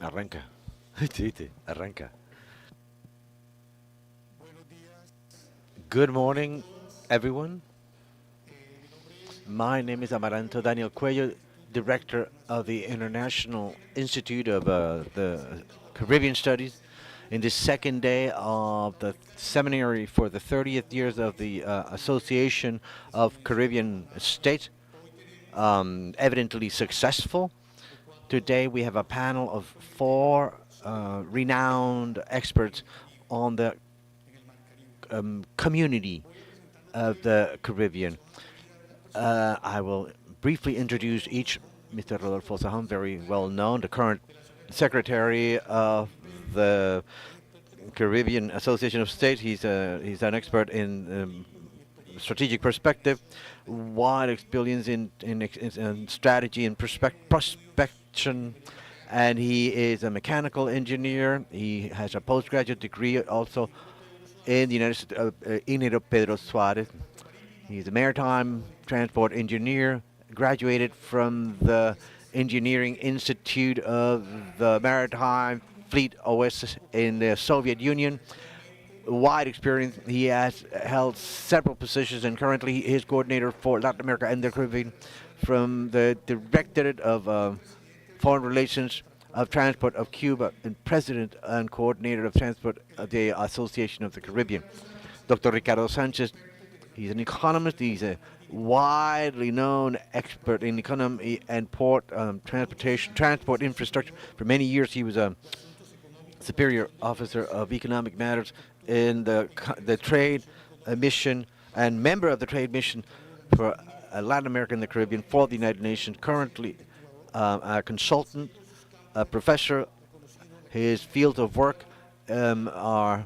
Arranca. Sí, sí, arranca. Good morning, everyone. My name is Amaranto Daniel Cuello, Director of the International Institute of the Caribbean Studies. In the second day of the seminary for the 30th years of the Association of Caribbean States, evidently successful. Today we have a panel of four renowned experts on the community of the Caribbean. I will briefly introduce each. Mr. Rodolfo Sahan, very well known, the current secretary of the Caribbean Association of States. He's an expert in strategic perspective, wide experience in strategy and prospection, and he is a mechanical engineer. He has a postgraduate degree also in the United States, Ingeniero Pedro Suarez. He's a maritime transport engineer, graduated from the Engineering Institute of the Maritime Fleet OS in the Soviet Union. Wide experience. He has held several positions and currently he is coordinator for Latin America and the Caribbean from the Directorate of Foreign Relations of Transport of Cuba and President and Coordinator of Transport of the Association of the Caribbean. Dr. Ricardo Sanchez, he's an economist. He's a widely known expert in economy and port transportation, transport infrastructure. For many years, he was a superior officer of economic matters in the trade mission and member of the trade mission for Latin America and the Caribbean for the United Nations. Currently, a consultant, a professor. His fields of work are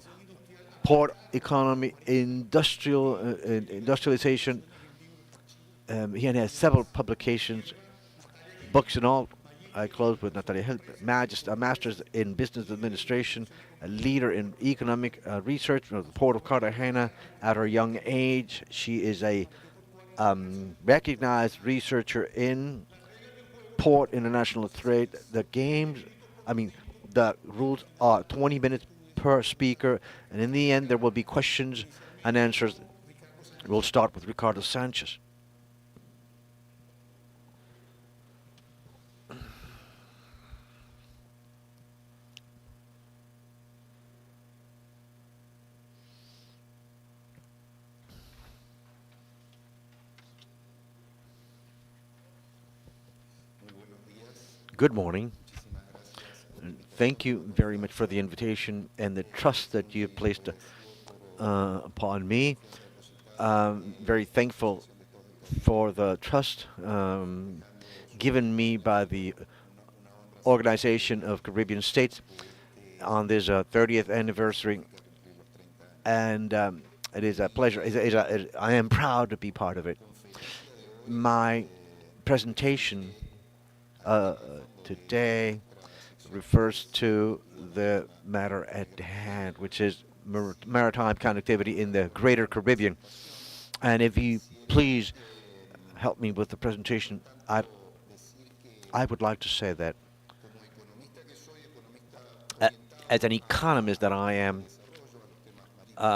port economy, industrialization. He has several publications, books and all. I close with Natalia Hill, a master's in business administration, a leader in economic research from the Port of Cartagena. At her young age, she is a recognized researcher in port international trade. The rules are 20 minutes per speaker, and in the end, there will be questions and answers. We'll start with Ricardo Sanchez. Good morning. Thank you very much for the invitation and the trust that you have placed upon me. Very thankful for the trust given me by the Organization of Caribbean States on this 30th anniversary, and it is a pleasure. I am proud to be part of it. My presentation today refers to the matter at hand, which is maritime connectivity in the greater Caribbean. And if you please help me with the presentation, I would like to say that uh, as an economist that I am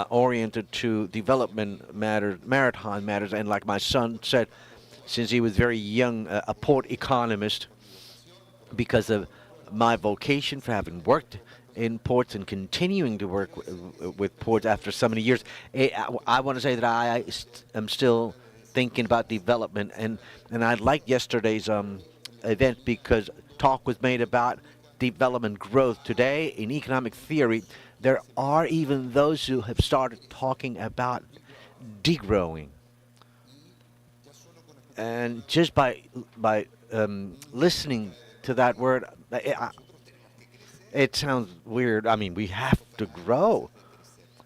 oriented to development matters, maritime matters, and like my son said, since he was very young, a port economist, because of my vocation for having worked in ports and continuing to work with ports after so many years. I want to say that am still thinking about development, and I liked yesterday's event because talk was made about development growth. Today, in economic theory, there are even those who have started talking about degrowing. And just by listening to that word, it sounds weird. I mean, we have to grow.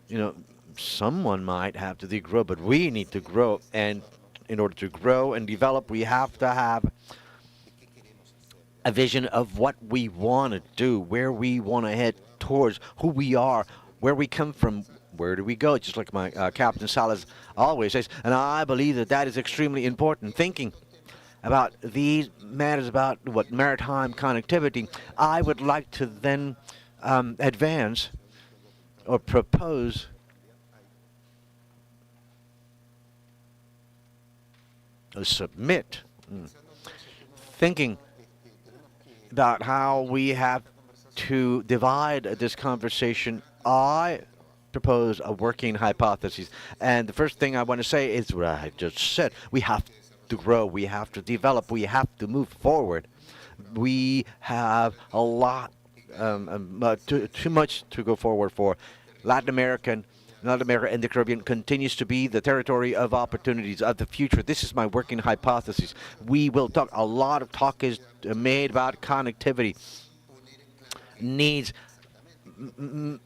You know, someone might have to degrow, but we need to grow. And in order to grow and develop, we have to have a vision of what we want to do, where we want to head towards, who we are, where we come from, where do we go, just like my Captain Salas always says. And I believe that that is extremely important. Thinking about these matters about what maritime connectivity, I would like to then advance or propose or submit, thinking about how we have to divide this conversation. I propose a working hypothesis. And the first thing I want to say is what I just said. We have to grow, we have to develop, we have to move forward. We have a lot, too much to go forward for. Latin American Latin America and the Caribbean continues to be the territory of opportunities of the future. This is my working hypothesis. We will talk. A lot of talk is made about connectivity needs.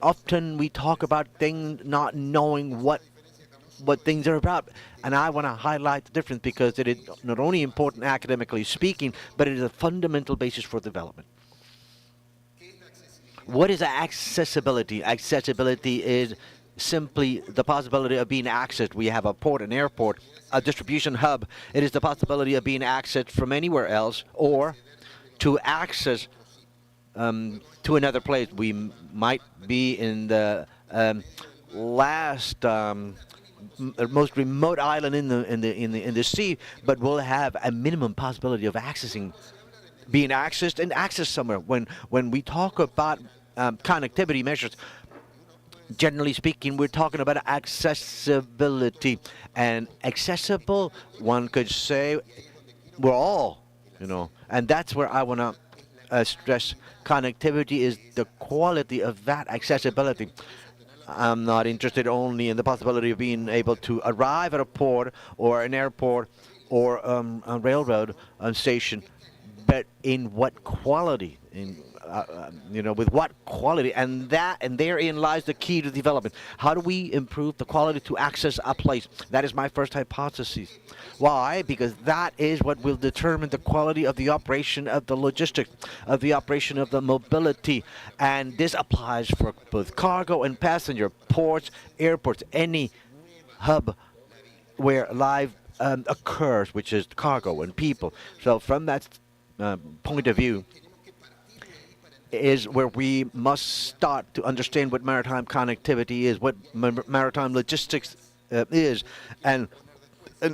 Often we talk about things not knowing what things are about. And I want to highlight the difference because it is not only important academically speaking, but it is a fundamental basis for development. What is accessibility? Accessibility is simply the possibility of being accessed. We have a port, an airport, a distribution hub. It is the possibility of being accessed from anywhere else or to access to another place. We might be in the last most remote island in the sea, but we'll have a minimum possibility of accessing, being accessed and accessed somewhere. When we talk about connectivity measures, generally speaking, we're talking about accessibility. And accessible, one could say, we're all, and that's where I want to stress connectivity is the quality of that accessibility. I'm not interested only in the possibility of being able to arrive at a port or an airport or a railroad station, but in what quality, with what quality, and therein lies the key to development. How do we improve the quality to access a place? That is my first hypothesis. Why? Because that is what will determine the quality of the operation of the logistics, of the operation of the mobility, and this applies for both cargo and passenger, ports, airports, any hub where life occurs, which is cargo and people. So from that point of view is where we must start to understand what maritime connectivity is, what maritime logistics is, and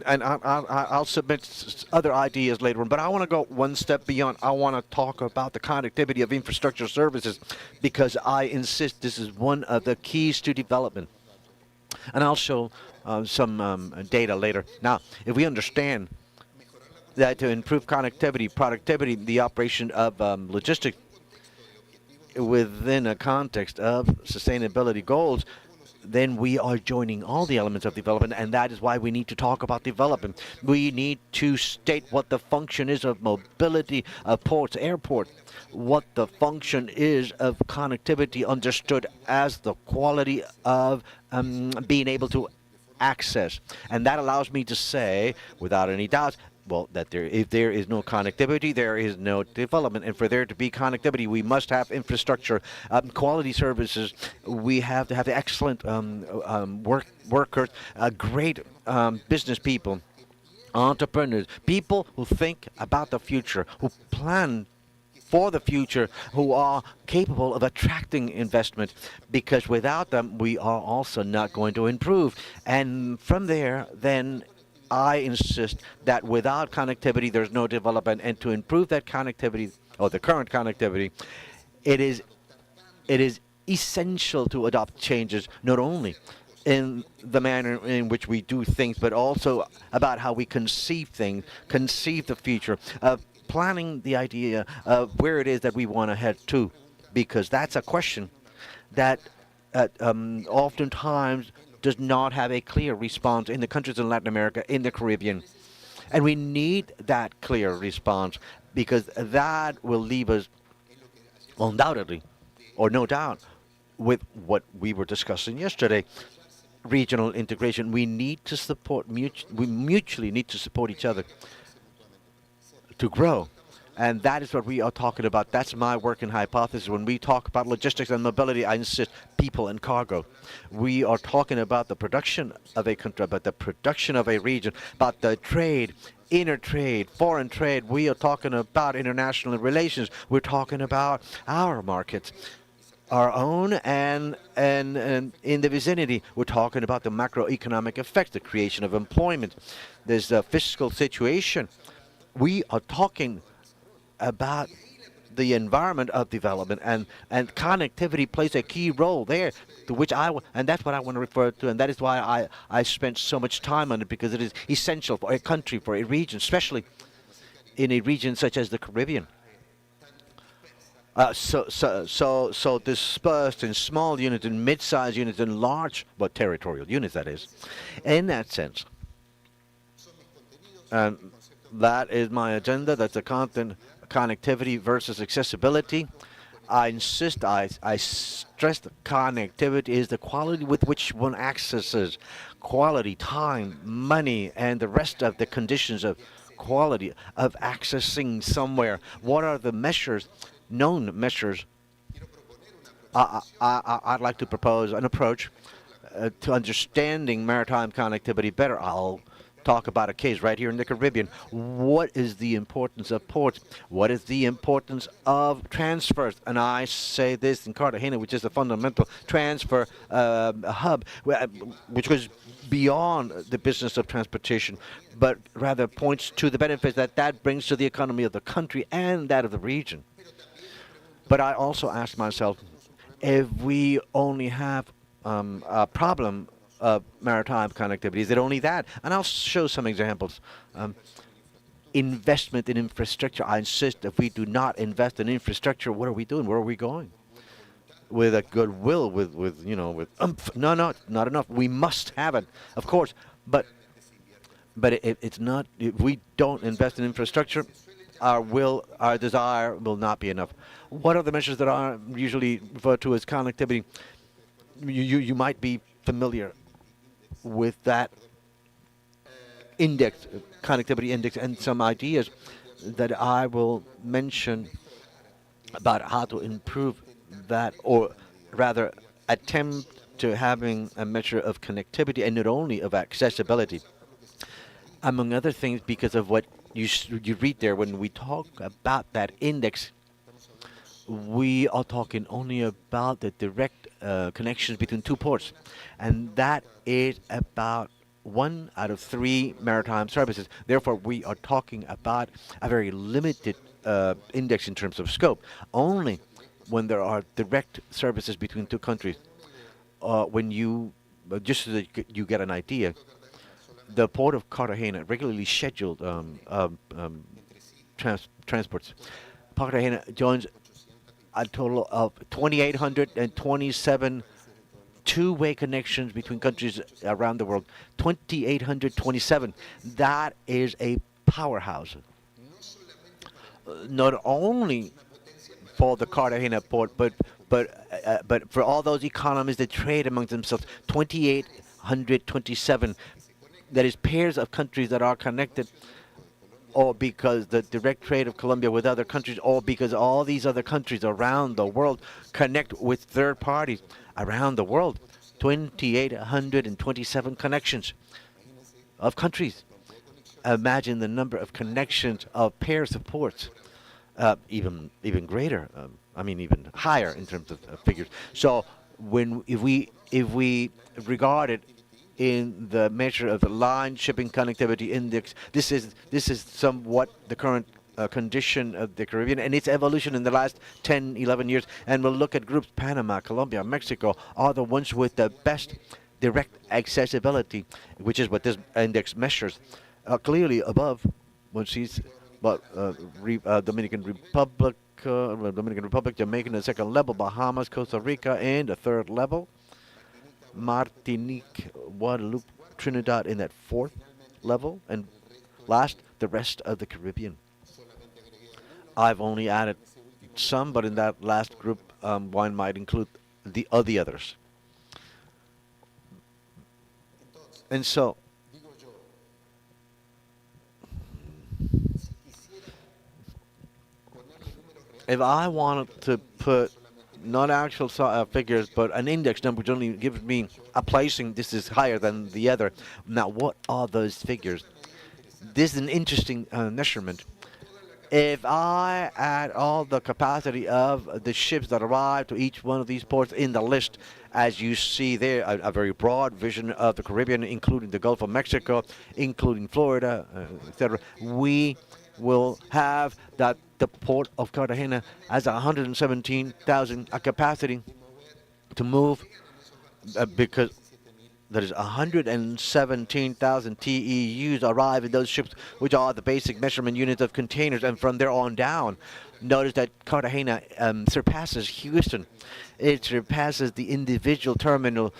I'll submit other ideas later on. But I want to go one step beyond. I want to talk about the connectivity of infrastructure services because I insist this is one of the keys to development. And I'll show some data later. Now, if we understand that to improve connectivity, productivity, the operation of logistics within a context of sustainability goals, then we are joining all the elements of development, and that is why we need to talk about development. We need to state what the function is of mobility, of ports, airport, what the function is of connectivity understood as the quality of being able to access. And that allows me to say, without any doubt, well, that if there is no connectivity, there is no development. And for there to be connectivity, we must have infrastructure, quality services. We have to have excellent workers, great business people, entrepreneurs, people who think about the future, who plan for the future, who are capable of attracting investment, because without them, we are also not going to improve. And from there, then I insist that without connectivity, there's no development, and to improve that connectivity, or the current connectivity, it is essential to adopt changes, not only in the manner in which we do things, but also about how we conceive things, conceive the future, planning the idea of where it is that we want to head to, because that's a question that oftentimes does not have a clear response in the countries in Latin America, in the Caribbean. And we need that clear response because that will leave us undoubtedly, or no doubt, with what we were discussing yesterday, regional integration. We need to support, we mutually need to support each other to grow. And that is what we are talking about. That's my working hypothesis. When we talk about logistics and mobility, I insist people and cargo. We are talking about the production of a country, about the production of a region, about the trade, inner trade, foreign trade. We are talking about international relations. We're talking about our markets, our own and in the vicinity. We're talking about the macroeconomic effects, the creation of employment. There's a fiscal situation. We are talking about the environment of development, and connectivity plays a key role there, to which and that's what I want to refer to, and that is why I spent so much time on it, because it is essential for a country, for a region, especially in a region such as the Caribbean. So dispersed in small units, in mid-sized units, in large, but territorial units, that is. In that sense, and that is my agenda. That's the content, connectivity versus accessibility. I insist, I stress that connectivity is the quality with which one accesses quality, time, money, and the rest of the conditions of quality of accessing somewhere. What are the measures, known measures? I'd like to propose an approach to understanding maritime connectivity better. I'll talk about a case right here in the Caribbean. What is the importance of ports? What is the importance of transfers? And I say this in Cartagena, which is a fundamental transfer hub, which goes beyond the business of transportation, but rather points to the benefits that that brings to the economy of the country and that of the region. But I also ask myself, if we only have a problem of maritime connectivity, is it only that? And I'll show some examples. Investment in infrastructure. I insist, if we do not invest in infrastructure, what are we doing? Where are we going? With a goodwill, with no, not enough. We must have it, of course, but it's not. If we don't invest in infrastructure, our desire will not be enough. What are the measures that are usually referred to as connectivity? You might be familiar with that index, connectivity index, and some ideas that I will mention about how to improve that, or rather attempt to having a measure of connectivity and not only of accessibility. Among other things, because of what you read there, when we talk about that index, we are talking only about the direct connections between two ports, and that is about 1 out of 3 maritime services. Therefore, we are talking about a very limited index in terms of scope. Only when there are direct services between two countries, when you, just so that you get an idea, the port of Cartagena regularly scheduled transports. Cartagena joins a total of 2,827 two-way connections between countries around the world. 2,827. That is a powerhouse. Not only for the Cartagena port, but for all those economies that trade among themselves. 2,827. That is pairs of countries that are connected, or because the direct trade of Colombia with other countries, or because all these other countries around the world connect with third parties around the world. 2,827 connections of countries. Imagine the number of connections of pairs of ports, even greater. I mean, even higher in terms of figures. So if we regard it in the measure of the line shipping connectivity index, this is somewhat the current condition of the Caribbean and its evolution in the last 10, 11 years. And we'll look at groups. Panama, Colombia, Mexico are the ones with the best direct accessibility, which is what this index measures. Clearly above, one sees, but Dominican Republic, Jamaica in the second level, Bahamas, Costa Rica in the third level, Martinique, Guadeloupe, Trinidad in that fourth level, and last, the rest of the Caribbean. I've only added some, but in that last group, one might include the others. And so, If I wanted to put not actual figures, but an index number which only gives me a placing, this is higher than the other. Now, what are those figures? This is an interesting measurement. If I add all the capacity of the ships that arrive to each one of these ports in the list, as you see there, a very broad vision of the Caribbean, including the Gulf of Mexico, including Florida, etc., we will have that the port of Cartagena has 117,000 a capacity to move because that is 117,000 TEUs arrive in those ships, which are the basic measurement units of containers, and from there on down. Notice that Cartagena surpasses Houston. It surpasses the individual terminals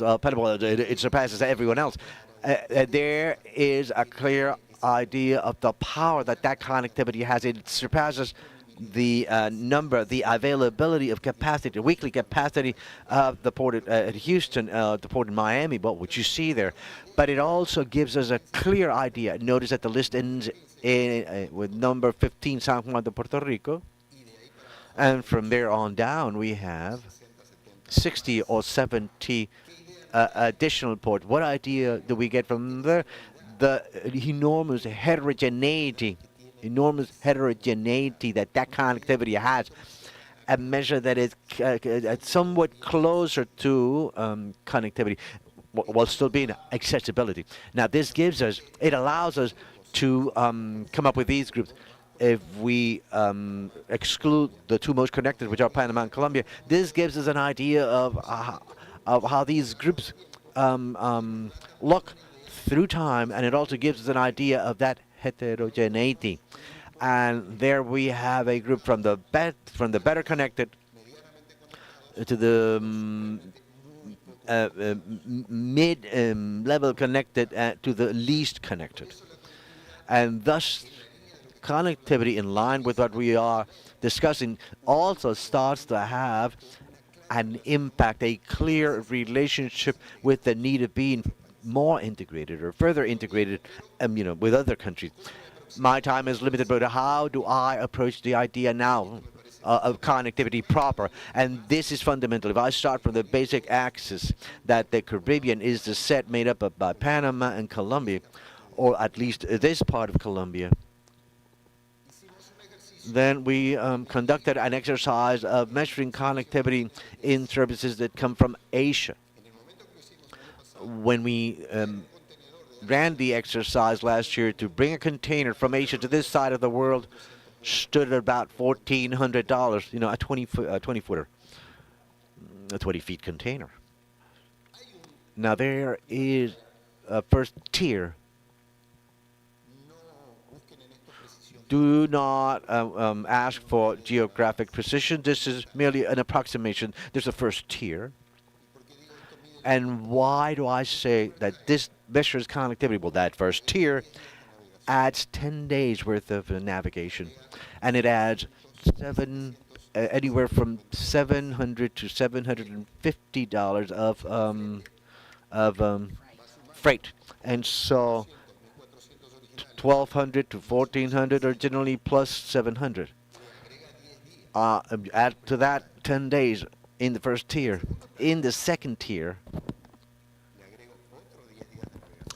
of Panama. It surpasses everyone else. There is a clear idea of the power that connectivity has. It surpasses the the availability of capacity, the weekly capacity of the port at Houston, the port in Miami, which you see there. But it also gives us a clear idea. Notice that the list ends with number 15, San Juan de Puerto Rico. And from there on down, we have 60 or 70 additional ports. What idea do we get from there? The enormous heterogeneity that connectivity has, a measure that is somewhat closer to connectivity while still being accessibility. Now, it allows us to come up with these groups. If we exclude the two most connected, which are Panama and Colombia, this gives us an idea of how these groups look through time, and it also gives us an idea of that heterogeneity. And there we have a group from the better connected to the mid level connected to the least connected, and thus connectivity, in line with what we are discussing, also starts to have an impact, a clear relationship with the need of being more integrated or further integrated, with other countries. My time is limited, but how do I approach the idea now of connectivity proper? And this is fundamental. If I start from the basic axis that the Caribbean is the set made up of by Panama and Colombia, or at least this part of Colombia, then we conducted an exercise of measuring connectivity in services that come from Asia. When we ran the exercise last year to bring a container from Asia to this side of the world, stood at about $1,400. A 20 footer, a 20 feet container. Now there is a first tier. Do not ask for geographic precision. This is merely an approximation. There's a first tier. And why do I say that this measures connectivity? Well, that first tier adds 10 days worth of navigation, and it adds anywhere from $700 to $750 of freight, and so 1,200 to 1,400 are generally plus 700. Add to that 10 days in the first tier. In the second tier,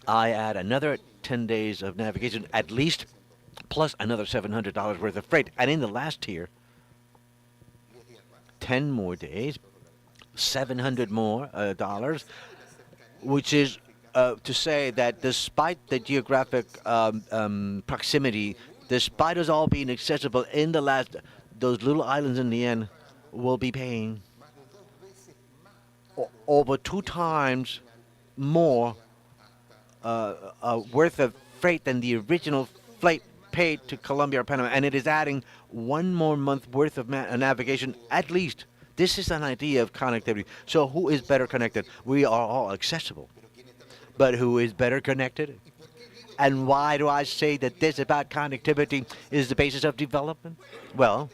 I add another 10 days of navigation at least, plus another $700 worth of freight. And in the last tier, 10 more days, 700 more dollars, which is to say that despite the geographic proximity, despite us all being accessible in the last, those little islands in the end will be paying over 2 times more worth of freight than the original flight paid to Colombia or Panama, and it is adding 1 more month worth of navigation at least. This is an idea of connectivity. So who is better connected? We are all accessible. But who is better connected? And why do I say that this about connectivity is the basis of development? Well,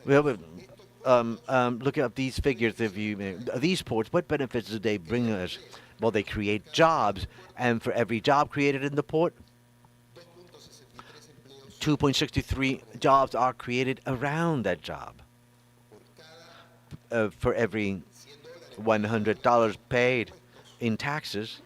look at these figures. These ports, what benefits do they bring us? Well, they create jobs, and for every job created in the port, 2.63 jobs are created around that job. For every $100 paid in taxes,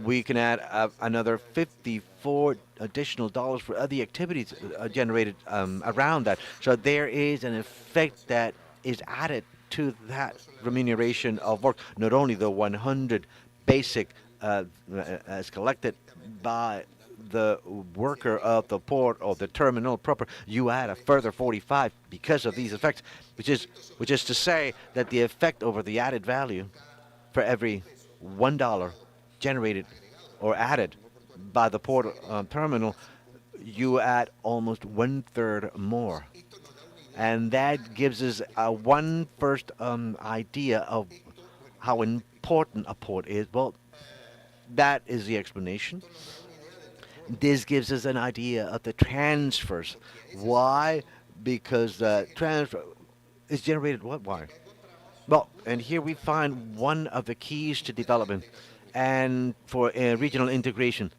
we can add another 54 additional dollars for other activities generated around that. So there is an effect that is added to that remuneration of work. Not only the 100 basic as collected by the worker of the port or the terminal proper, you add a further 45 because of these effects, which is to say that the effect over the added value for every $1 generated or added by the port terminal, you add almost one third more. And that gives us one first idea of how important a port is. Well, that is the explanation. This gives us an idea of the transfers. Why? Because the transfer is generated what? Why? Well, and here we find one of the keys to development and for regional integration.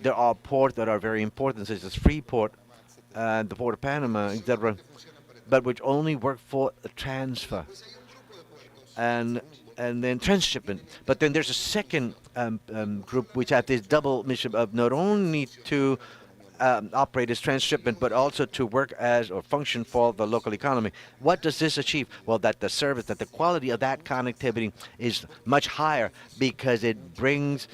There are ports that are very important, such as Freeport, the Port of Panama, etc., but which only work for a transfer and then transshipment. But then there's a second group which have this double mission of not only to operate as transshipment, but also to work as or function for the local economy. What does this achieve? Well, that the service, that the quality of that connectivity is much higher because it brings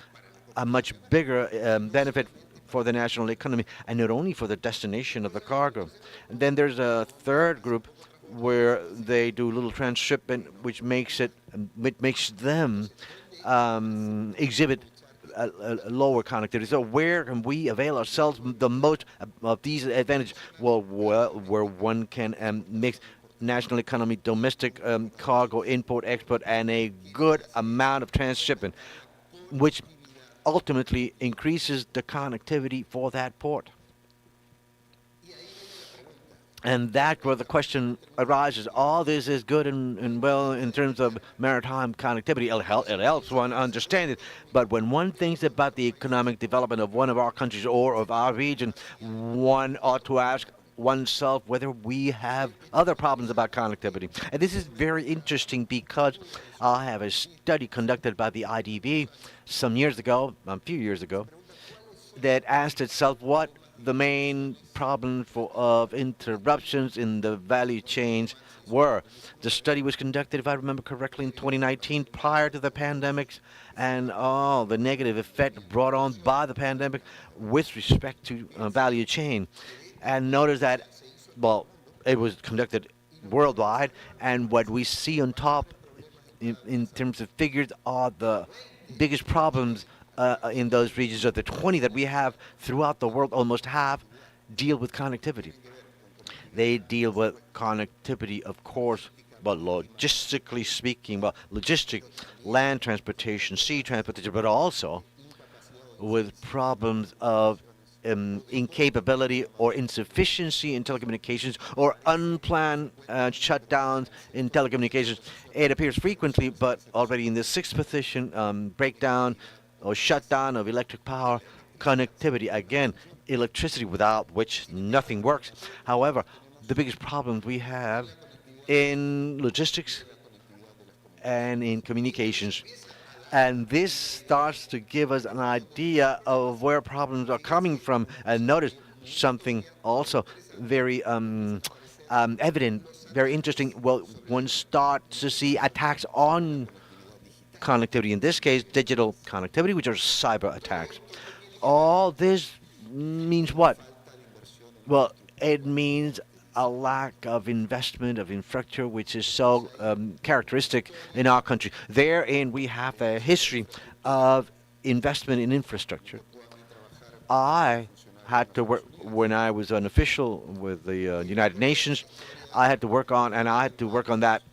a much bigger benefit for the national economy and not only for the destination of the cargo. And then there's a third group where they do little transshipment, which makes them exhibit a lower connectivity. So where can we avail ourselves the most of these advantages? Well, where one can mix national economy, domestic cargo, import, export, and a good amount of transshipment, which ultimately increases the connectivity for that port. And that's where the question arises. All this is good and well in terms of maritime connectivity. It helps one understand it. But when one thinks about the economic development of one of our countries or of our region, one ought to ask oneself whether we have other problems about connectivity. And this is very interesting because I have a study conducted by the IDB a few years ago, that asked itself what the main problem of interruptions in the value chains were. The study was conducted, if I remember correctly, in 2019, prior to the pandemics, and all the negative effect brought on by the pandemic with respect to value chain. And notice that, well, it was conducted worldwide, and what we see on top in terms of figures are the biggest problems in those regions. Of the 20 that we have throughout the world, almost half deal with connectivity. They deal with connectivity, of course, but logistically speaking, land transportation, sea transportation, but also with problems of incapability or insufficiency in telecommunications or unplanned shutdowns in telecommunications. It appears frequently, but already in the sixth position, breakdown or shutdown of electric power, connectivity. Again, electricity without which nothing works. However, the biggest problems we have in logistics and in communications. And this starts to give us an idea of where problems are coming from. And notice something also very evident, very interesting. Well, one starts to see attacks on connectivity, in this case, digital connectivity, which are cyber attacks. All this means what? Well, it means a lack of investment of infrastructure, which is so characteristic in our country. Therein, we have a history of investment in infrastructure. I had to work when I was an official with the United Nations. I had to work on that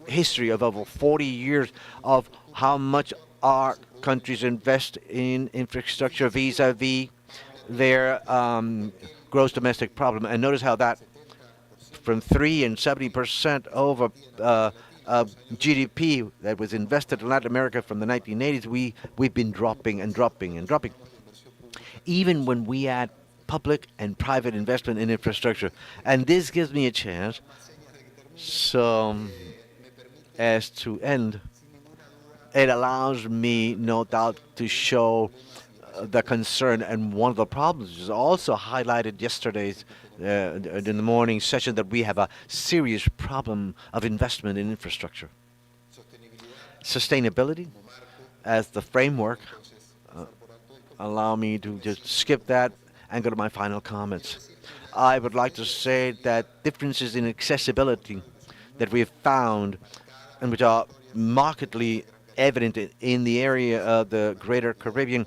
history of over 40 years of how much our countries invest in infrastructure vis-a-vis their gross domestic problem. And notice how that from 3 and 70% over GDP that was invested in Latin America from the 1980s, we've been dropping and dropping and dropping. Even when we add public and private investment in infrastructure. And this gives me a chance so as to end. It allows me, no doubt, to show the concern and one of the problems is also highlighted yesterday's in the morning session that we have a serious problem of investment in infrastructure. Sustainability as the framework. Uh, Allow me to just skip that and go to my final comments. I would like to say that differences in accessibility that we have found and which are markedly evident in the area of the Greater Caribbean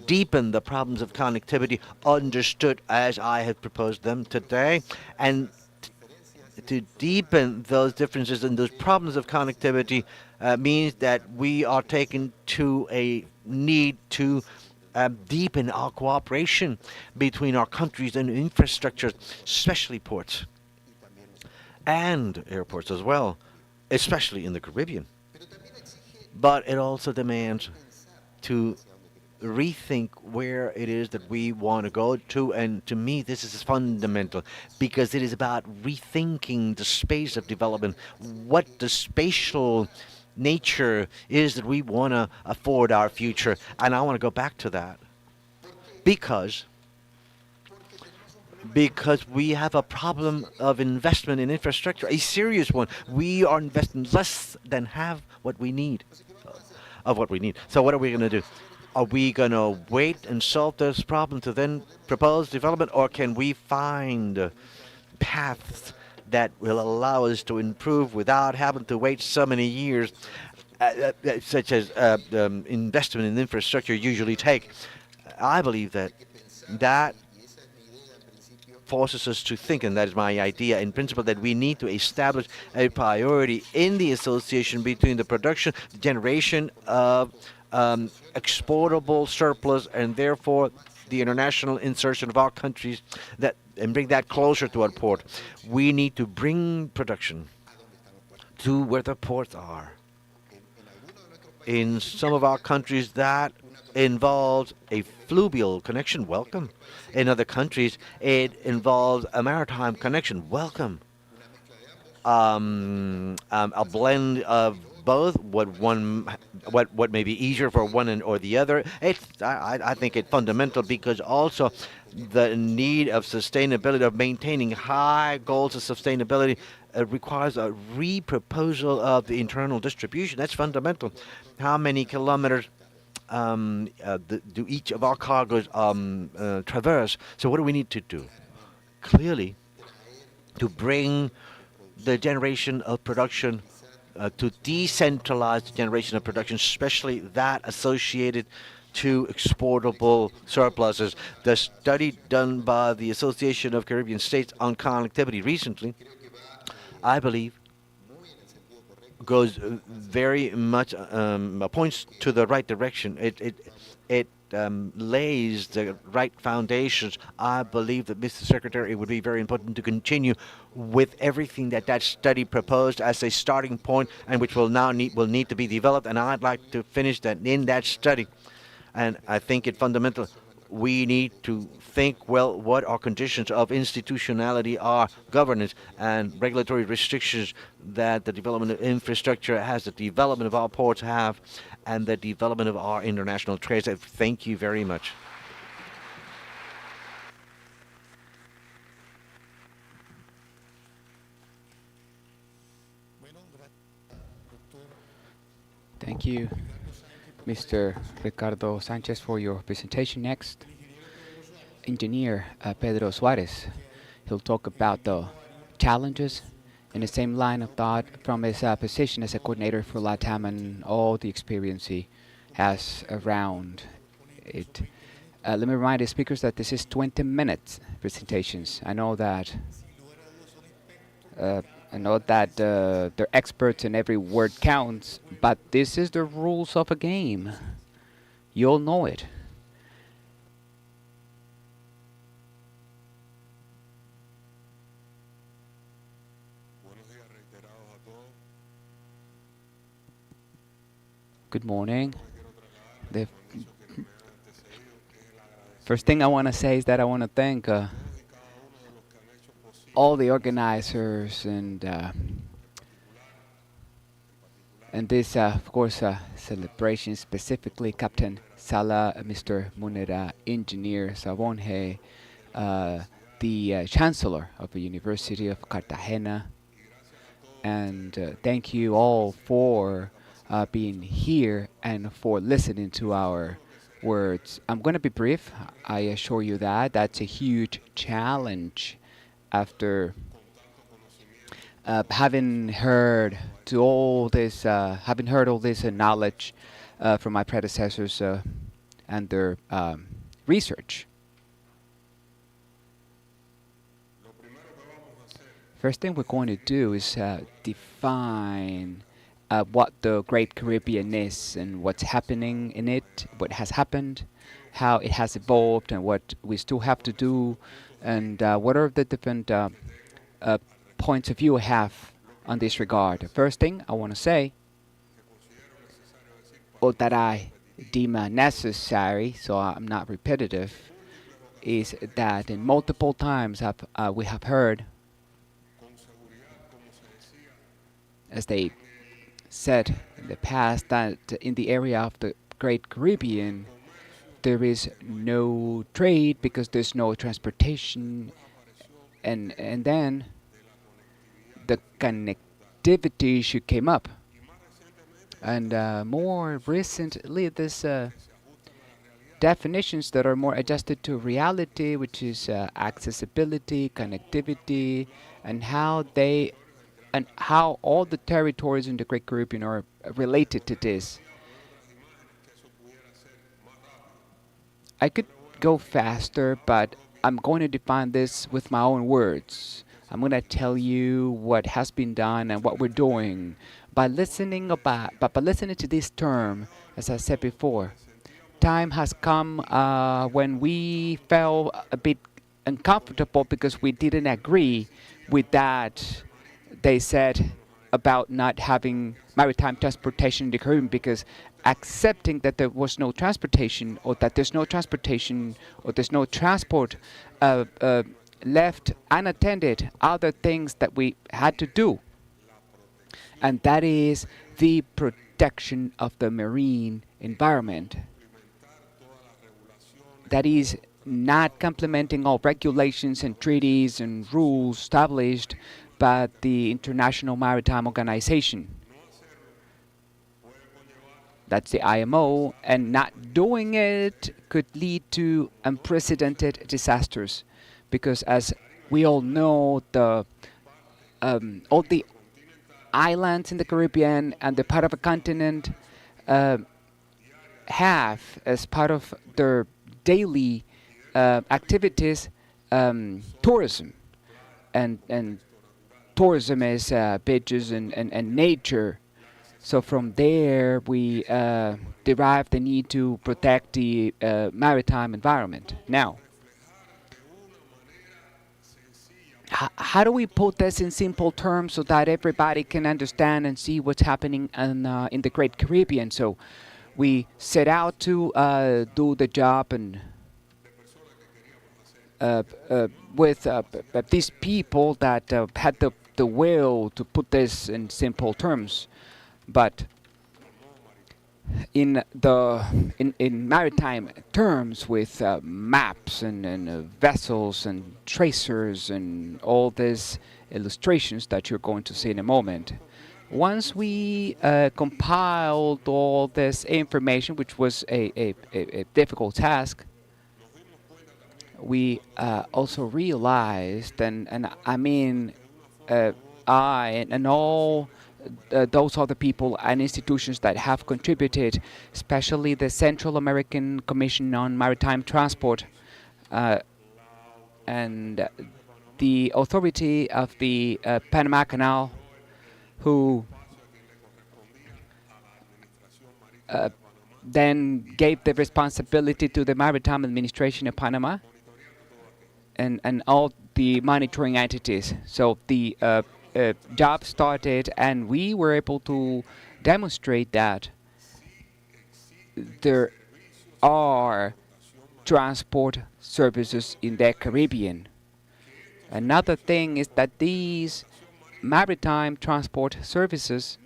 deepen the problems of connectivity understood as I have proposed them today. And to deepen those differences and those problems of connectivity means that we are taken to a need to deepen our cooperation between our countries and infrastructures, especially ports and airports as well, especially in the Caribbean. But it also demands to rethink where it is that we want to go to. And to me, this is fundamental because it is about rethinking the space of development, what the spatial nature is that we want to afford our future. And I want to go back to that because we have a problem of investment in infrastructure, a serious one. We are investing less than half what we need of what we need. So what are we going to do? Are we going to wait and solve this problem to then propose development, or can we find paths that will allow us to improve without having to wait so many years, such as investment in infrastructure usually take? I believe that that forces us to think, and that is my idea in principle, that we need to establish a priority in the association between the production, the generation of exportable surplus, and therefore the international insertion of our countries that and bring that closer to our port. We need to bring production to where the ports are. In some of our countries, that involves a fluvial connection. Welcome. In other countries, it involves a maritime connection. Welcome. A blend of both. What may be easier for one or the other. I think it's fundamental because also the need of sustainability, of maintaining high goals of sustainability, requires a reproposal of the internal distribution. That's fundamental. How many kilometers do each of our cargoes traverse? So what do we need to do? Clearly, to bring the generation of production, to decentralize the generation of production, especially that associated to exportable surpluses. The study done by the Association of Caribbean States on connectivity recently, I believe, goes very much points to the right direction. It lays the right foundations. I believe that, Mr. Secretary, it would be very important to continue with everything that study proposed as a starting point, and which will need to be developed. And I'd like to finish that in that study. And I think it fundamental. We need to think, well, what our conditions of institutionality are, governance and regulatory restrictions that the development of infrastructure has, the development of our ports have, and the development of our international trade. Thank you very much. Thank you, Mr. Ricardo Sanchez, for your presentation. Next, Engineer Pedro Suarez. He'll talk about the challenges in the same line of thought from his position as a coordinator for LATAM and all the experience he has around it. Let me remind the speakers that this is 20 minutes presentations. I know that they're experts and every word counts, but this is the rules of a game. You'll know it. Good morning. The first thing I want to say is that I want to thank all the organizers and this, of course, celebration, specifically Captain Sala, Mr. Munera, Engineer Sabonje, uh, the Chancellor of the University of Cartagena, and thank you all for being here and for listening to our words. I'm going to be brief. I assure you that that's a huge challenge after having heard all this knowledge from my predecessors and their research. First thing we're going to do is define what the Great Caribbean is and what's happening in it, what has happened, how it has evolved, and what we still have to do, and what are the different uh, points of view I have on this regard. The first thing I want to say, or that I deem necessary, so I'm not repetitive, is that in multiple times we have heard, as they said in the past, that in the area of the Great Caribbean there is no trade because there's no transportation, and then the connectivity issue came up. And more recently, this definitions that are more adjusted to reality, which is accessibility, connectivity, and how all the territories in the Great Caribbean are related to this. I could go faster, but I'm going to define this with my own words. I'm going to tell you what has been done and what we're doing by listening to this term, as I said before. Time has come when we felt a bit uncomfortable because we didn't agree with that they said about not having maritime transportation in the Caribbean, because accepting that there was no transportation, or that there's no transportation, or there's no transport, uh, uh, left unattended other things that we had to do, and that is the protection of the marine environment. That is not complementing all regulations and treaties and rules established by the International Maritime Organization. That's the IMO, and not doing it could lead to unprecedented disasters, because as we all know, all the islands in the Caribbean and the part of a continent uh, have, as part of their daily activities, tourism, and tourism is beaches and nature. So from there, we derive the need to protect the maritime environment. Now, how do we put this in simple terms so that everybody can understand and see what's happening in the Great Caribbean? So we set out to do the job and uh, with these people that had the will to put this in simple terms. But in maritime terms, with maps and vessels and tracers and all these illustrations that you're going to see in a moment. Once we compiled all this information, which was a difficult task, we also realized, and I mean, I and all those other people and institutions that have contributed, especially the Central American Commission on Maritime Transport uh, and the authority of the Panama Canal, who uh, then gave the responsibility to the Maritime Administration of Panama and all the monitoring entities. So the job started, and we were able to demonstrate that there are transport services in the Caribbean. Another thing is that these maritime transport services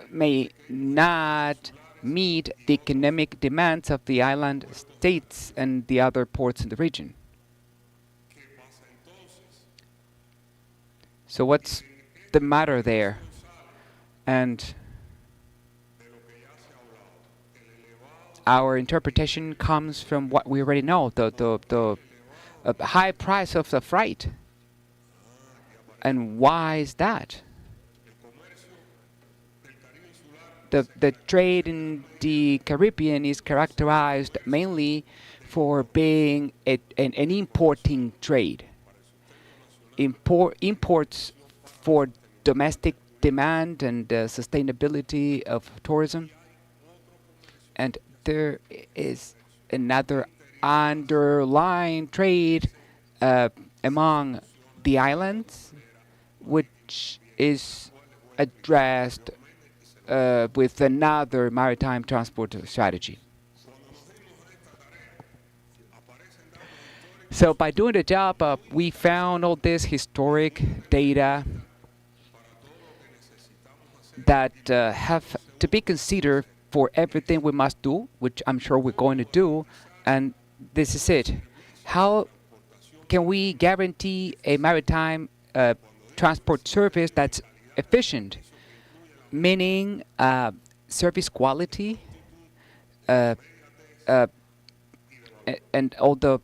may not meet the economic demands of the island states and the other ports in the region. So, what's the matter there? And our interpretation comes from what we already know, the high price of the freight. And why is that? The trade in the Caribbean is characterized mainly for being an importing trade. Imports for domestic demand and sustainability of tourism. And there is another underlying trade uh, among the islands, which is addressed with another maritime transport strategy. So by doing the job, we found all this historic data that have to be considered for everything we must do, which I'm sure we're going to do. And this is it. How can we guarantee a maritime transport service that's efficient, meaning service quality uh, uh, and all the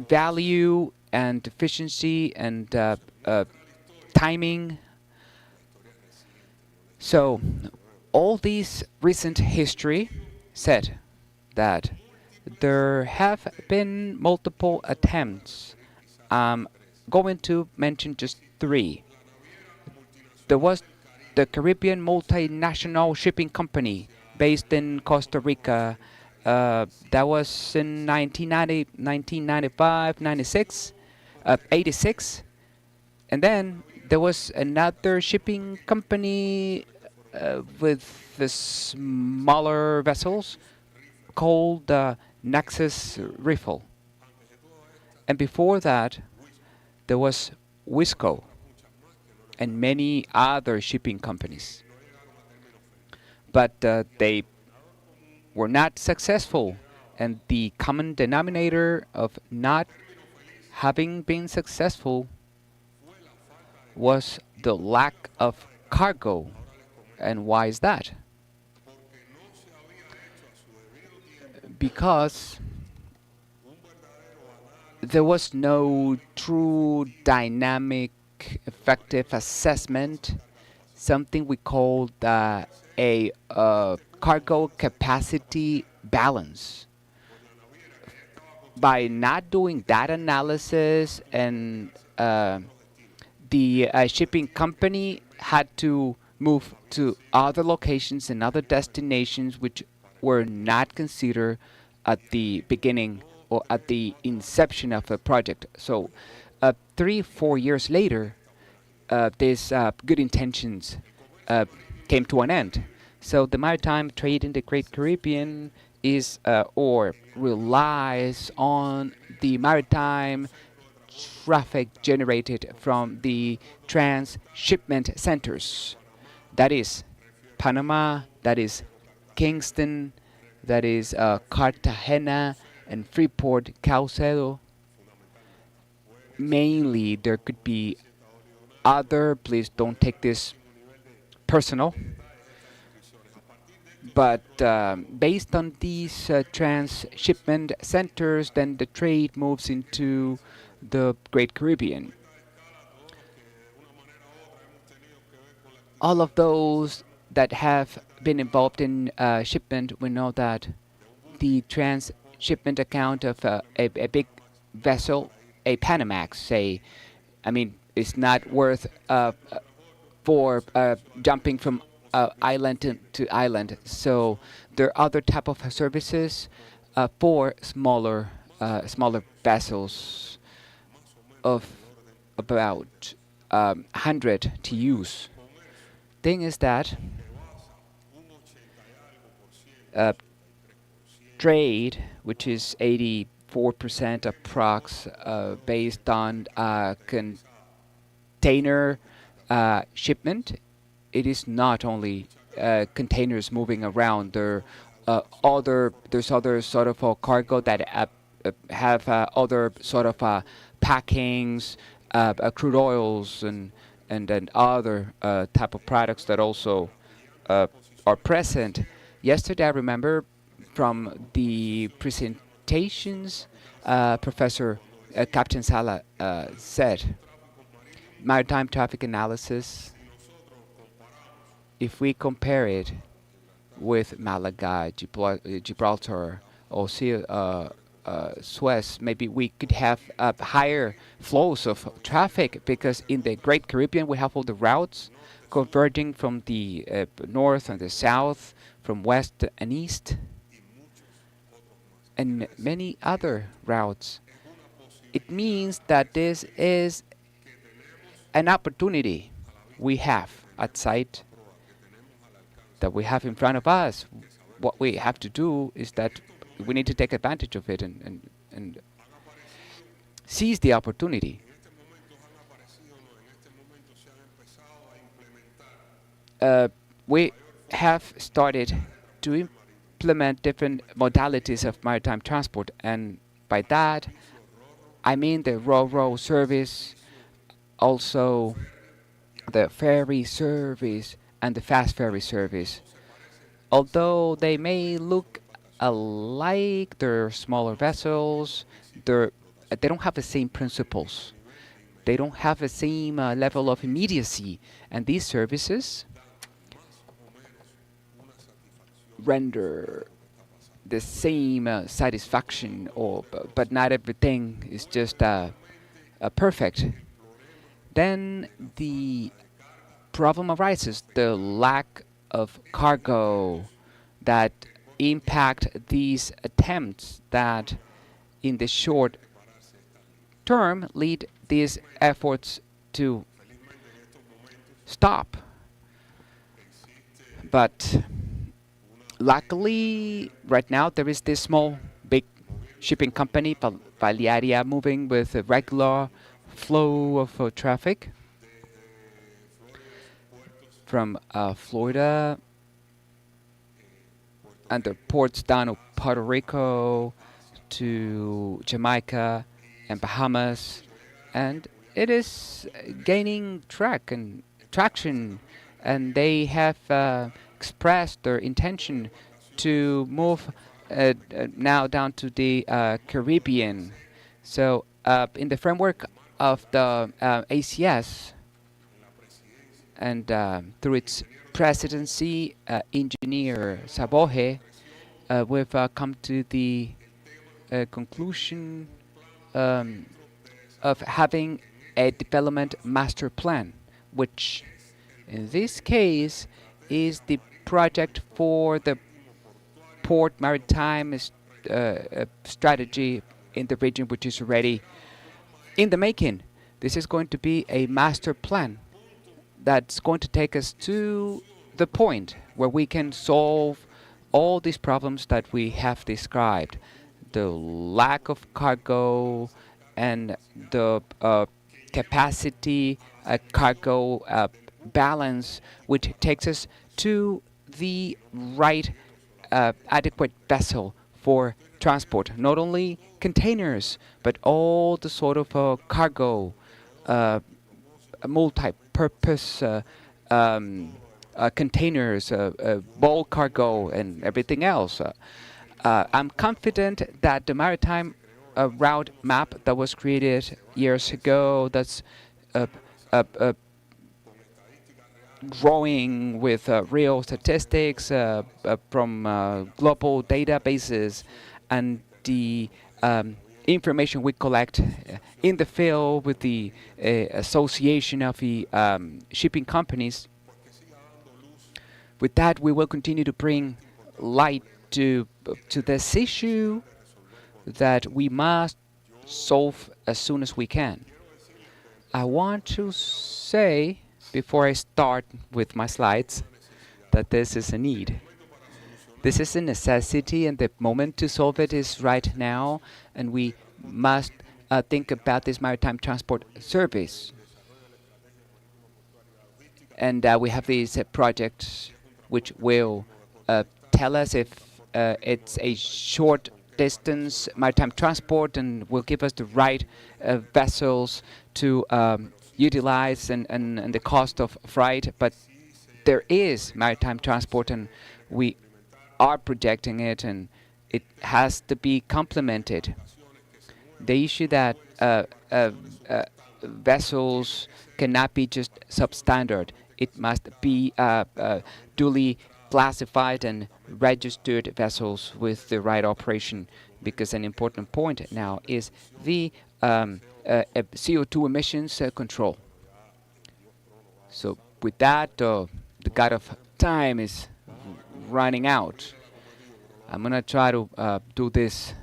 value and efficiency and timing. So, all these recent history said that there have been multiple attempts. I'm going to mention just three. There was the Caribbean Multinational Shipping Company based in Costa Rica. That was in 1990, 1995, 96, 86. And then there was another shipping company with the smaller vessels called Naxos Riffle. And before that, there was Wisco and many other shipping companies. But they were not successful, and the common denominator of not having been successful was the lack of cargo. And why is that? Because there was no true dynamic, effective assessment, something we called a cargo capacity balance. By not doing that analysis, and the shipping company had to move to other locations and other destinations which were not considered at the beginning or at the inception of a project. So, 3, 4 years later, these good intentions uh, came to an end. So, the maritime trade in the Great Caribbean is or relies on the maritime traffic generated from the transshipment centers. That is Panama, that is Kingston, that is Cartagena and Freeport, Caucedo. Mainly, there could be other, please don't take this personal, but based on these transshipment centers, then the trade moves into the Great Caribbean. All of those that have been involved in shipment, we know that the transshipment account of a big vessel, a Panamax, say, I mean, it's not worth for jumping from island to island. So there are other type of services for smaller vessels of about 100 TEUs. Thing is that uh, trade, which is 84% approx, based on container shipment. It is not only containers moving around. There's other sort of cargo that have other sort of packings, crude oils, and other type of products that also uh, are present. Yesterday, I remember from the presentations, Professor Captain Sala said, maritime traffic analysis, if we compare it with Malaga, Gibraltar, or Suez, maybe we could have higher flows of traffic because in the Great Caribbean we have all the routes converging from the north and the south, from west and east, and many other routes. It means that this is an opportunity we have at sight, that we have in front of us. What we have to do is that we need to take advantage of it and seize the opportunity. Uh, we have started to implement different modalities of maritime transport, and by that I mean the ro-ro service, also the ferry service and the fast ferry service. Although they may look alike, they're smaller vessels. They don't have the same principles. They don't have the same level of immediacy, and these services render the same satisfaction, but not everything is just perfect. Then the problem arises: the lack of cargo that impact these attempts that in the short term lead these efforts to stop. But luckily, right now there is this small, big shipping company, Valiaria, moving with a regular flow of traffic from Florida and the ports down of Puerto Rico to Jamaica and Bahamas, and it is gaining traction, and they have expressed their intention to move now down to the Caribbean. So, in the framework of the ACS and through its presidency, Engineer Saboje, we've come to the conclusion um, of having a development master plan, which in this case is the project for the port maritime strategy in the region, which is already in the making. This is going to be a master plan that's going to take us to the point where we can solve all these problems that we have described: the lack of cargo and the capacity cargo balance, which takes us to the right adequate vessel for transport, not only containers, but all the sort of cargo, multi-purpose containers, bulk cargo, and everything else. I'm confident that the maritime route map that was created years ago, that's uh, uh, uh, growing with real statistics from global databases and the information we collect in the field with the association of the shipping companies. With that, we will continue to bring light to this issue that we must solve as soon as we can. I want to say, before I start with my slides, that this is a need. This is a necessity, and the moment to solve it is right now. And we must think about this maritime transport service. And we have these projects which will tell us if it's a short distance maritime transport and will give us the right vessels to utilize and the cost of freight. But there is maritime transport, and we are projecting it, and it has to be complemented. The issue that vessels cannot be just substandard. It must be duly classified and registered vessels with the right operation, because an important point now is the CO2 emissions control. So with that, the god of time is running out. I'm gonna try to do this.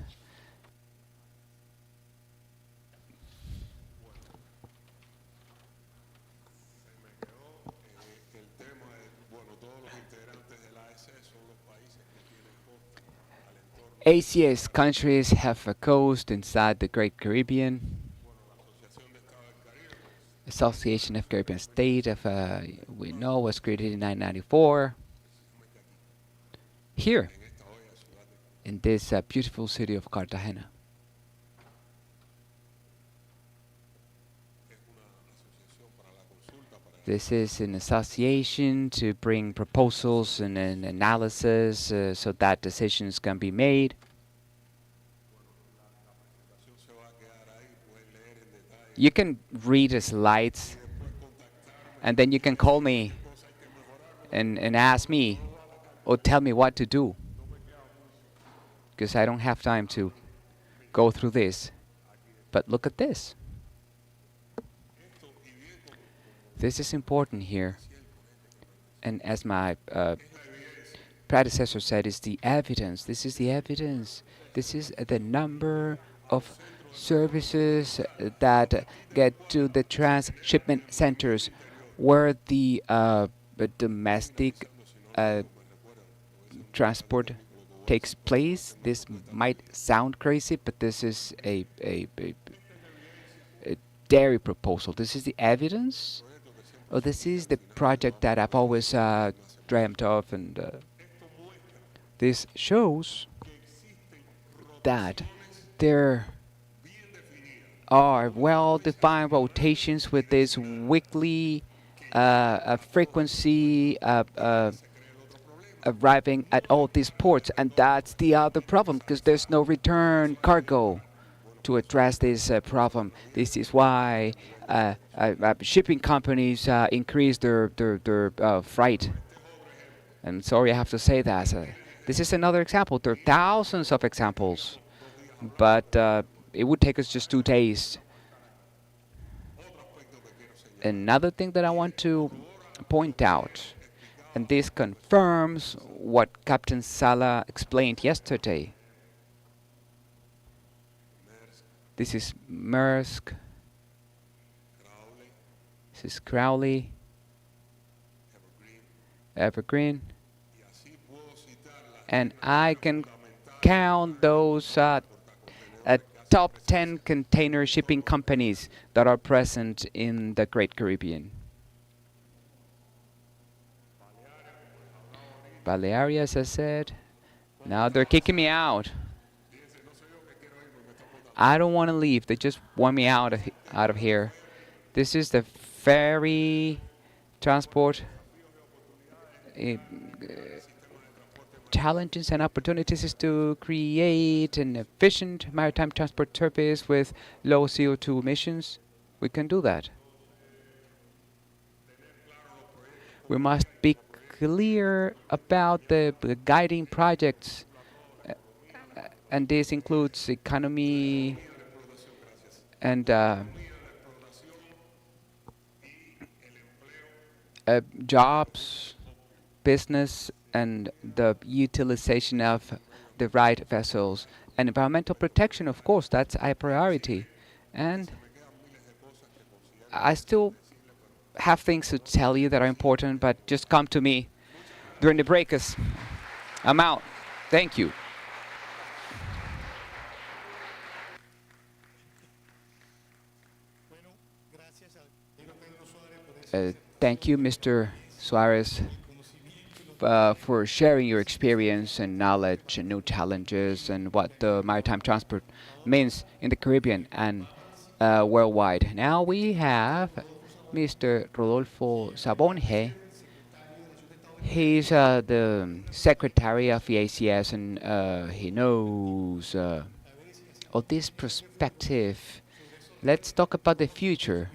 ACS countries have a coast inside the Great Caribbean. Association of Caribbean States, we know, was created in 1994. Here, in this beautiful city of Cartagena. This is an association to bring proposals and an analysis so that decisions can be made. You can read the slides, and then you can call me and ask me or tell me what to do, because I don't have time to go through this. But look at this. This is important here. And as my predecessor said, is the evidence. This is the evidence. This is the number of services that get to the transshipment centers where the domestic transport takes place. This might sound crazy, but this is a dairy proposal. This is the evidence. Oh, this is the project that I've always dreamt of, and this shows that there are well-defined rotations with this weekly frequency arriving at all these ports, and that's the other problem, because there's no return cargo to address this problem. This is why shipping companies increase their freight. And sorry, I have to say that. This is another example. There are thousands of examples, but it would take us just 2 days. Another thing that I want to point out, and this confirms what Captain Sala explained yesterday. This is Maersk. This is Crowley. Evergreen. And I can count those top 10 container shipping companies that are present in the Great Caribbean. Balearia, as I said. Now they're kicking me out. I don't want to leave. They just want me out of here. This is the ferry transport. Challenges and opportunities is to create an efficient maritime transport service with low CO2 emissions. We can do that. We must be clear about the guiding projects, and this includes economy and jobs, business, and the utilization of the right vessels. And environmental protection, of course, that's a priority. And I still have things to tell you that are important, but just come to me during the break, 'cause I'm out. Thank you. Thank you, Mr. Suarez, for sharing your experience and knowledge and new challenges and what the maritime transport means in the Caribbean and worldwide. Now we have Mr. Rodolfo Sabonje. He's the secretary of the ACS, and he knows all this perspective. Let's talk about the future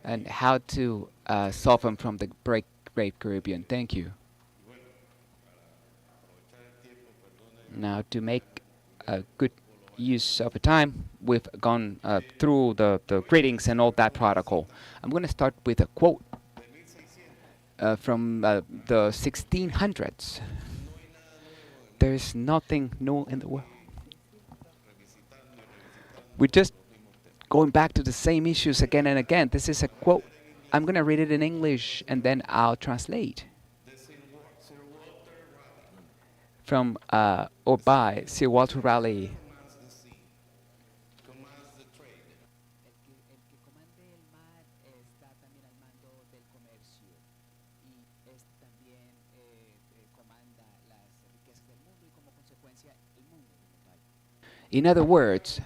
and how to solve them from the Great Caribbean. Thank you. Now, to make a good use of the time, we've gone through the greetings and all that protocol. I'm going to start with a quote from the 1600s. There's nothing new in the world. We're just going back to the same issues again and again. This is a quote. I'm going to read it in English and then I'll translate from or by Sir Walter Raleigh. El que comande el mar está también al mando del comercio y este también comanda las riquezas del mundo y como consecuencia el mundo como tal. In other words,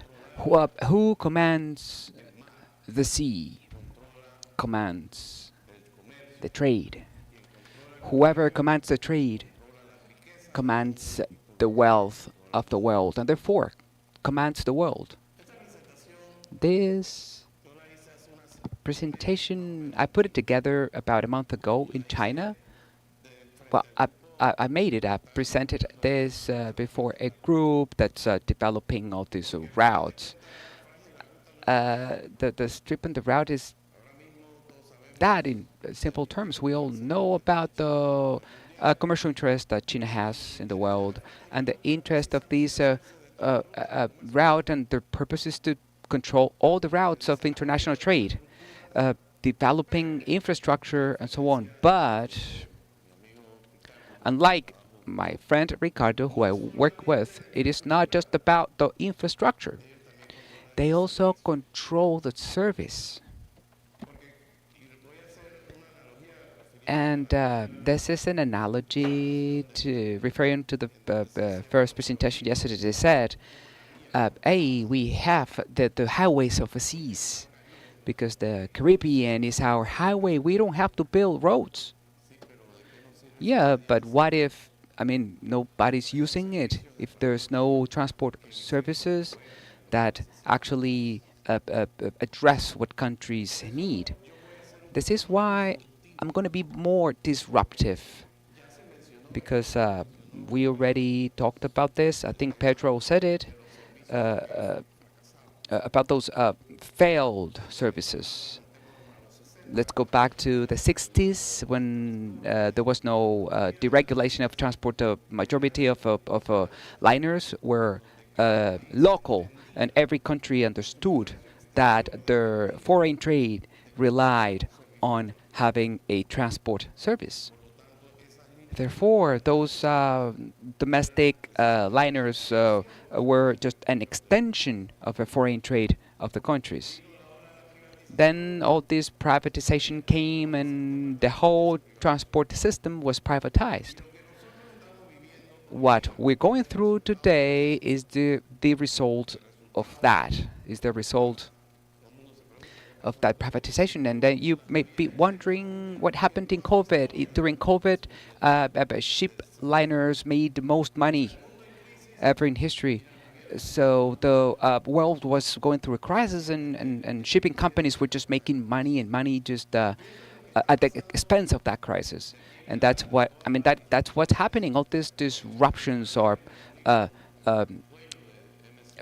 who commands the sea commands the trade. Whoever commands the trade commands the wealth of the world and therefore commands the world. This presentation, I put it together about a month ago in China. Well, I made it. I presented this before a group that's developing all these routes. The strip and the route is that in simple terms. We all know about the commercial interest that China has in the world and the interest of these route, and their purpose is to control all the routes of international trade, developing infrastructure and so on. But unlike my friend Ricardo, who I work with, it is not just about the infrastructure. They also control the service. And this is an analogy to referring to the first presentation yesterday. They said, we have the highways of the seas because the Caribbean is our highway. We don't have to build roads. Yeah, but what if, I mean, nobody's using it? If there's no transport services that actually address what countries need. This is why I'm going to be more disruptive because we already talked about this. I think Pedro said it about those failed services. Let's go back to the 60s when there was no deregulation of transport. The majority of liners were local, and every country understood that their foreign trade relied on having a transport service. Therefore, those domestic liners were just an extension of a foreign trade of the countries. Then all this privatization came and the whole transport system was privatized. What we're going through today is the result of that, is the result of that privatization. And then you may be wondering what happened in COVID. During COVID, ship liners made the most money ever in history. So the world was going through a crisis, and shipping companies were just making money and money just at the expense of that crisis. And that's what I mean. That's what's happening. All these disruptions are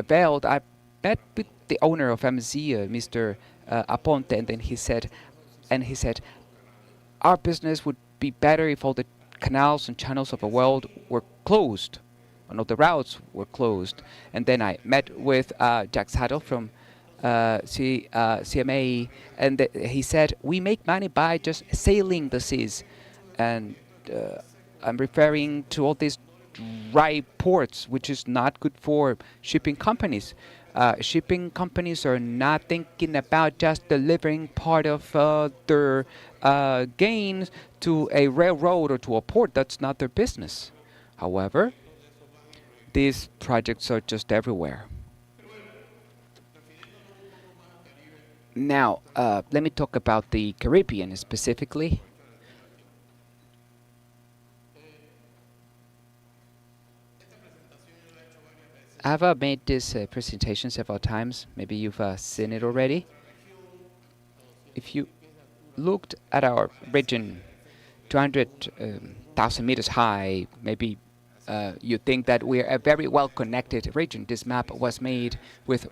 veiled. I met with the owner of MZ, Mr. Aponte, and then he said, our business would be better if all the canals and channels of the world were closed. One of the routes were closed. And then I met with Jack Saddle from CMA, and he said, we make money by just sailing the seas. And I'm referring to all these dry ports, which is not good for shipping companies. Shipping companies are not thinking about just delivering part of their gains to a railroad or to a port. That's not their business. However, these projects are just everywhere. Now, let me talk about the Caribbean specifically. I've made this presentation several times. Maybe you've seen it already. If you looked at our region, 200,000 meters high, maybe you think that we're a very well connected region. This map was made with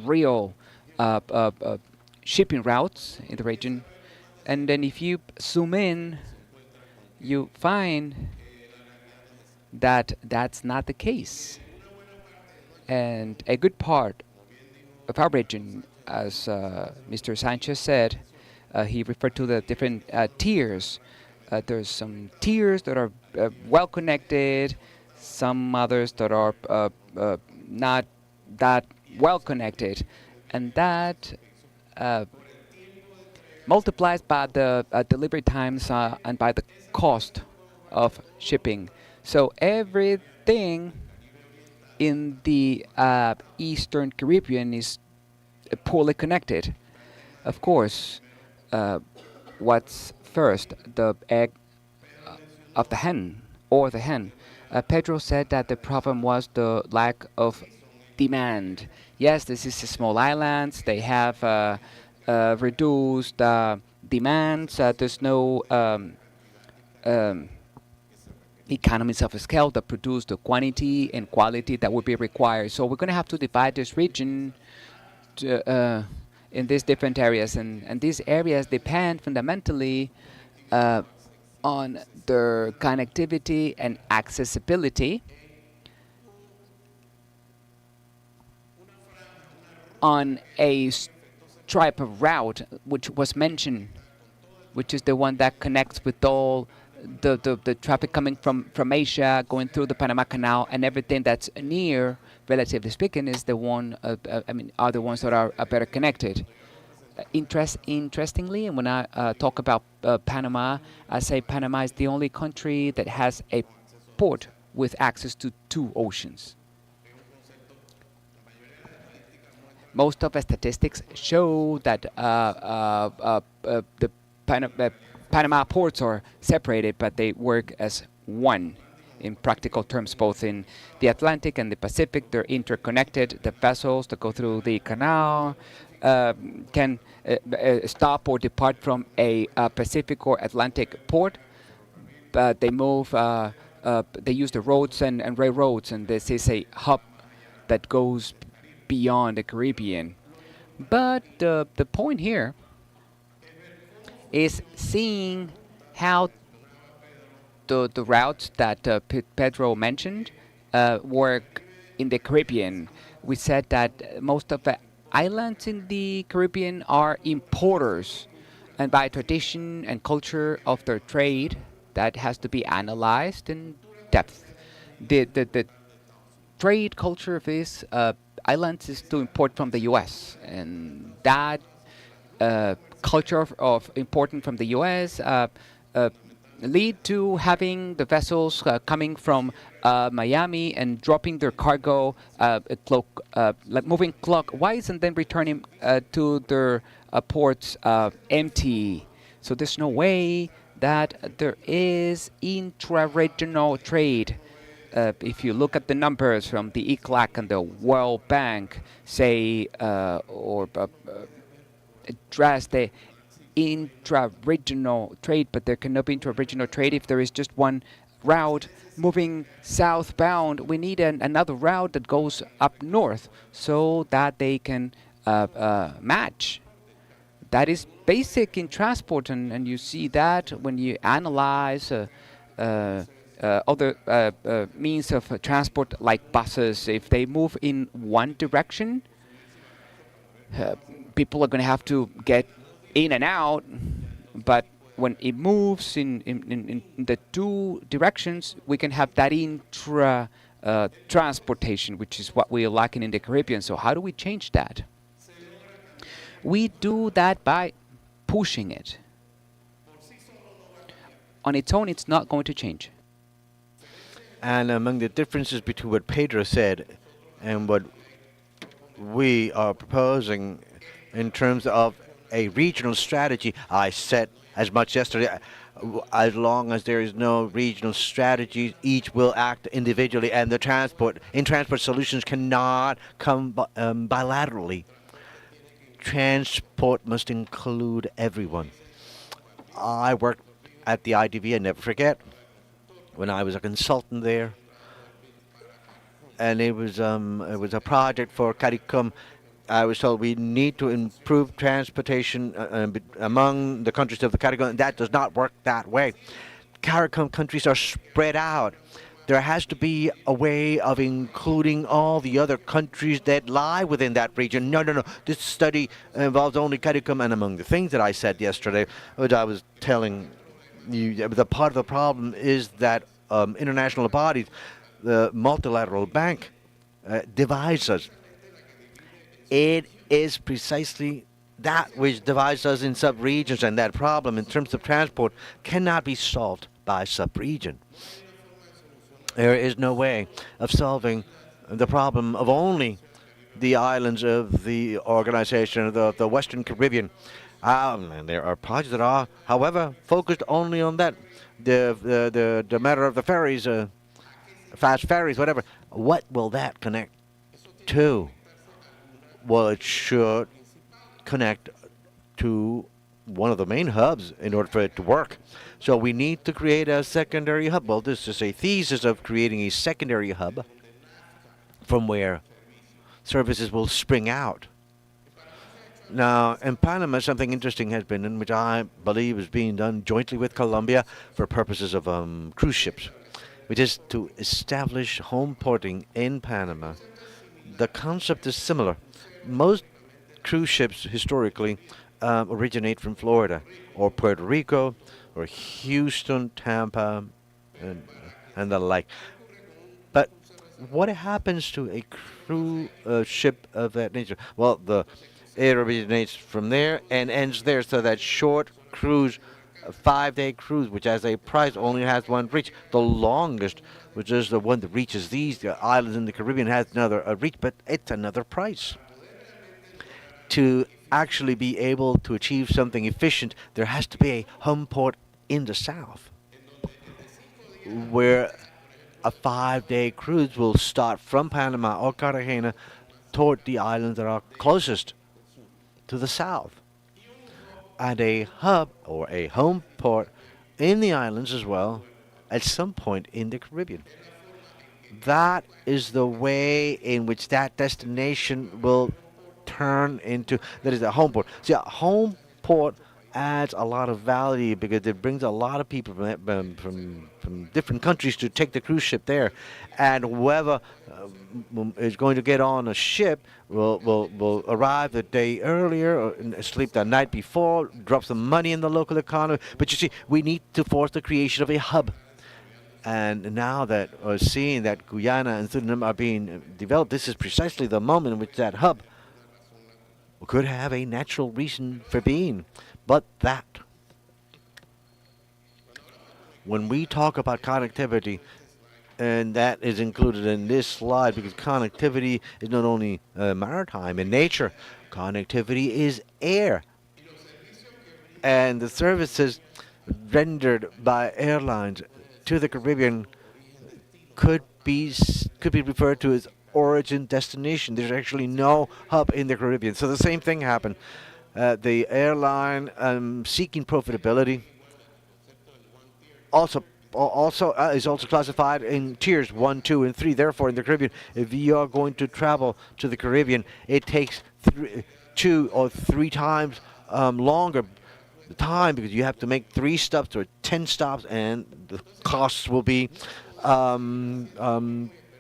real uh, uh, uh, shipping routes in the region. And then if you zoom in, you find that that's not the case. And a good part of our region, as Mr. Sanchez said, he referred to the different tiers. There's some tiers that are well connected, some others that are not that well connected, and that uh, multiplies by the delivery times and by the cost of shipping. So everything in the Eastern Caribbean is poorly connected. Of course, uh, what's first, the egg of the hen or the hen? Pedro said that the problem was the lack of demand. Yes, this is a small islands. They have reduced demands. There's no um, economies of scale that produce the quantity and quality that would be required. So we're going to have to divide this region in these different areas, and these areas depend fundamentally uh, on their connectivity and accessibility, on a stripe of route which was mentioned, which is the one that connects with all the traffic coming from Asia, going through the Panama Canal, and everything that's near, relatively speaking, is the one. Are the ones that are better connected. Interestingly, and when I talk about Panama, I say Panama is the only country that has a port with access to two oceans. Most of the statistics show that the Panama ports are separated, but they work as one in practical terms, both in the Atlantic and the Pacific. They're interconnected. The vessels that go through the canal can stop or depart from a Pacific or Atlantic port, but they move. They use the roads and railroads, and this is a hub that goes beyond the Caribbean. But the point here is seeing how the routes that Pedro mentioned work in the Caribbean. We said that most of the islands in the Caribbean are importers, and by tradition and culture of their trade, that has to be analyzed in depth. The trade culture of these islands is to import from the U.S., and that culture of importing from the U.S. Lead to having the vessels coming from Miami and dropping their cargo, like moving clockwise and then returning to their ports empty. So there's no way that there is intra-regional trade. If you look at the numbers from the ECLAC and the World Bank, say, or address the intra-regional trade, but there cannot be intra-regional trade if there is just one route moving southbound. We need another route that goes up north so that they can match. That is basic in transport, and you see that when you analyze other means of transport like buses. If they move in one direction, people are going to have to get in and out, but when it moves in the two directions, we can have that intra transportation, which is what we are lacking in the Caribbean. So how do we change that? We do that by pushing it. On its own, it's not going to change. And among the differences between what Pedro said and what we are proposing in terms of a regional strategy, I said as much yesterday. As long as there is no regional strategy, each will act individually, and the transport solutions cannot come bilaterally. Transport must include everyone. I worked at the IDV, I never forget, when I was a consultant there, and it was a project for CARICOM. I was told we need to improve transportation among the countries of the CARICOM. That does not work that way. CARICOM countries are spread out. There has to be a way of including all the other countries that lie within that region. No, no, no. This study involves only CARICOM, and among the things that I said yesterday, which I was telling you, the part of the problem is that international bodies, the multilateral bank, divides us. It is precisely that which divides us in sub-regions, and that problem in terms of transport cannot be solved by sub-region. There is no way of solving the problem of only the islands of the organization of the Western Caribbean. And there are projects that are, however, focused only on that. The matter of the ferries, fast ferries, whatever. What will that connect to? Well, it should connect to one of the main hubs in order for it to work. So we need to create a secondary hub. Well, this is a thesis of creating a secondary hub from where services will spring out. Now, in Panama, something interesting has been, in which I believe is being done jointly with Colombia for purposes of cruise ships, which is to establish home porting in Panama. The concept is similar. Most cruise ships historically originate from Florida or Puerto Rico or Houston, Tampa, and the like. But what happens to a cruise ship of that nature? Well, it originates from there and ends there, so that short cruise, a 5-day cruise, which has a price, only has one reach. The longest, which is the one that reaches the islands in the Caribbean, has another reach, but it's another price. To actually be able to achieve something efficient, there has to be a home port in the south, where a 5-day cruise will start from Panama or Cartagena toward the islands that are closest to the south, and a hub or a home port in the islands as well at some point in the Caribbean. That is the way in which that destination will turn into, that is a home port. See, a home port adds a lot of value because it brings a lot of people from different countries to take the cruise ship there, and whoever is going to get on a ship will arrive the day earlier or sleep the night before, drop some money in the local economy. But you see, we need to force the creation of a hub. And now that we're seeing that Guyana and Suriname are being developed, this is precisely the moment in which that hub could have a natural reason for being. But that, when we talk about connectivity, and that is included in this slide, because connectivity is not only maritime in nature, connectivity is air. And the services rendered by airlines to the Caribbean could be referred to as origin destination. There's actually no hub in the Caribbean. So the same thing happened. The airline seeking profitability is also classified in tiers 1, 2, and 3. Therefore, in the Caribbean, if you are going to travel to the Caribbean, it takes 2 or 3 times longer time, because you have to make 3 stops or 10 stops, and the costs will be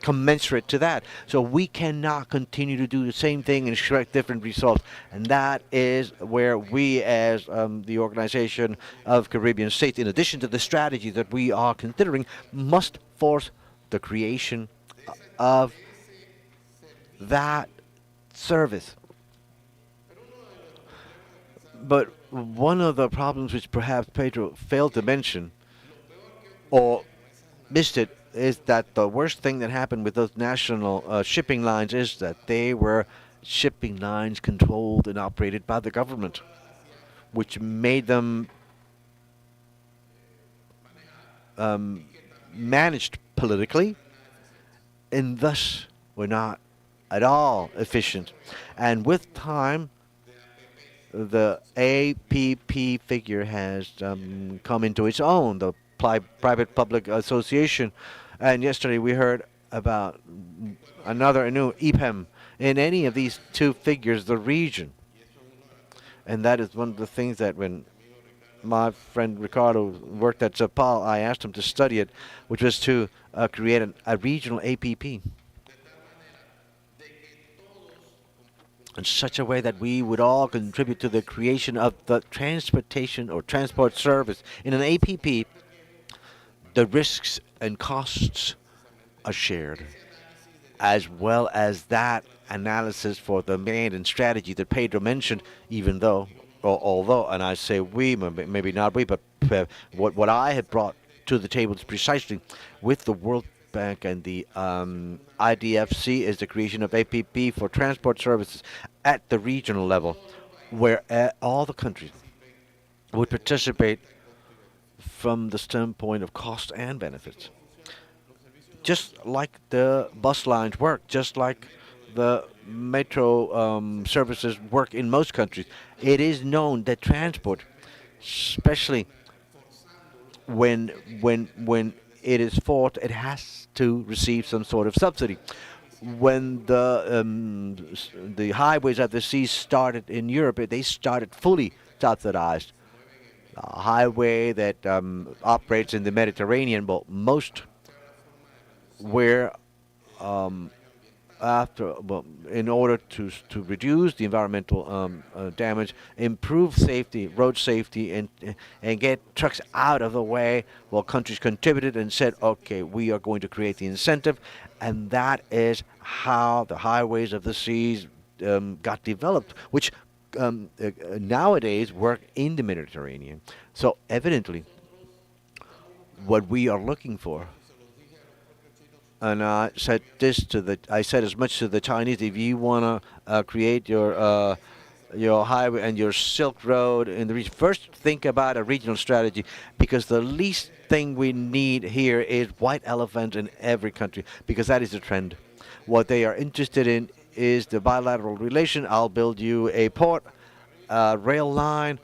commensurate to that. So we cannot continue to do the same thing and expect different results. And that is where we, as the Organization of Caribbean States, in addition to the strategy that we are considering, must force the creation of that service. But one of the problems which perhaps Pedro failed to mention or missed it is that the worst thing that happened with those national shipping lines is that they were shipping lines controlled and operated by the government, which made them managed politically and thus were not at all efficient. And with time, the APP figure has come into its own, the Private Public Association. And yesterday we heard about another new EPEM. In any of these two figures, the region. And that is one of the things that when my friend Ricardo worked at Zapal, I asked him to study it, which was to create a regional APP in such a way that we would all contribute to the creation of the transportation or transport service. In an APP, the risks and costs are shared, as well as that analysis for the demand and strategy that Pedro mentioned, even though, or although, and I say we, maybe not we, but what I had brought to the table is precisely with the World Bank and the IDFC is the creation of APP for transport services at the regional level, where all the countries would participate from the standpoint of cost and benefits. Just like the bus lines work, just like the metro services work in most countries. It is known that transport, especially when when it is fought, it has to receive some sort of subsidy. When the highways of the sea started in Europe, they started fully subsidized. A highway that operates in the Mediterranean, but most where after well, in order to reduce the environmental damage, improve safety, road safety, and get trucks out of the way, well, countries contributed and said, okay, we are going to create the incentive, and that is how the highways of the seas got developed, which nowadays work in the Mediterranean. So evidently, what we are looking for, and I said as much to the Chinese. If you want to create your highway and your Silk Road in the region, first think about a regional strategy, because the least thing we need here is white elephants in every country, because that is the trend. What they are interested in is the bilateral relation. I'll build you a port, rail line,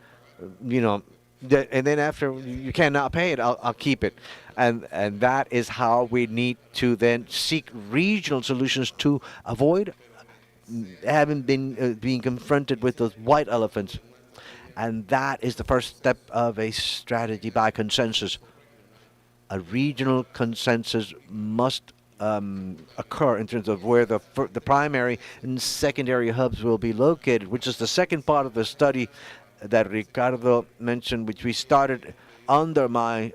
you know, and then after you cannot pay it, I'll keep it, and that is how we need to then seek regional solutions to avoid having been being confronted with those white elephants, and that is the first step of a strategy by consensus. A regional consensus must occur in terms of where the primary and secondary hubs will be located, which is the second part of the study that Ricardo mentioned, which we started under my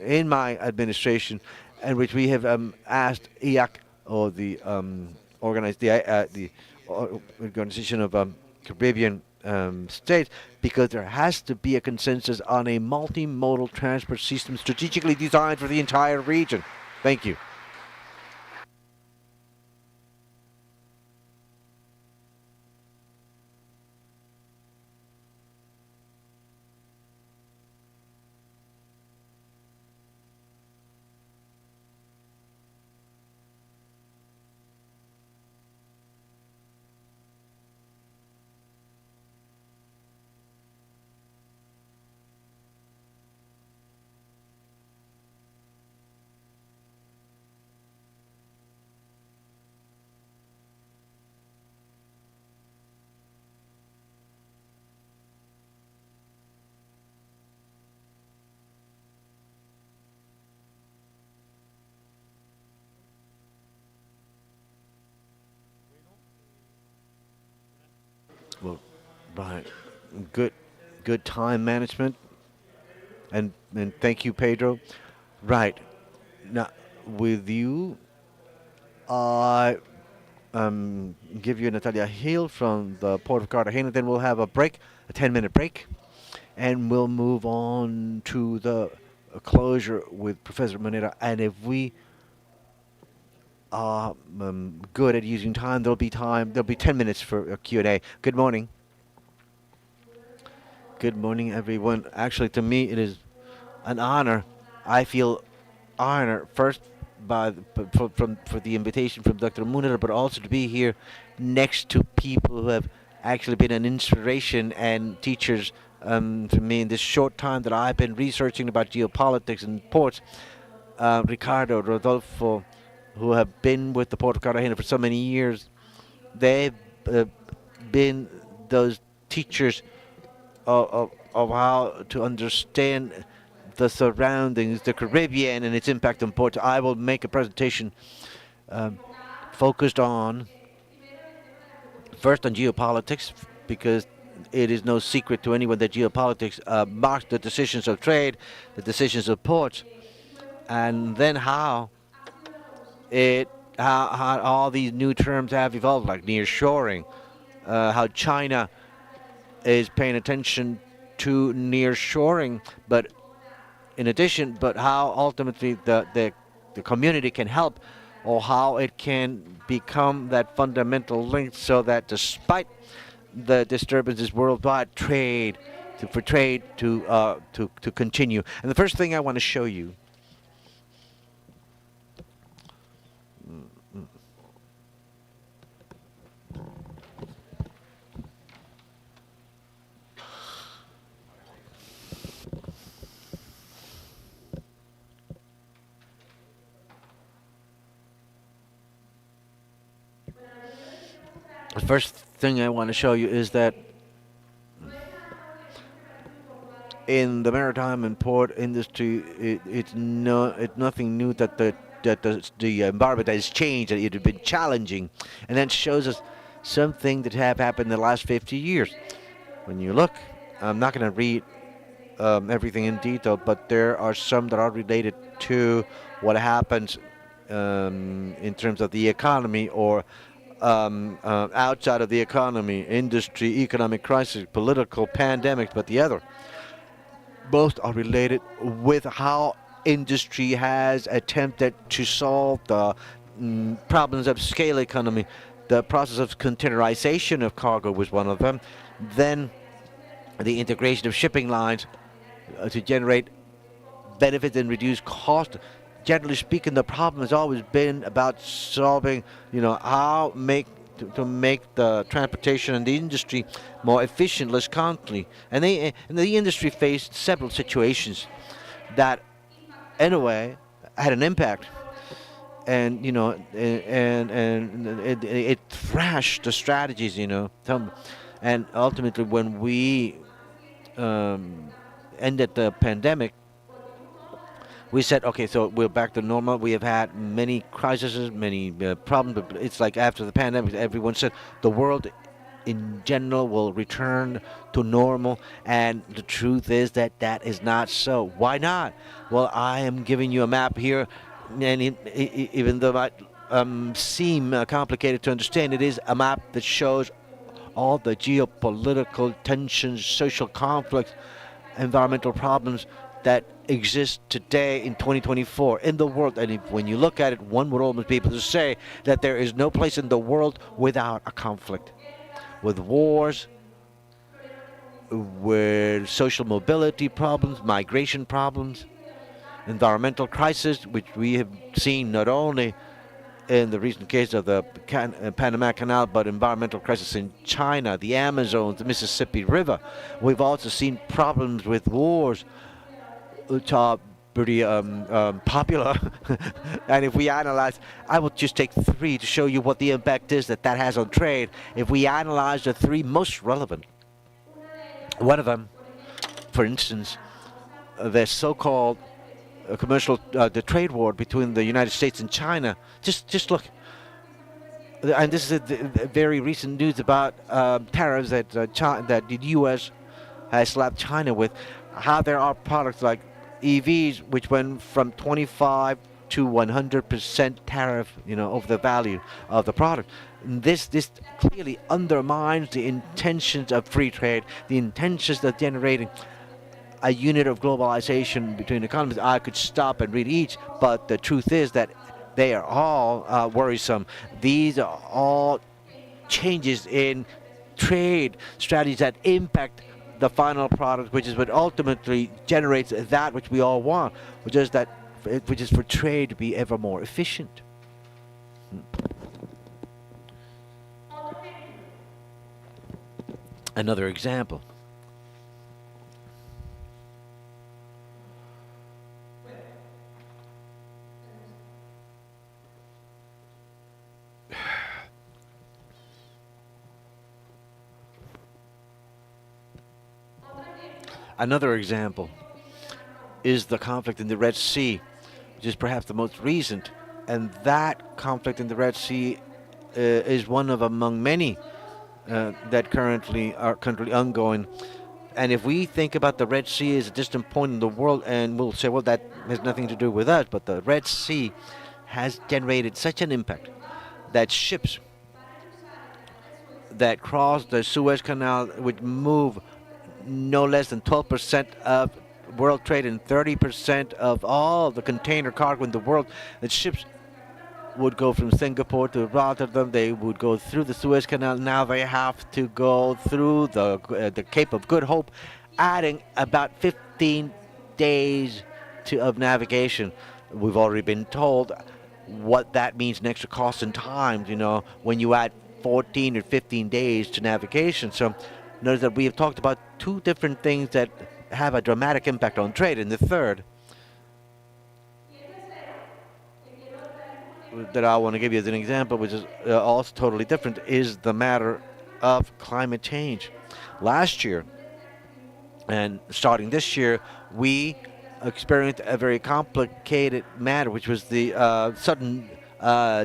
in my administration, and which we have asked IAC, or the Organization of Caribbean states, because there has to be a consensus on a multimodal transport system strategically designed for the entire region. Thank you. Well, right. Good, good time management, and thank you, Pedro. Right now, with you, I give you Natalia Hill from the Port of Cartagena. Then we'll have a break, a 10-minute break, and we'll move on to the closure with Professor Moneta. And if we are good at using time, there'll be time. There'll be 10 minutes for a Q&A. Good morning. Good morning, everyone. Actually, to me, it is an honor. I feel honored first for the invitation from Dr. Munir, but also to be here next to people who have actually been an inspiration and teachers for me in this short time that I've been researching about geopolitics and ports. Ricardo, Rodolfo, who have been with the Port of Cartagena for so many years, they've uh, been those teachers of how to understand the surroundings, the Caribbean, and its impact on ports. I will make a presentation um, focused on first on geopolitics, because it is no secret to anyone that geopolitics marks the decisions of trade, the decisions of ports, and then it how all these new terms have evolved, like nearshoring, how China is paying attention to nearshoring, but in addition, but how ultimately the community can help, or how it can become that fundamental link, so that despite the disturbances worldwide, for trade to continue. And the first thing I want to show you. The first thing I want to show you is that in the maritime and port industry, it's nothing new that the environment has changed, that it has been challenging, and that shows us something that have happened in the last 50 years. When you look, I'm not going to read everything in detail, but there are some that are related to what happens in terms of the economy, or outside of the economy, industry, economic crisis, political pandemics, but the other both are related with how industry has attempted to solve the problems of scale economy. The process of containerization of cargo was one of them. Then the integration of shipping lines to generate benefits and reduce cost. Generally speaking, the problem has always been about solving, how to make the transportation and the industry more efficient, less costly. And the industry faced several situations that, in a way, had an impact. And it thrashed the strategies, and ultimately when we ended the pandemic, we said, okay, so we're back to normal. We have had many crises, many problems, but it's like after the pandemic, everyone said the world in general will return to normal, and the truth is that that is not so. Why not? Well, I am giving you a map here, and even though it might seem complicated to understand, it is a map that shows all the geopolitical tensions, social conflicts, environmental problems that exist today in 2024 in the world. And when you look at it, one would almost be able to say that there is no place in the world without a conflict, with wars, with social mobility problems, migration problems, environmental crisis, which we have seen not only in the recent case of the Panama Canal, but environmental crisis in China, the Amazon, the Mississippi River. We've also seen problems with wars, which are pretty popular. And if we analyze, I will just take three to show you what the impact is that has on trade. If we analyze the three most relevant, one of them, for instance, the so-called the trade war between the United States and China. Just look. and this is the very recent news about tariffs that that the U.S. has slapped China with, how there are products like EVs which went from 25 to 100% tariff, over the value of the product. This clearly undermines the intentions of free trade, the intentions of generating a unit of globalization between economies. I could stop and read each, but the truth is that they are all worrisome. These are all changes in trade strategies that impact the final product, which is what ultimately generates that which we all want, which is for trade to be ever more efficient. Another example. Another example is the conflict in the Red Sea, which is perhaps the most recent. And that conflict in the Red Sea is one of among many that currently are currently ongoing. And if we think about the Red Sea as a distant point in the world, and we'll say, well, that has nothing to do with us, but the Red Sea has generated such an impact that ships that cross the Suez Canal would move no less than 12% of world trade and 30% of all the container cargo in the world. The ships would go from Singapore to Rotterdam. They would go through the Suez Canal. Now they have to go through the Cape of Good Hope, adding about 15 days of navigation. We've already been told what that means in extra cost and time, when you add 14 or 15 days to navigation. So notice that we have talked about two different things that have a dramatic impact on trade. And the third that I want to give you as an example, which is also totally different, is the matter of climate change. Last year, and starting this year, we experienced a very complicated matter, which was the sudden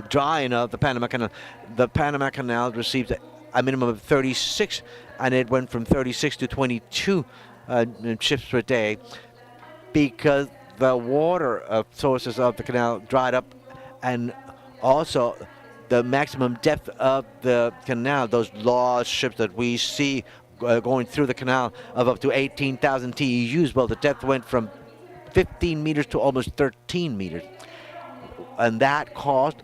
drying of the Panama Canal. The Panama Canal received a minimum of 36, and it went from 36 to 22 ships per day because the water sources of the canal dried up, and also the maximum depth of the canal, those large ships that we see going through the canal of up to 18,000 TEUs, well, the depth went from 15 meters to almost 13 meters. And that caused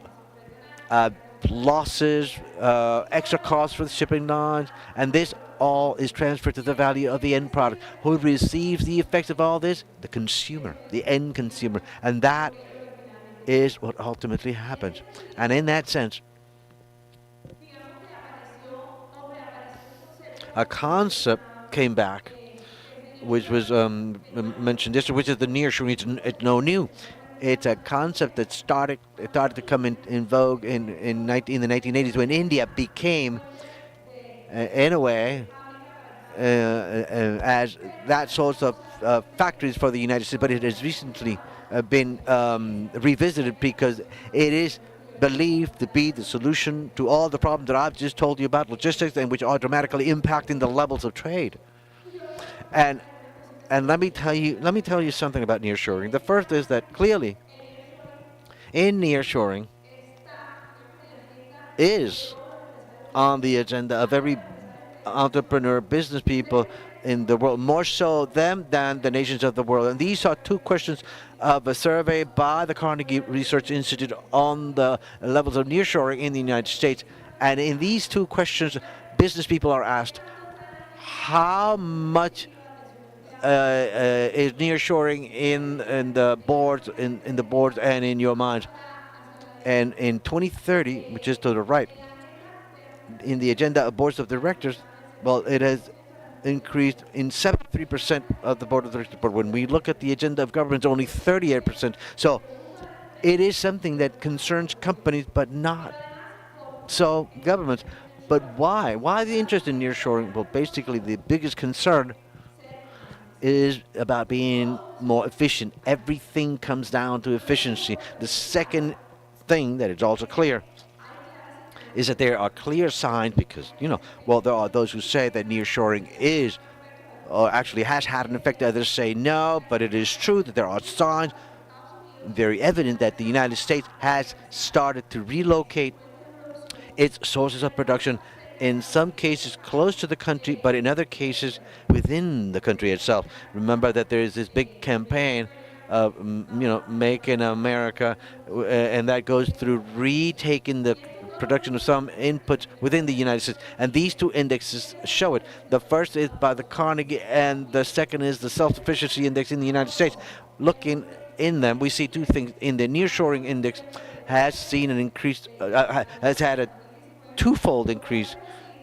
losses, extra costs for the shipping lines, and this all is transferred to the value of the end product. Who receives the effects of all this? The consumer, the end consumer. And that is what ultimately happens. And in that sense, a concept came back, which was mentioned this, which is the nearshoring. It's no new. It's a concept that started to come in vogue in the 1980s when India became, in a way, as that source of factories for the United States. But it has recently been revisited because it is believed to be the solution to all the problems that I've just told you about, logistics, and which are dramatically impacting the levels of trade. And let me tell you something about nearshoring. The first is that clearly, in nearshoring, is on the agenda of every entrepreneur, business people in the world, more so them than the nations of the world. And these are two questions of a survey by the Carnegie Research Institute on the levels of nearshoring in the United States. And in these two questions, business people are asked, how much is nearshoring in the boards and in your mind? And in 2030, which is to the right, in the agenda of boards of directors, well, it has increased in 73% of the board of directors. But when we look at the agenda of governments, only 38%. So it is something that concerns companies, but not so governments. But why? Why the interest in nearshoring? Well, basically, the biggest concern is about being more efficient. Everything comes down to efficiency. The second thing that is also clear is that there are clear signs because, well, there are those who say that nearshoring is or actually has had an effect. Others say no, but it is true that there are signs very evident that the United States has started to relocate its sources of production, in some cases close to the country, but in other cases within the country itself. Remember that there is this big campaign of, Make in America, and that goes through retaking the production of some inputs within the United States. And these two indexes show it. The first is by the Carnegie, and the second is the self-sufficiency index in the United States. Looking in them, we see two things. In the nearshoring index, has seen an increase, has had a twofold increase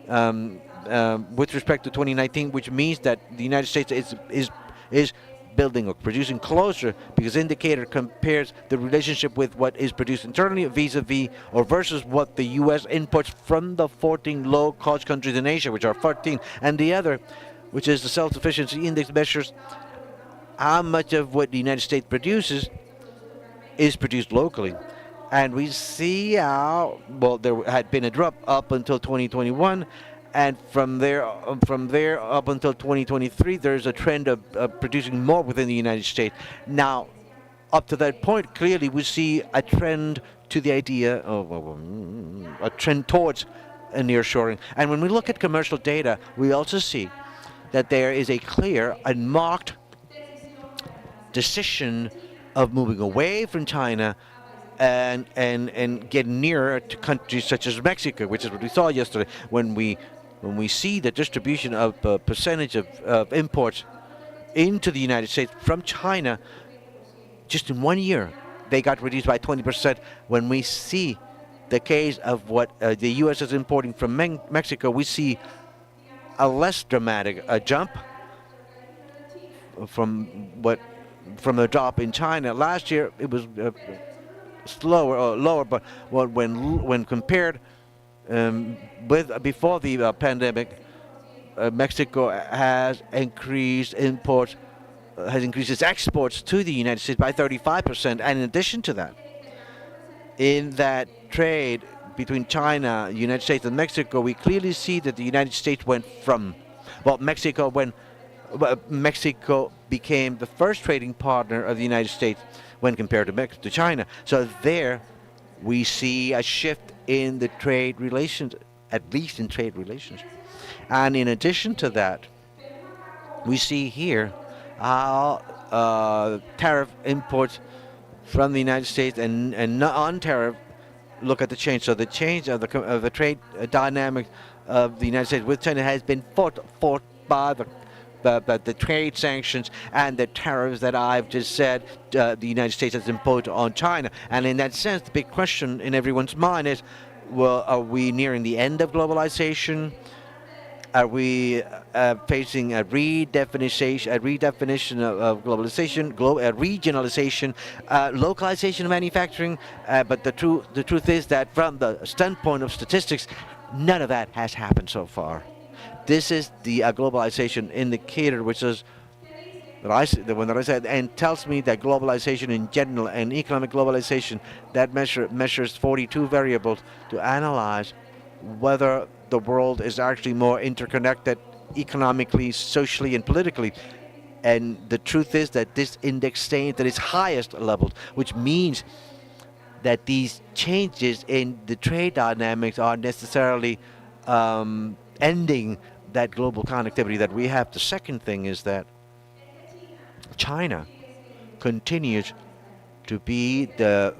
with respect to 2019, which means that the United States is building or producing closer, because indicator compares the relationship with what is produced internally vis-a-vis or versus what the U.S. imports from the 14 low-cost countries in Asia, which are 14, and the other, which is the self-sufficiency index, measures how much of what the United States produces is produced locally. And we see how, well, there had been a drop up until 2021, and from there up until 2023, there's a trend of producing more within the United States. Now, up to that point, clearly we see a trend to the idea of a trend towards a nearshoring. And when we look at commercial data, we also see that there is a clear and marked decision of moving away from China and getting nearer to countries such as Mexico, which is what we saw yesterday when we see the distribution of percentage of imports into the United States from China. Just in 1 year, they got reduced by 20%. When we see the case of what the U.S. is importing from Mexico, we see a less dramatic jump from from a drop in China. Last year it was slower or lower, but when compared with before the pandemic, Mexico has increased imports, has increased its exports to the United States by 35%. And in addition to that, in that trade between China, United States, and Mexico, we clearly see that the United States went from, well, Mexico became the first trading partner of the United States when compared to China. So there we see a shift in the trade relations, at least in trade relations. And in addition to that, we see here how tariff imports from the United States and non-tariff look at the change. So the change of the trade dynamics of the United States with China has been fought by the trade sanctions and the tariffs that I've just said the United States has imposed on China. And in that sense, the big question in everyone's mind is, well, are we nearing the end of globalization? Are we facing a redefinition of globalization, regionalization, localization of manufacturing? But the truth is that from the standpoint of statistics, none of that has happened so far. This is the globalization indicator, which is the one that I said, and tells me that globalization in general and economic globalization, that measures 42 variables to analyze whether the world is actually more interconnected economically, socially, and politically. And the truth is that this index stays at its highest levels, which means that these changes in the trade dynamics are necessarily ending that global connectivity that we have. The second thing is that China continues to be the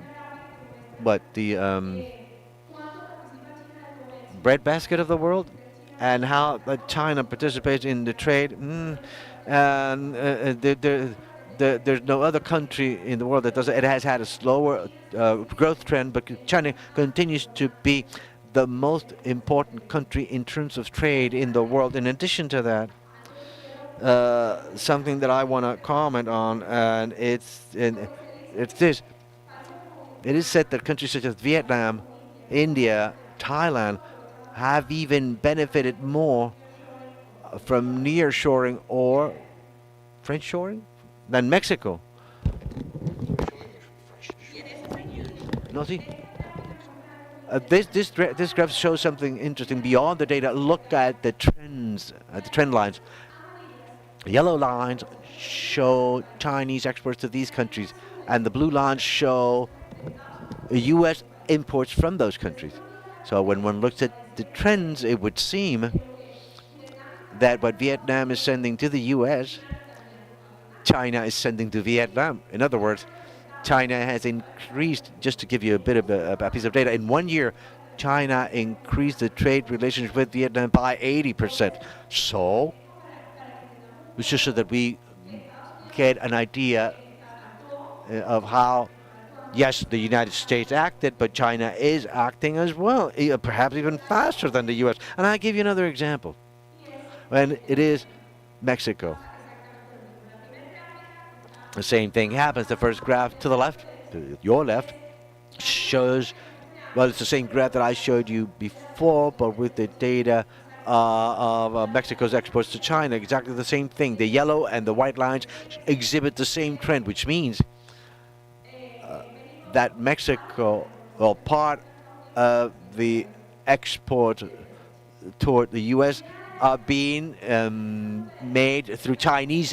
breadbasket of the world, and how China participates in the trade. And there's no other country in the world that does it. It has had a slower growth trend, but China continues to be the most important country in terms of trade in the world. In addition to that, something that I want to comment on, and it's this. It is said that countries such as Vietnam, India, Thailand have even benefited more from nearshoring or friendshoring than Mexico. No, see, This graph shows something interesting beyond the data. Look at the trends, the trend lines. Yellow lines show Chinese exports to these countries, and the blue lines show U.S. imports from those countries. So when one looks at the trends, it would seem that what Vietnam is sending to the U.S., China is sending to Vietnam. In other words, China has increased, just to give you a bit of a piece of data, in 1 year, China increased the trade relations with Vietnam by 80%. So, it's just so that we get an idea of how, yes, the United States acted, but China is acting as well, perhaps even faster than the U.S. And I'll give you another example. And it is Mexico. The same thing happens. The first graph to the left, to your left, shows, well, it's the same graph that I showed you before, but with the data of Mexico's exports to China. Exactly the same thing. The yellow and the white lines exhibit the same trend, which means that Mexico, well, part of the export toward the U.S. are being made through Chinese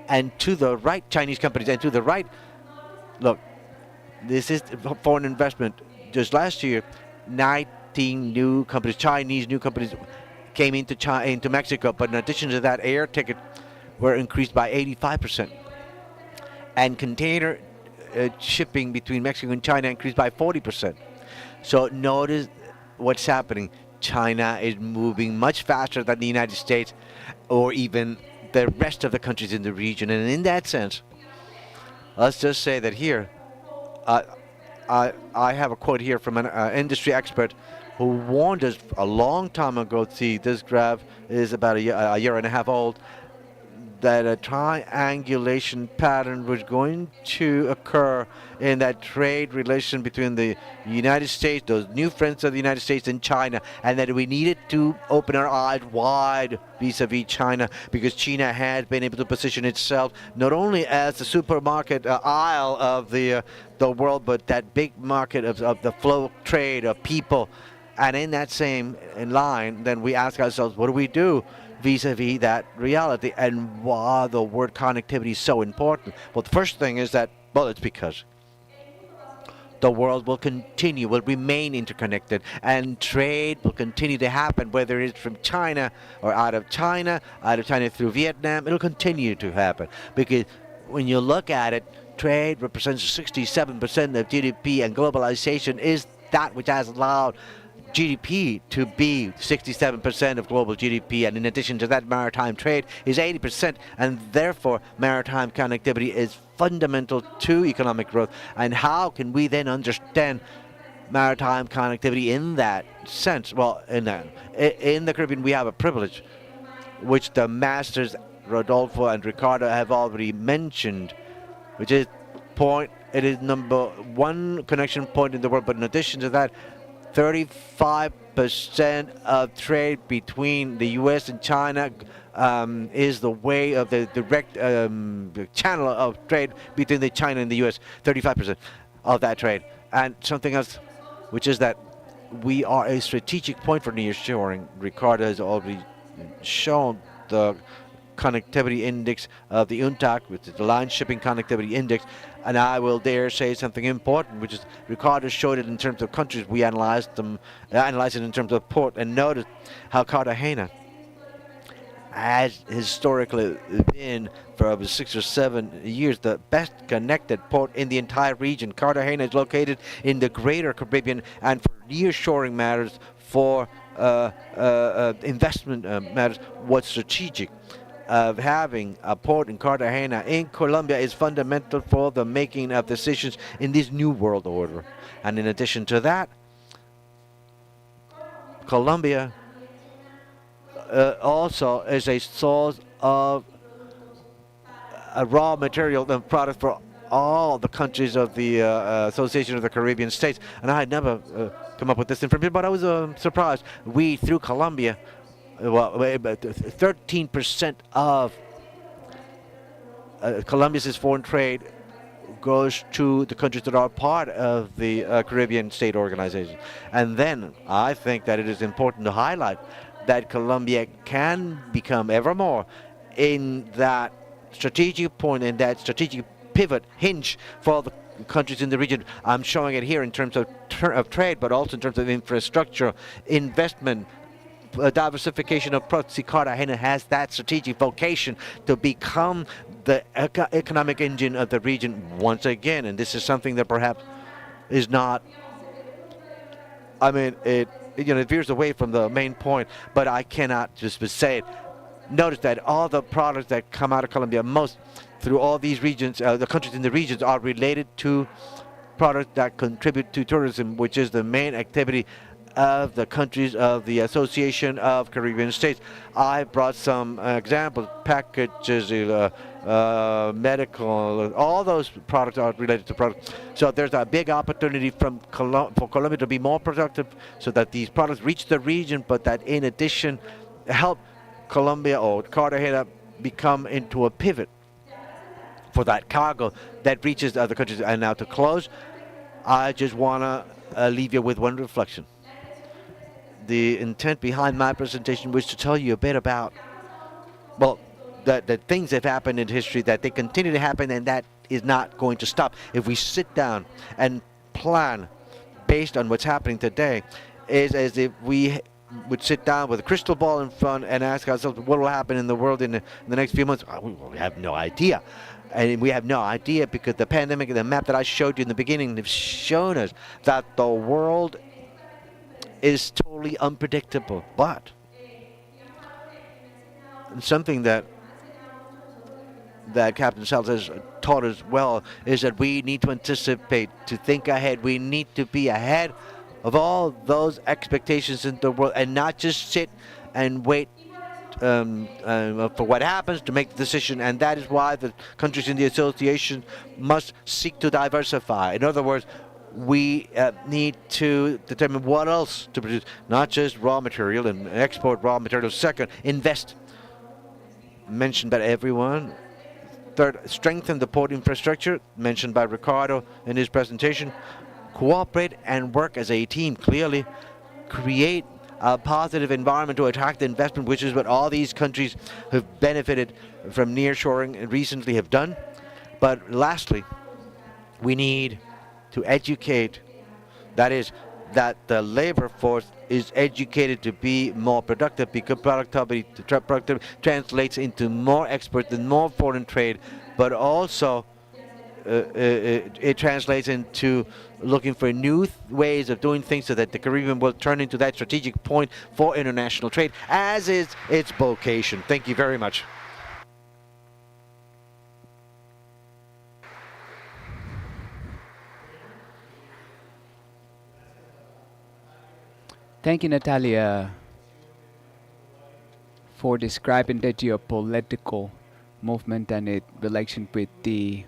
and to the right, Chinese companies, and to the right, look, this is foreign investment. Just last year, 19 new companies, Chinese new companies, came into Mexico. But in addition to that, air tickets were increased by 85%, and container shipping between Mexico and China increased by 40%. So notice what's happening. China is moving much faster than the United States, or even the rest of the countries in the region. And in that sense, let's just say that here, I have a quote here from an industry expert who warned us a long time ago. See, this graph is about a year and a half old, that a triangulation pattern was going to occur in that trade relation between the United States, those new friends of the United States, and China, and that we needed to open our eyes wide vis-a-vis China, because China has been able to position itself not only as the supermarket aisle of the world, but that big market of the flow of trade of people. And in that same line, then we ask ourselves, what do we do vis-a-vis that reality, and why the word connectivity is so important? Well, the first thing is that, well, it's because the world will remain interconnected, and trade will continue to happen, whether it's from China or out of China through Vietnam. It'll continue to happen, because when you look at it, trade represents 67% of GDP, and globalization is that which has allowed GDP to be 67% of global GDP, and in addition to that, maritime trade is 80%, and therefore maritime connectivity is fundamental to economic growth. And how can we then understand maritime connectivity in that sense? Well, in the Caribbean, we have a privilege, which the masters Rodolfo and Ricardo have already mentioned, which is it is number one connection point in the world. But in addition to that, 35% of trade between the U.S. and China is the way of the direct channel of trade between the China and the U.S. 35% of that trade. And something else, which is that we are a strategic point for nearshoring. Ricardo has already shown the connectivity index of the UNTAC, which is the line shipping connectivity index. And I will dare say something important, which is Ricardo showed it in terms of countries. We analyzed it in terms of port, and noticed how Cartagena has historically been, for over 6 or 7 years, the best connected port in the entire region. Cartagena is located in the greater Caribbean, and for nearshoring matters, for investment matters, what's strategic of having a port in Cartagena in Colombia is fundamental for the making of decisions in this new world order. And in addition to that, Colombia also is a source of a raw material and product for all the countries of the Association of the Caribbean States. And I had never come up with this information, but I was surprised. We, through Colombia, 13% of Colombia's foreign trade goes to the countries that are part of the Caribbean State Organization. And then I think that it is important to highlight that Colombia can become ever more in that strategic point, in that strategic pivot hinge for the countries in the region. I'm showing it here in terms of, of trade, but also in terms of infrastructure, investment, diversification of products. Cartagena has that strategic vocation to become the economic engine of the region once again. And this is something that perhaps is not, I mean, it veers away from the main point, but I cannot just say it. Notice that all the products that come out of Colombia, most through all these regions, the countries in the regions, are related to products that contribute to tourism, which is the main activity of the countries of the Association of Caribbean States. I brought some examples, packages, medical, all those products are related to products. So there's a big opportunity for Colombia to be more productive so that these products reach the region, but that in addition help Colombia or Cartagena become into a pivot for that cargo that reaches other countries. And now to close, I just want to leave you with one reflection. The intent behind my presentation was to tell you a bit about, well, the things that have happened in history, that they continue to happen, and that is not going to stop. If we sit down and plan based on what's happening today, is as if we would sit down with a crystal ball in front and ask ourselves what will happen in the world in the next few months. We have no idea. And we have no idea because the pandemic and the map that I showed you in the beginning have shown us that the world is totally unpredictable. But something that Captain Salz has taught us well is that we need to anticipate, to think ahead. We need to be ahead of all those expectations in the world and not just sit and wait for what happens to make the decision. And that is why the countries in the association must seek to diversify. In other words, we need to determine what else to produce, not just raw material and export raw material. Second, invest, mentioned by everyone. Third, strengthen the port infrastructure, mentioned by Ricardo in his presentation. Cooperate and work as a team, clearly. Create a positive environment to attract investment, which is what all these countries who've benefited from nearshoring recently have done. But lastly, we need to educate, that is, that the labor force is educated to be more productive, because productivity translates into more exports and more foreign trade, but also it translates into looking for new ways of doing things so that the Caribbean will turn into that strategic point for international trade, as is its vocation. Thank you very much. Thank you, Natalia, for describing the geopolitical movement and its relation with the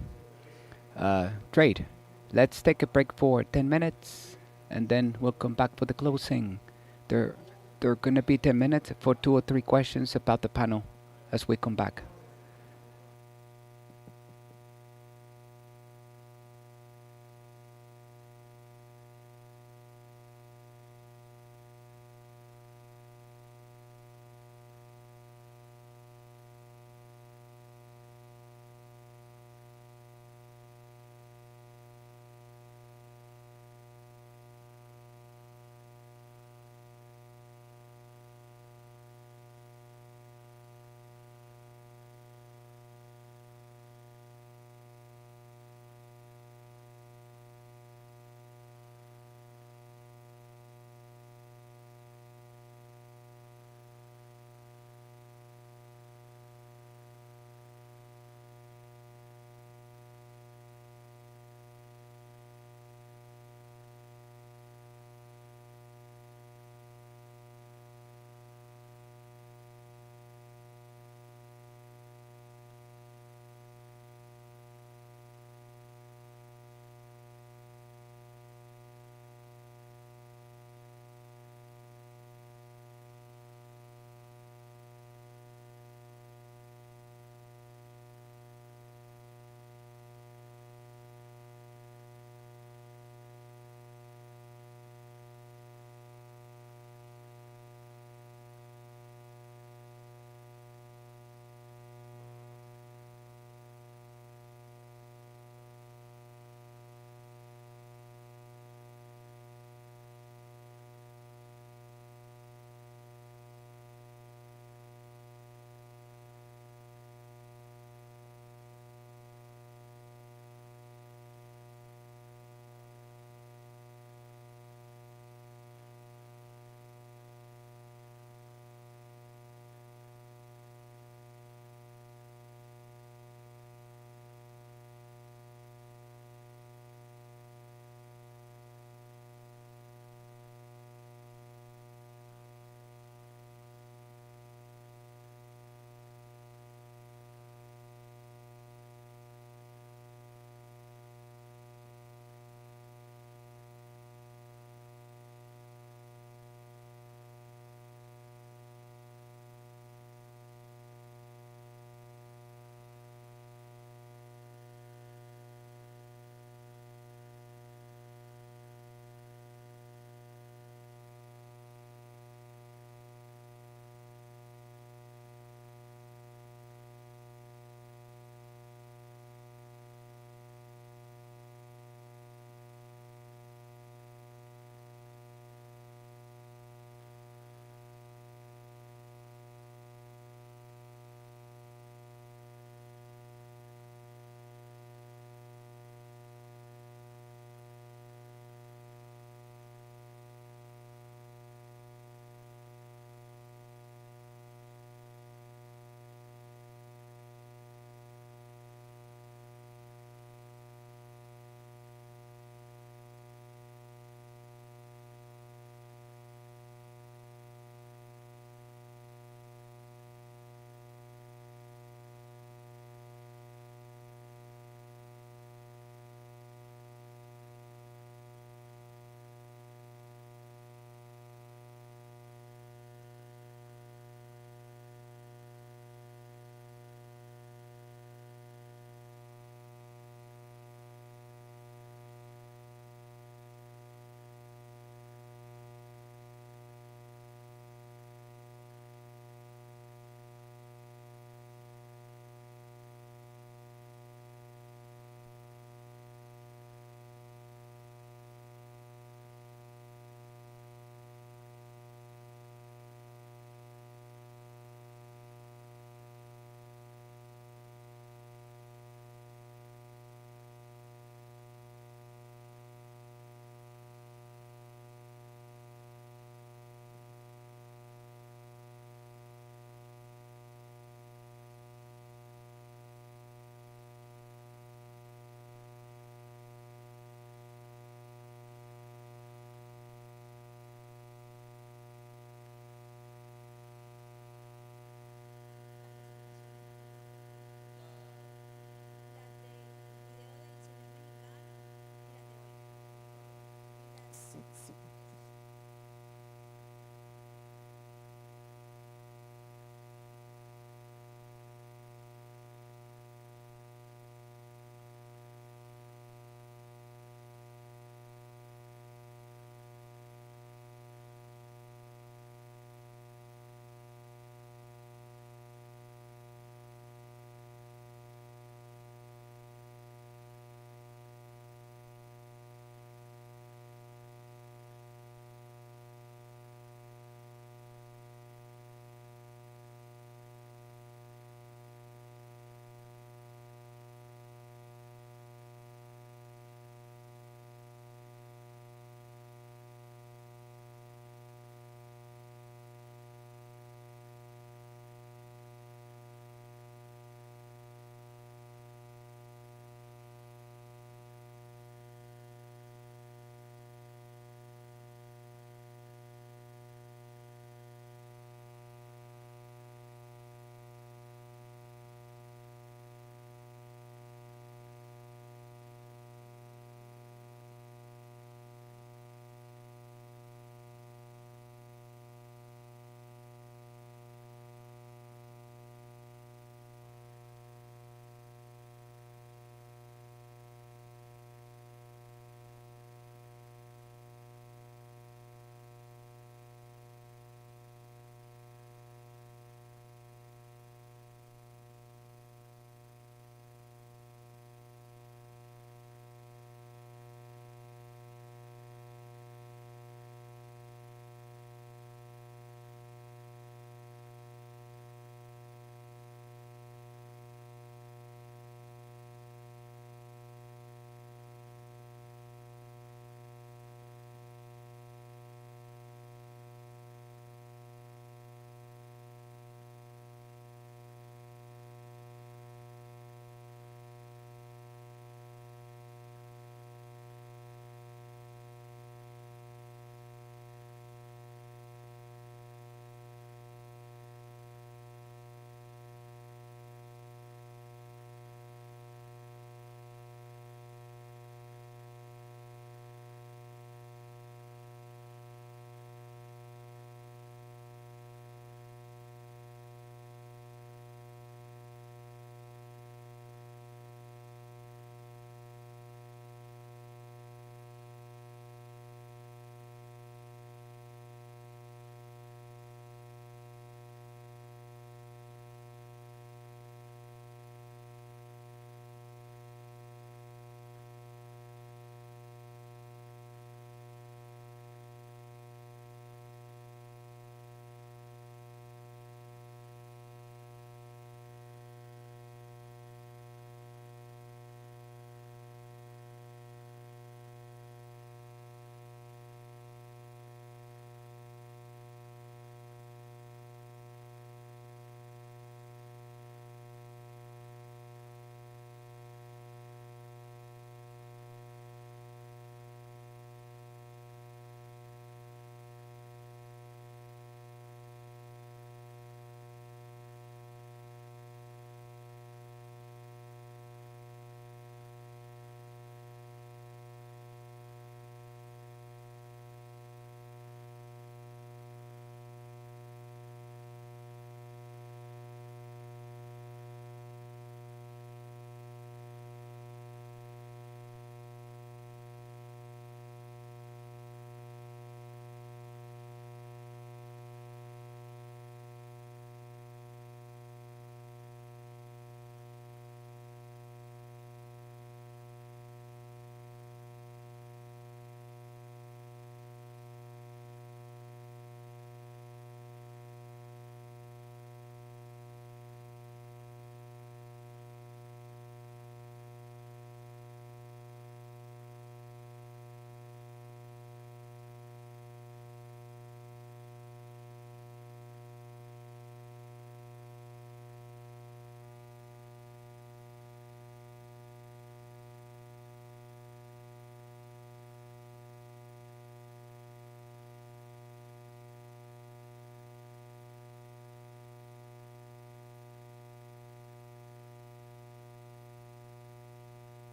trade. Let's take a break for 10 minutes and then we'll come back for the closing. There, there are going to be 10 minutes for 2 or 3 questions about the panel as we come back.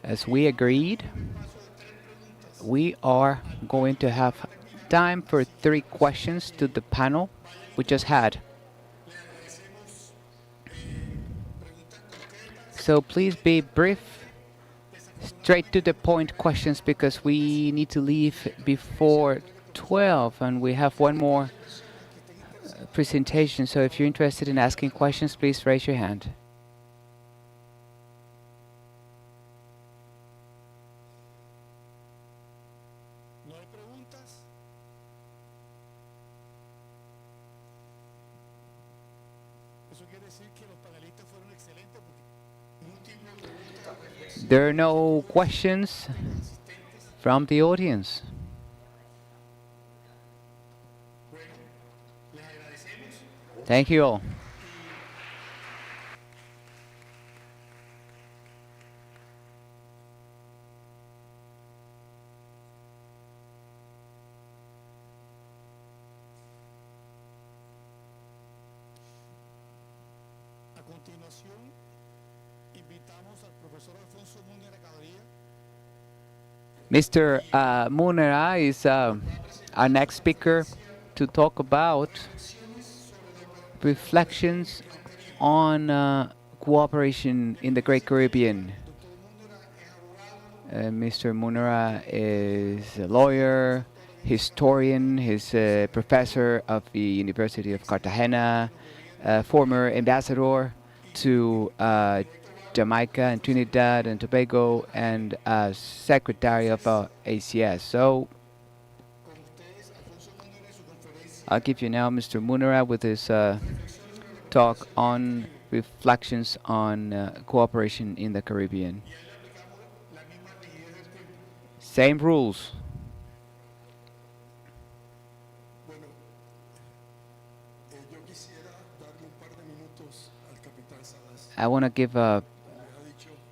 As we agreed, we are going to have time for 3 questions to the panel we just had. So please be brief, straight to the point questions because we need to leave before 12 and we have one more presentation. So if you're interested in asking questions, please raise your hand. There are no questions from the audience. Thank you all. Mr. Munera is our next speaker to talk about reflections on cooperation in the Great Caribbean. Mr. Munera is a lawyer, historian, he's a professor of the University of Cartagena, former ambassador to Jamaica and Trinidad and Tobago, and secretary of ACS. So I'll give you now Mr. Munera with his talk on reflections on cooperation in the Caribbean. Same rules. I want to give a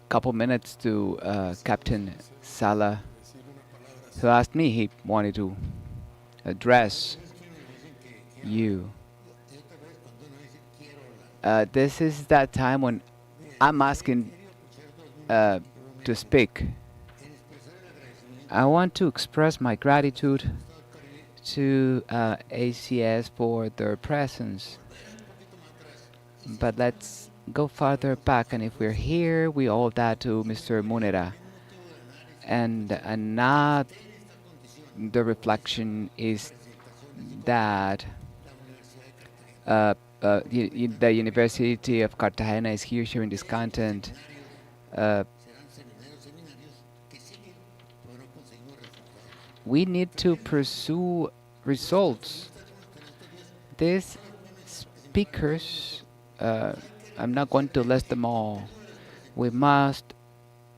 couple minutes to Captain Sala, who asked me he wanted to address you. This is that time when I'm asking to speak. I want to express my gratitude to ACS for their presence. But let's go farther back, and if we're here, we owe that to Mr. Munera. And not the reflection is that the University of Cartagena is here sharing this content. We need to pursue results. These speakers, I'm not going to list them all. We must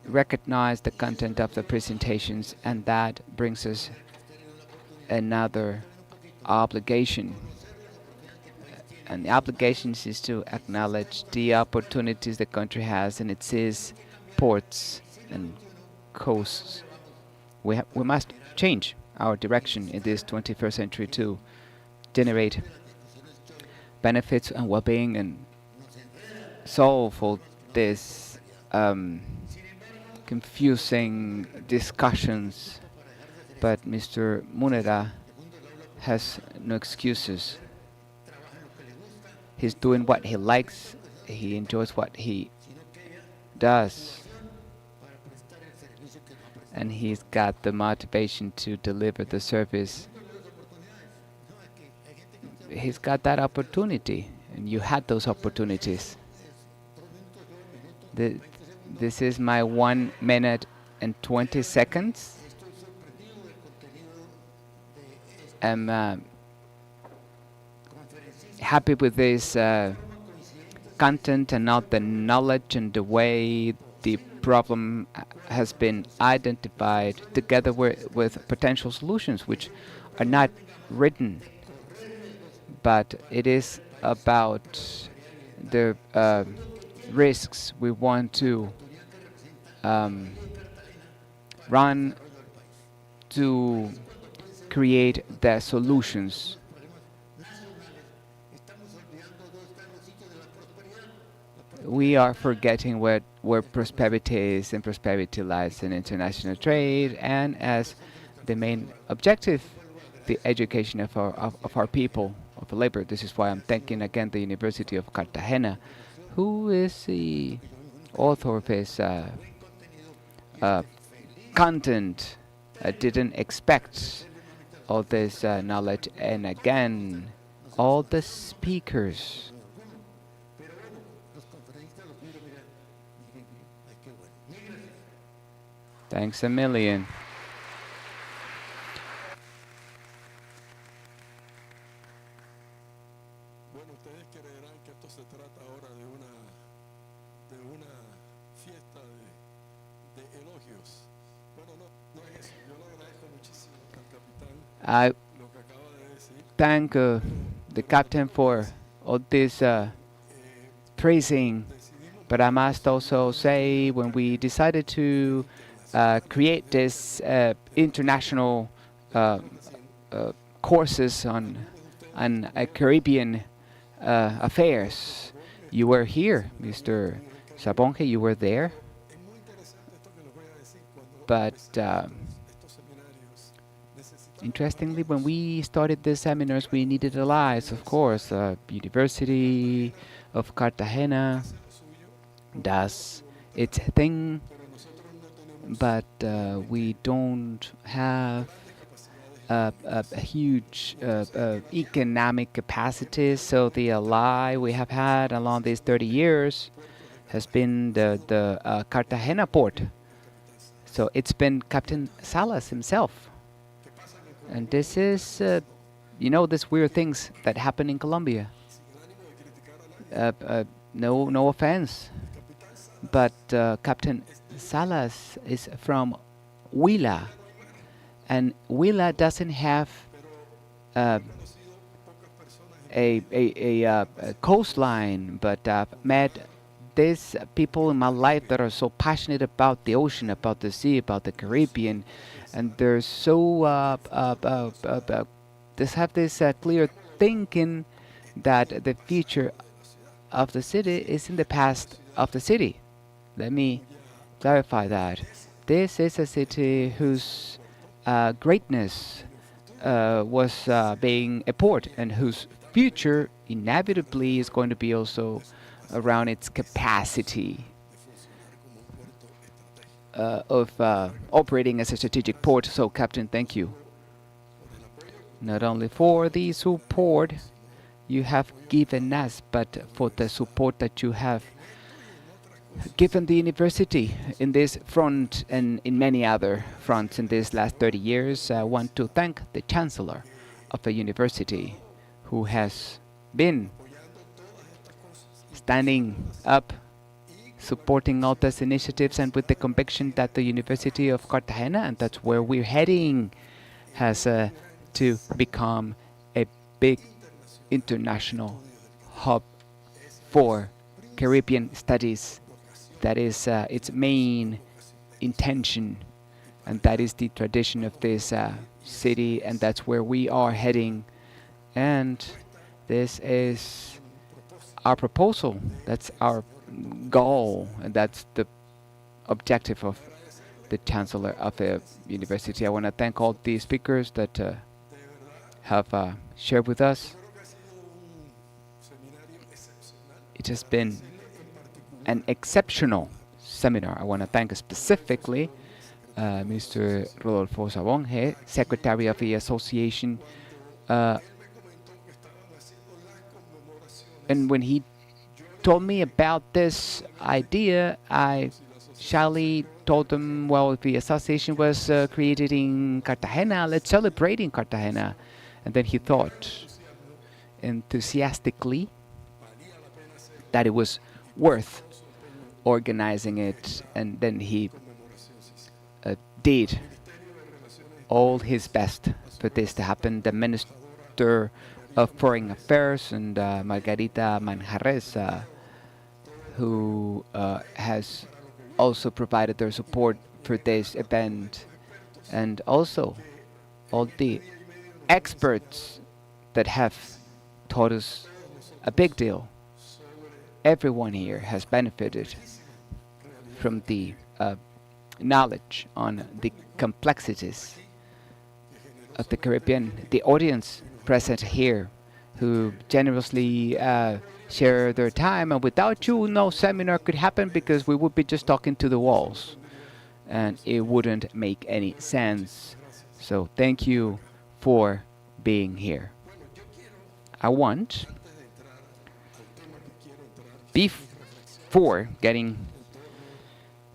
recognize the content of the presentations, and that brings us another obligation. And the obligation is to acknowledge the opportunities the country has in its seas, ports, and coasts. We must change our direction in this 21st century to generate benefits and well-being and solve all these confusing discussions. But Mr. Munera has no excuses. He's doing what he likes. He enjoys what he does. And he's got the motivation to deliver the service. He's got that opportunity, and you had those opportunities. This is my 1 minute and 20 seconds. I'm happy with this content and not the knowledge and the way the problem has been identified together with potential solutions which are not written, but it is about the risks we want to run to create the solutions. we are forgetting where prosperity is, and prosperity lies in international trade, and as the main objective, the education of our people, of labor. This is why I'm thanking again the University of Cartagena, who is the author of his uh, content. I didn't expect all this knowledge, and again, all the speakers. Thanks a million. Bueno, ustedes creerán que esto se trata ahora de una fiesta de elogios. Bueno, no, no es eso. Yo le agradezco muchísimo al capitán I lo que acaba de decir, thank pero the lo que captain tengo que for decir, all this eh, praising, decidimos but I must also say when we decided to create this international uh, uh, courses on Caribbean affairs, you were here, Mr. Sabonge, you were there, es muy interesante esto que les voy a decir. Cuando but empezamos estos seminarios, necesitábamos interestingly, when aliados. we started the seminars, we needed allies, of course. University of Cartagena Hace lo suyo porque tiene su does voluntad, its thing, pero nosotros no tenemos but we don't have grandes capacidades a económicas. huge Lo que sea que vaya economic capacity. So siempre the ally we have had along these 30 years puertos de has Cartagena been ha sido the Cartagena port. el capitán So Salas. it's been Captain Salas himself. ¿Qué pasa? Que en And Colombia this ocurre is, esto this weird things that happen in Colombia. sin el ánimo de criticar a nadie. Uh, uh, no offense, El capitán but Salas Captain es de Huila. Salas is from Huila, Huila no hay mar, and Huila doesn't have pero uh, he conocido pocas personas en mi vida a coastline, but I've met these people in my life that are so passionate about the ocean, about the sea, about the Caribbean, and they're so just have this clear thinking that the future de la ciudad. of the city is in the past Ciudad of the city. Let me cuya clarify that. grandeza This is a city whose portó greatness en el futuro was será being a port, and whose inevitablemente future tendrá inevitably is going to be also capacidades around its capacity de funcionar como un puerto estratégico. of operating as a strategic port. So, Captain, thank you. Por el apoyo Not only for the support sino you el have apoyo que given us, but la for the universidad support that you have en esto y en otras cosas given the university in this front and in many other fronts in these last 30 years. I want to thank the Chancellor of the university who has been apoyando todas estas cosas, standing impulsándolas up, y con la supporting all convicción these initiatives, and with the de conviction que that the University of Cartagena, and that's where we're heading, has un gran to centro become a big internacional international de estudios del hub Caribe. Esa es su for principal Caribbean studies. vocación That is its y esa es la main vocación de esta ciudad. intention, Y and para that is allá the tradition of this vamos y así city, and es that's where we are nuestra heading. And propuesta, this is nuestro propósito our proposal. That's del our señor capitán goal, Salas. and that's the objective of Agradecerle the chancellor of la the university. I felicitación want to que thank all the nosotros speakers that de verdad. have shared with us. Yo creo que ha sido un seminario excepcional. It has been Agradecerle en an particular exceptional seminar. I want to thank al profesor specifically secretario de la Mr. asociación. Rodolfo Sabonge, Secretary of the Association. Cuando Uh, él me comentó que estaban haciendo las conmemoraciones, and when he yo le told me dije about this amigablemente, idea, I si la asociación se shyly reúne told aquí, them, well, if the association que was vamos a created in Cartagena, let's celebrate in Cartagena. And then he con gran thought entusiasmo, enthusiastically valía la pena hacerlo that it was y dio worth todo su empeño organizing en que it, esta and then he conmemoración se hiciera. El did Ministerio de Relaciones all his Exteriores, best a su for this to happen. The representante, la Minister embajadora of Margarita Foreign Manjarres, Affairs and Margarita Manjarres, todo el apoyo who has para lo que viene, also provided their support for this event, estos expertos and also que all en este the día y medio nos han enseñado experts that have taught us todos a big nosotros deal sobre everyone here has benefited from the knowledge on the complexities of the Caribbean. The audience present here, who generously share their time, and without you, no seminar could happen because we would be just talking to the walls, and it wouldn't make any sense. So thank you for being here. I want, before getting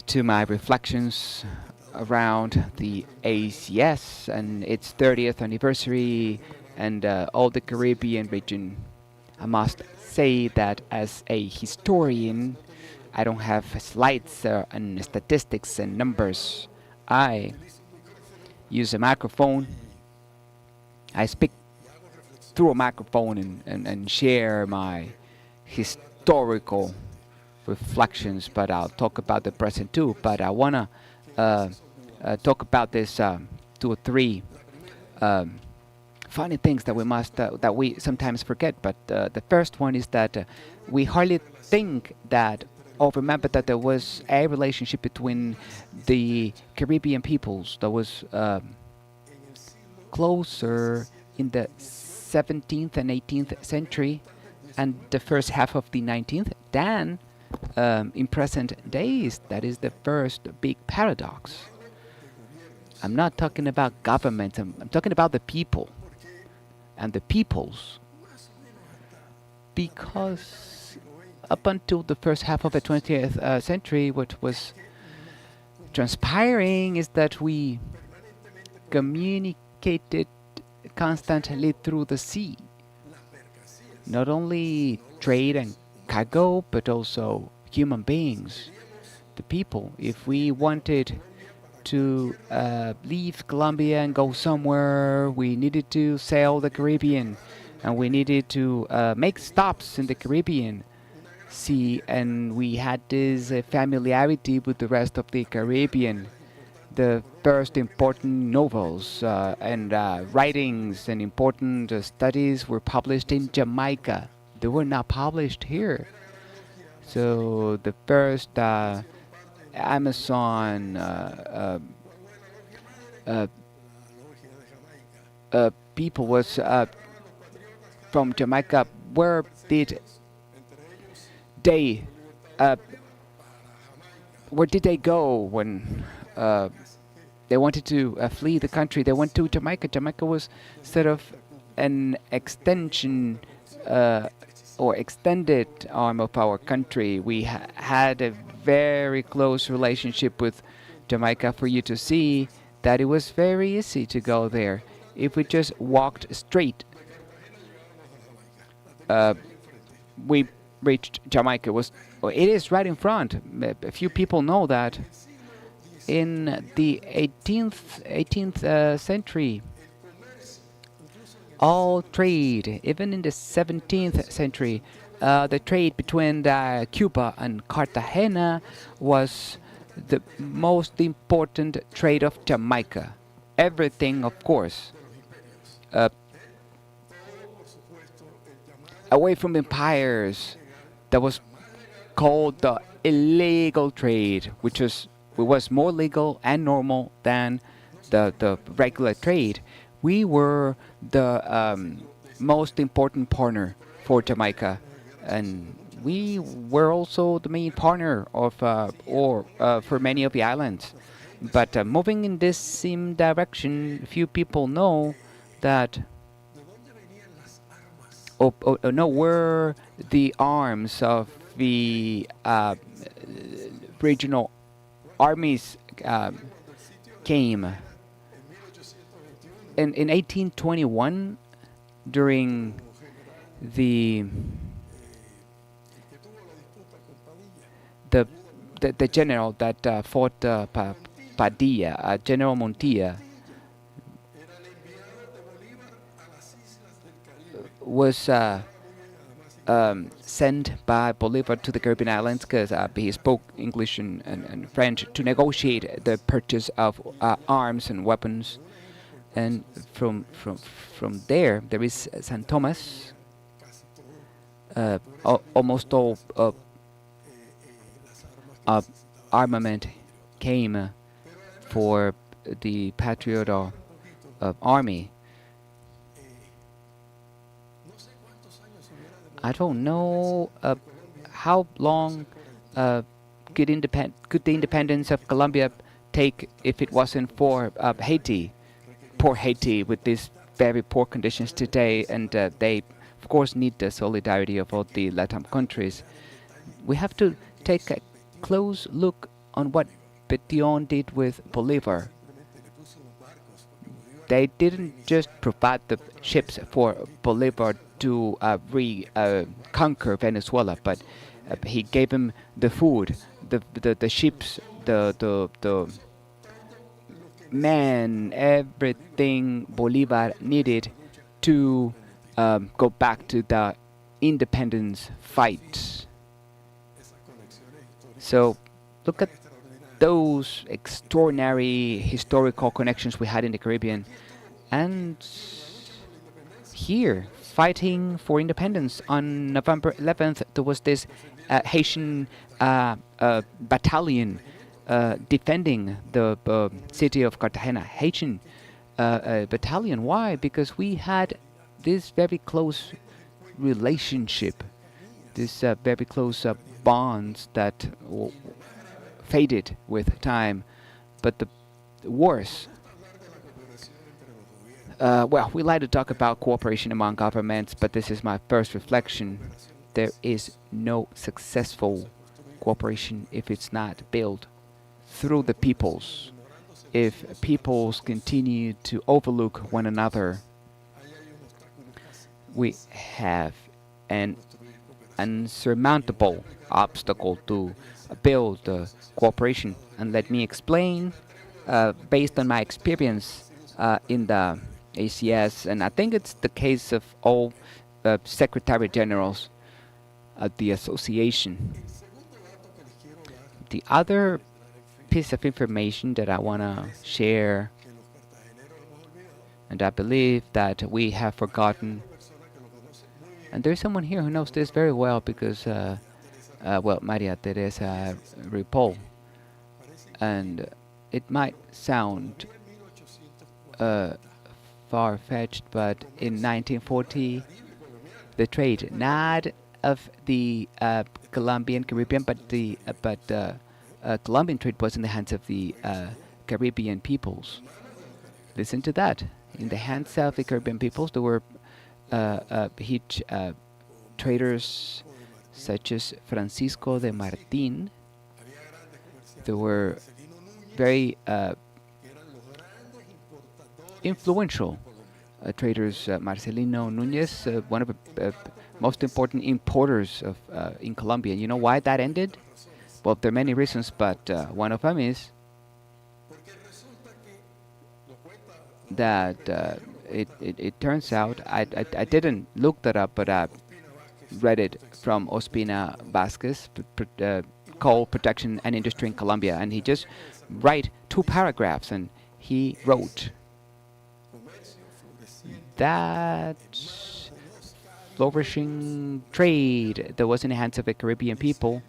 to my reflections around the ACS and its 30th anniversary and all the Caribbean region, I must say that as a historian, I don't have slides and statistics and numbers. I use a microphone. I speak through a microphone and share my historical reflections, but I'll talk about the present too. But I want to talk about this two or three um, funny things that we sometimes forget. But the first one is that we hardly think that or remember that there was a relationship between the Caribbean peoples that was closer in the 17th and 18th century and the first half of the 19th than in present days. That is the first big paradox. I'm not talking about government, I'm talking about the people and the peoples. Because up until the first half of the 20th century, what was transpiring is that we communicated constantly through the sea. Not only trade and cargo, but also human beings, the people. If we wanted to leave Colombia and go somewhere, we needed to sail the Caribbean, and we needed to make stops in the Caribbean Sea, and we had this familiarity with the rest of the Caribbean. The first important novels and writings and important studies were published in Jamaica. They were not published here. So the first Amazon uh, people was from Jamaica. Where did they uh, where did they go when they wanted to flee the country? They went to Jamaica. Jamaica was sort of an extension or extended arm of our country. We had a very close relationship with Jamaica for you to see that it was very easy to go there. If we just walked straight, we reached Jamaica. It is right in front. A few people know that. In the 18th century, all trade, even in the 17th century, the trade between Cuba and Cartagena was the most important trade of Jamaica. Everything, of course, uh, away from empires, that was called the illegal trade, which was more legal and normal than the regular trade. We were the most important partner for Jamaica, and we were also the main partner of for many of the islands. But moving in this same direction, few people know that know where the arms of the regional armies came. In 1821, during the the general that fought Padilla, General Montilla, was sent by Bolivar to the Caribbean islands because he spoke English and French to negotiate the purchase of arms and weapons. And from there is St. Thomas, almost all uh, armament came for the Patriot army. I don't know how long uh, could the independence of Colombia take if it wasn't for Haiti, poor Haiti, with these very poor conditions today, and they, of course, need the solidarity of all the Latin countries. We have to take a close look on what Petion did with Bolivar. They didn't just provide the ships for Bolivar to conquer Venezuela, but he gave him the food, the ships, the man, everything Bolivar needed to go back to the independence fight. So look at those extraordinary historical connections we had in the Caribbean. And here, fighting for independence on November 11th, there was this Haitian battalion defending the city of Cartagena. Haitian battalion. Why? Because we had this very close relationship, this very close bonds that faded with time. But the worse, well, we like to talk about cooperation among governments, but this is my first reflection. There is no successful cooperation if it's not built through the peoples. If peoples continue to overlook one another, we have an unsurmountable obstacle to build cooperation. And let me explain, based on my experience in the ACS, and I think it's the case of all Secretary Generals at the association. The other piece of information that I want to share, and I believe that we have forgotten, and there's someone here who knows this very well because, well, Maria Teresa Ripoll, and it might sound far-fetched, but in 1940, the trade, not of the Colombian Caribbean, but the Colombian trade was in the hands of the Caribbean peoples. Listen to that. In the hands of the Caribbean peoples, there were huge traders such as Francisco de Martin. There were very influential traders, Marcelino Núñez, one of the most important importers of in Colombia. You know why that ended? Well, there are many reasons, but one of them is that it turns out, I didn't look that up, but I read it from Ospina Vasquez, Coal Protection and Industry in Colombia, and he just write 2 paragraphs, and he wrote that flourishing trade that was in the hands of the Caribbean people,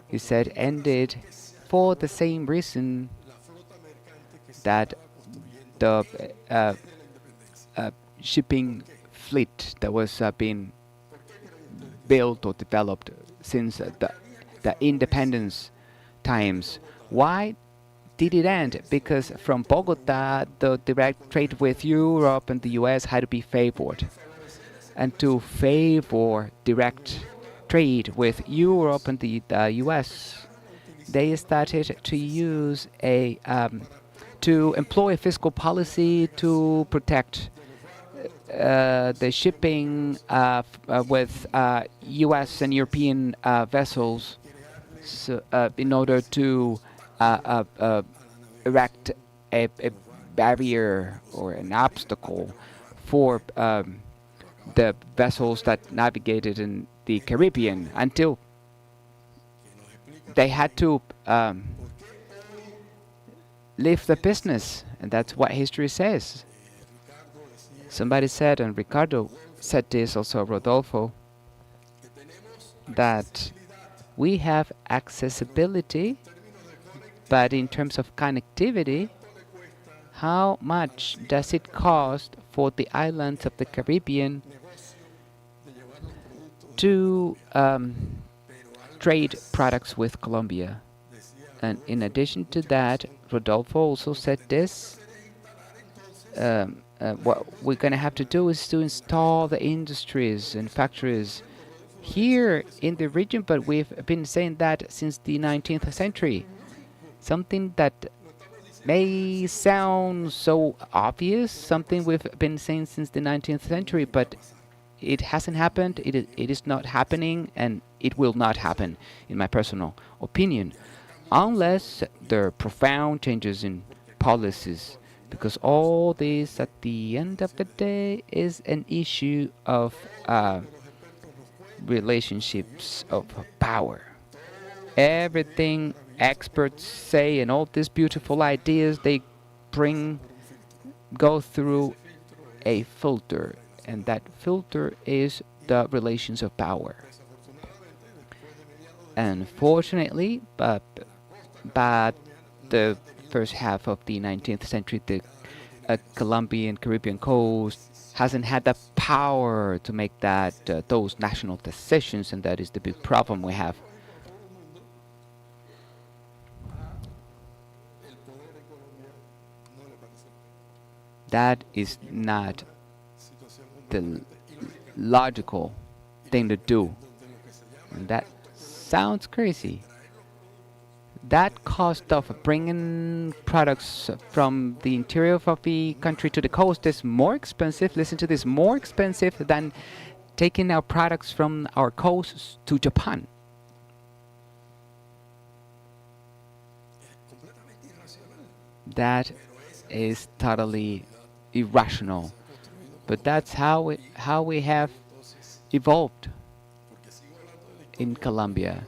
he said, ended for the same reason that the shipping fleet that was being built or developed since the independence times. Why did it end? Because from Bogota, the direct trade with Europe and the US had to be favored. And to favor direct trade with Europe and the US, they started to use to employ a fiscal policy to protect the shipping with US and European vessels, so, in order to erect a barrier or an obstacle for the vessels that navigated in the Caribbean, until they had to leave the business. And that's what history says. Somebody said, and Ricardo said this, also Rodolfo, that we have accessibility, but in terms of connectivity, how much does it cost for the islands of the Caribbean to trade products with Colombia? And in addition to that, Rodolfo also said this. What we're going to have to do is to install the industries and factories here in the region, but we've been saying that since the 19th century. Something that may sound so obvious, something we've been saying since the 19th century, but it hasn't happened, it is not happening, and it will not happen, in my personal opinion, unless there are profound changes in policies. Because all this, at the end of the day, is an issue of relationships of power. Everything experts say and all these beautiful ideas they bring go through a filter, and that filter is the relations of power. Unfortunately, but the first half of the 19th century, the Colombian Caribbean coast hasn't had the power to make that those national decisions, and that is the big problem we have. That is not the logical thing to do. And that sounds crazy. That cost of bringing products from the interior of the country to the coast is more expensive. Listen to this, more expensive than taking our products from our coasts to Japan. That is totally irrational. But that's how we have evolved in Colombia.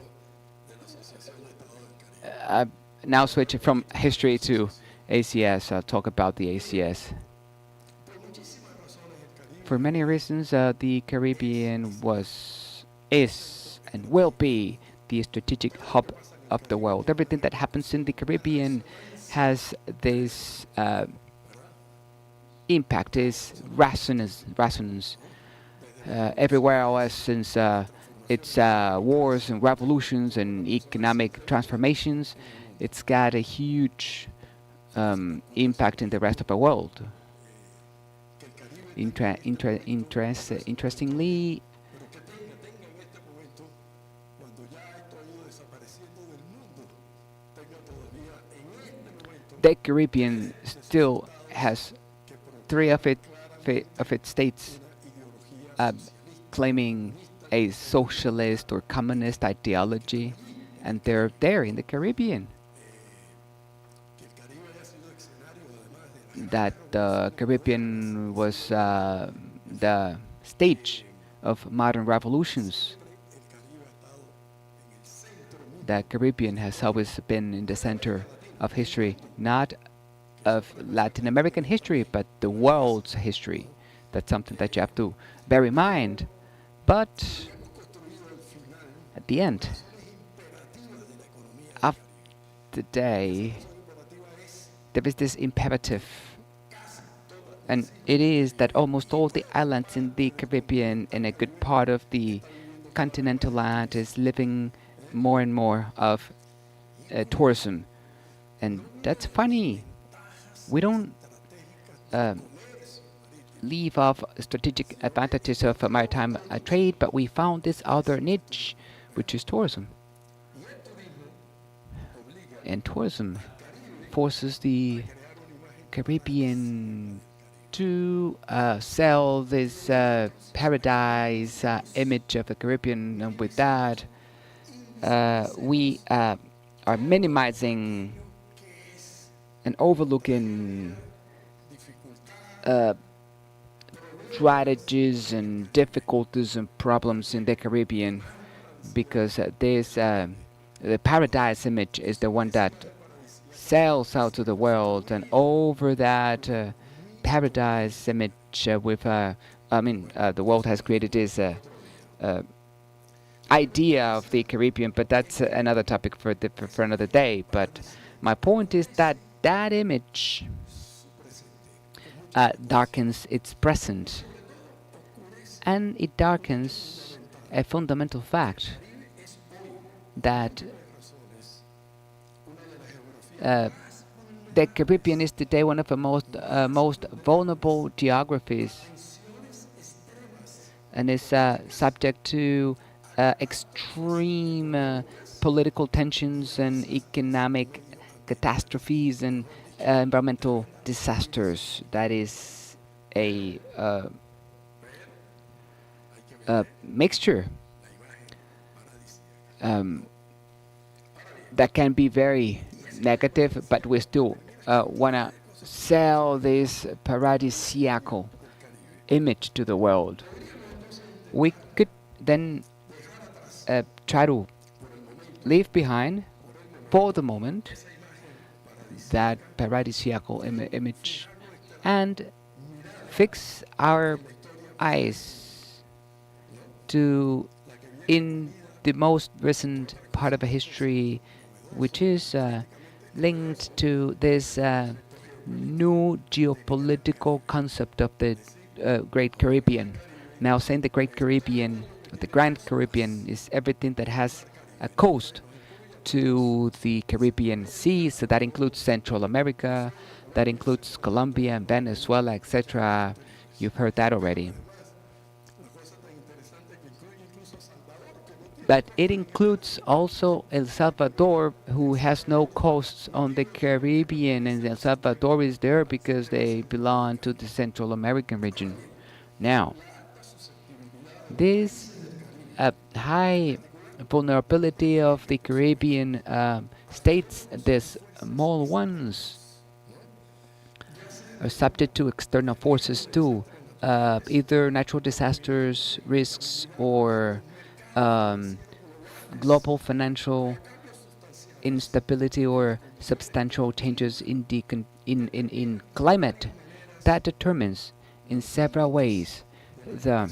Uh, Now switching from history to ACS, I'll talk about the ACS. For many reasons, the Caribbean is, and will be the strategic hub of the world. Everything that happens in the Caribbean has this impact, is resonance everywhere else, since it's wars and revolutions and economic transformations. It's got a huge impact in the rest of the world. Interestingly, the Caribbean still has three of its states claiming a socialist or communist ideology, and they're there in the Caribbean. That the Caribbean was the stage of modern revolutions. The Caribbean has always been in the center of history, not of Latin American history, but the world's history. That's something that you have to bear in mind. But at the end of the day, there is this imperative, and it is that almost all the islands in the Caribbean and a good part of the continental land is living more and more of tourism. And that's funny. We don't leave off strategic advantages of maritime trade, but we found this other niche, which is tourism. And tourism forces the Caribbean to sell this paradise image of the Caribbean, and with that, we are minimizing and overlooking strategies and difficulties and problems in the Caribbean, because the paradise image is the one that sells out to the world, and over that paradise image the world has created this idea of the Caribbean, but that's another topic for another day. But my point is that that image darkens its present, and it darkens a fundamental fact that uh, the Caribbean is today one of the most vulnerable geographies, and is subject to extreme political tensions and economic catastrophes and environmental disasters. That is a mixture um, that can be very negative, but we still want to sell this paradisiacal image to the world. We could then try to leave behind, for the moment, that paradisiacal image and fix our eyes to in the most recent part of a history, which is linked to this new geopolitical concept of the Great Caribbean. Now, saying the Great Caribbean, the Grand Caribbean, is everything that has a coast to the Caribbean Sea. So that includes Central America, that includes Colombia and Venezuela, etc. You've heard that already. But it includes also El Salvador, who has no coasts on the Caribbean, and El Salvador is there because they belong to the Central American region. Now, this high vulnerability of the Caribbean states, the small ones, are subject to external forces too, either natural disasters, risks, or um, global financial instability or substantial changes in the in climate that determines in several ways the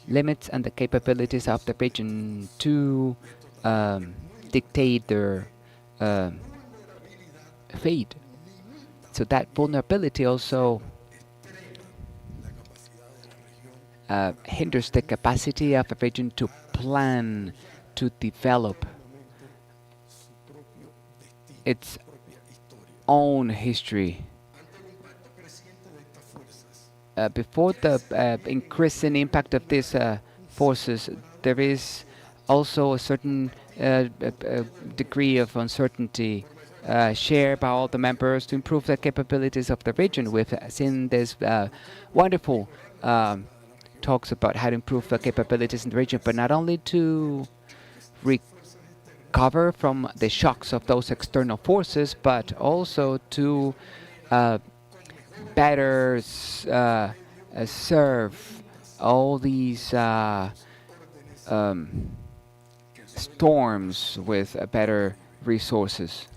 limits and the capabilities of the region to um, dictate their um fate. So that vulnerability also hinders the capacity of a region to plan, to develop its own history. Before the increasing impact of these forces, there is also a certain degree of uncertainty shared by all the members to improve the capabilities of the region. We've seen this wonderful talks about how to improve the capabilities in the region, but not only to recover from the shocks of those external forces, but also to uh, better serve all these um, storms with better resources.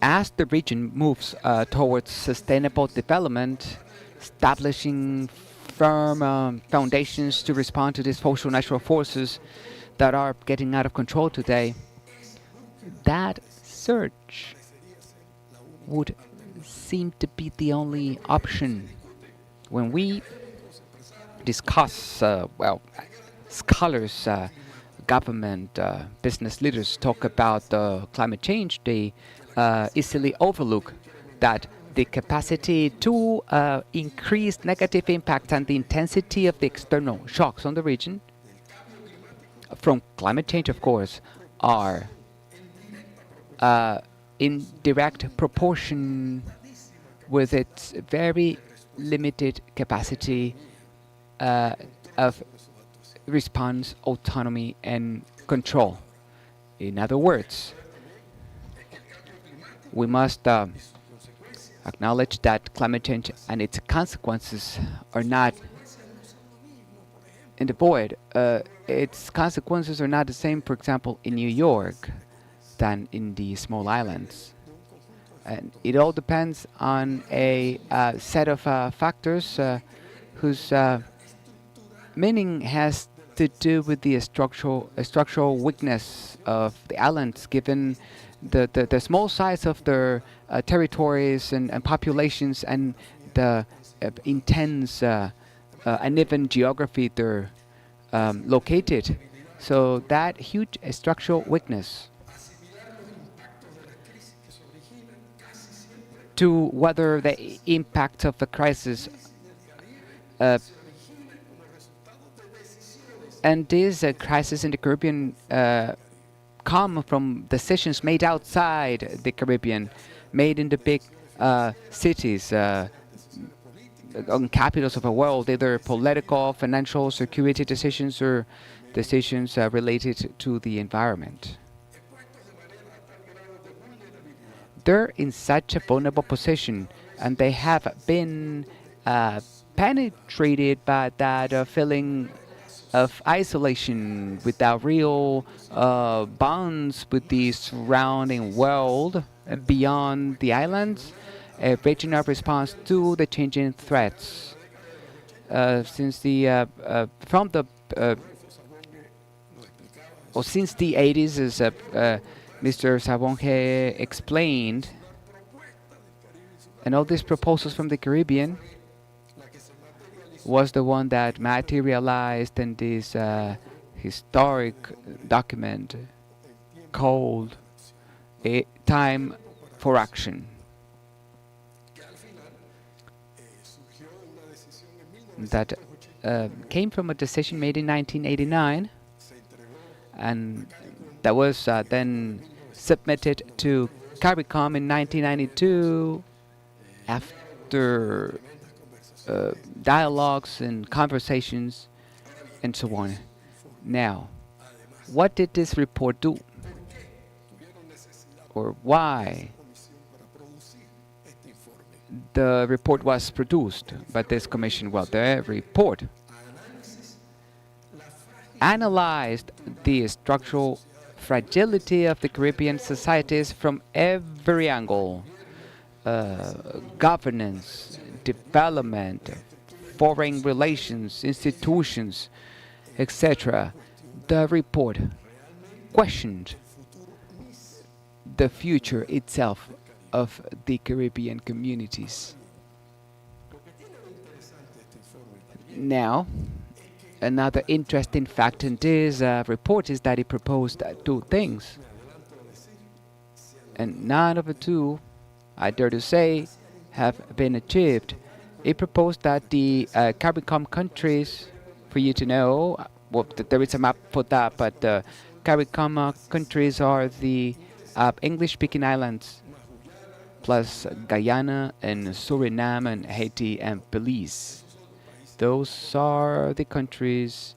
As the region moves towards sustainable development, establishing firm foundations to respond to these social natural forces that are getting out of control today, that search would seem to be the only option. When we discuss, scholars, government, business leaders talk about climate change, they easily overlook that the capacity to increase negative impact and the intensity of the external shocks on the region from climate change, of course, are in direct proportion with its very limited capacity of response, autonomy, and control. In other words, we must acknowledge that climate change and its consequences are not in the void. Its consequences are not the same, for example, in New York than in the small islands. And it all depends on a set of factors whose meaning has to do with the structural weakness of the islands, given the small size of their territories and populations, and the intense uneven geography they're located. So that huge structural weakness to weather the impact of the crisis. Uh, and this crisis in the Caribbean come from decisions made outside the Caribbean, made in the big cities, on capitals of the world, either political, financial, security decisions, or decisions related to the environment. They're in such a vulnerable position, and they have been penetrated by that feeling of isolation without real bonds with the surrounding world beyond the islands, a regional response to the changing threats. Since the from the or since the 80s, as Mr. Sabonge explained, and all these proposals from the Caribbean was the one that materialized in this historic document called A Time for Action. That came from a decision made in 1989, and that was then submitted to CARICOM in 1992 after dialogues and conversations and so on. Now, what did this report do? Or why the report was produced by this commission? Well, the report analyzed the structural fragility of the Caribbean societies from every angle: governance, development, foreign relations, institutions, etc. The report questioned the future itself of the Caribbean communities. Now, another interesting fact in this report is that it proposed two things, and none of the two, I dare to say, have been achieved. It proposed that the CARICOM countries, for you to know, well, there is a map for that, but the CARICOM countries are the English-speaking islands, plus Guyana and Suriname and Haiti and Belize. Those are the countries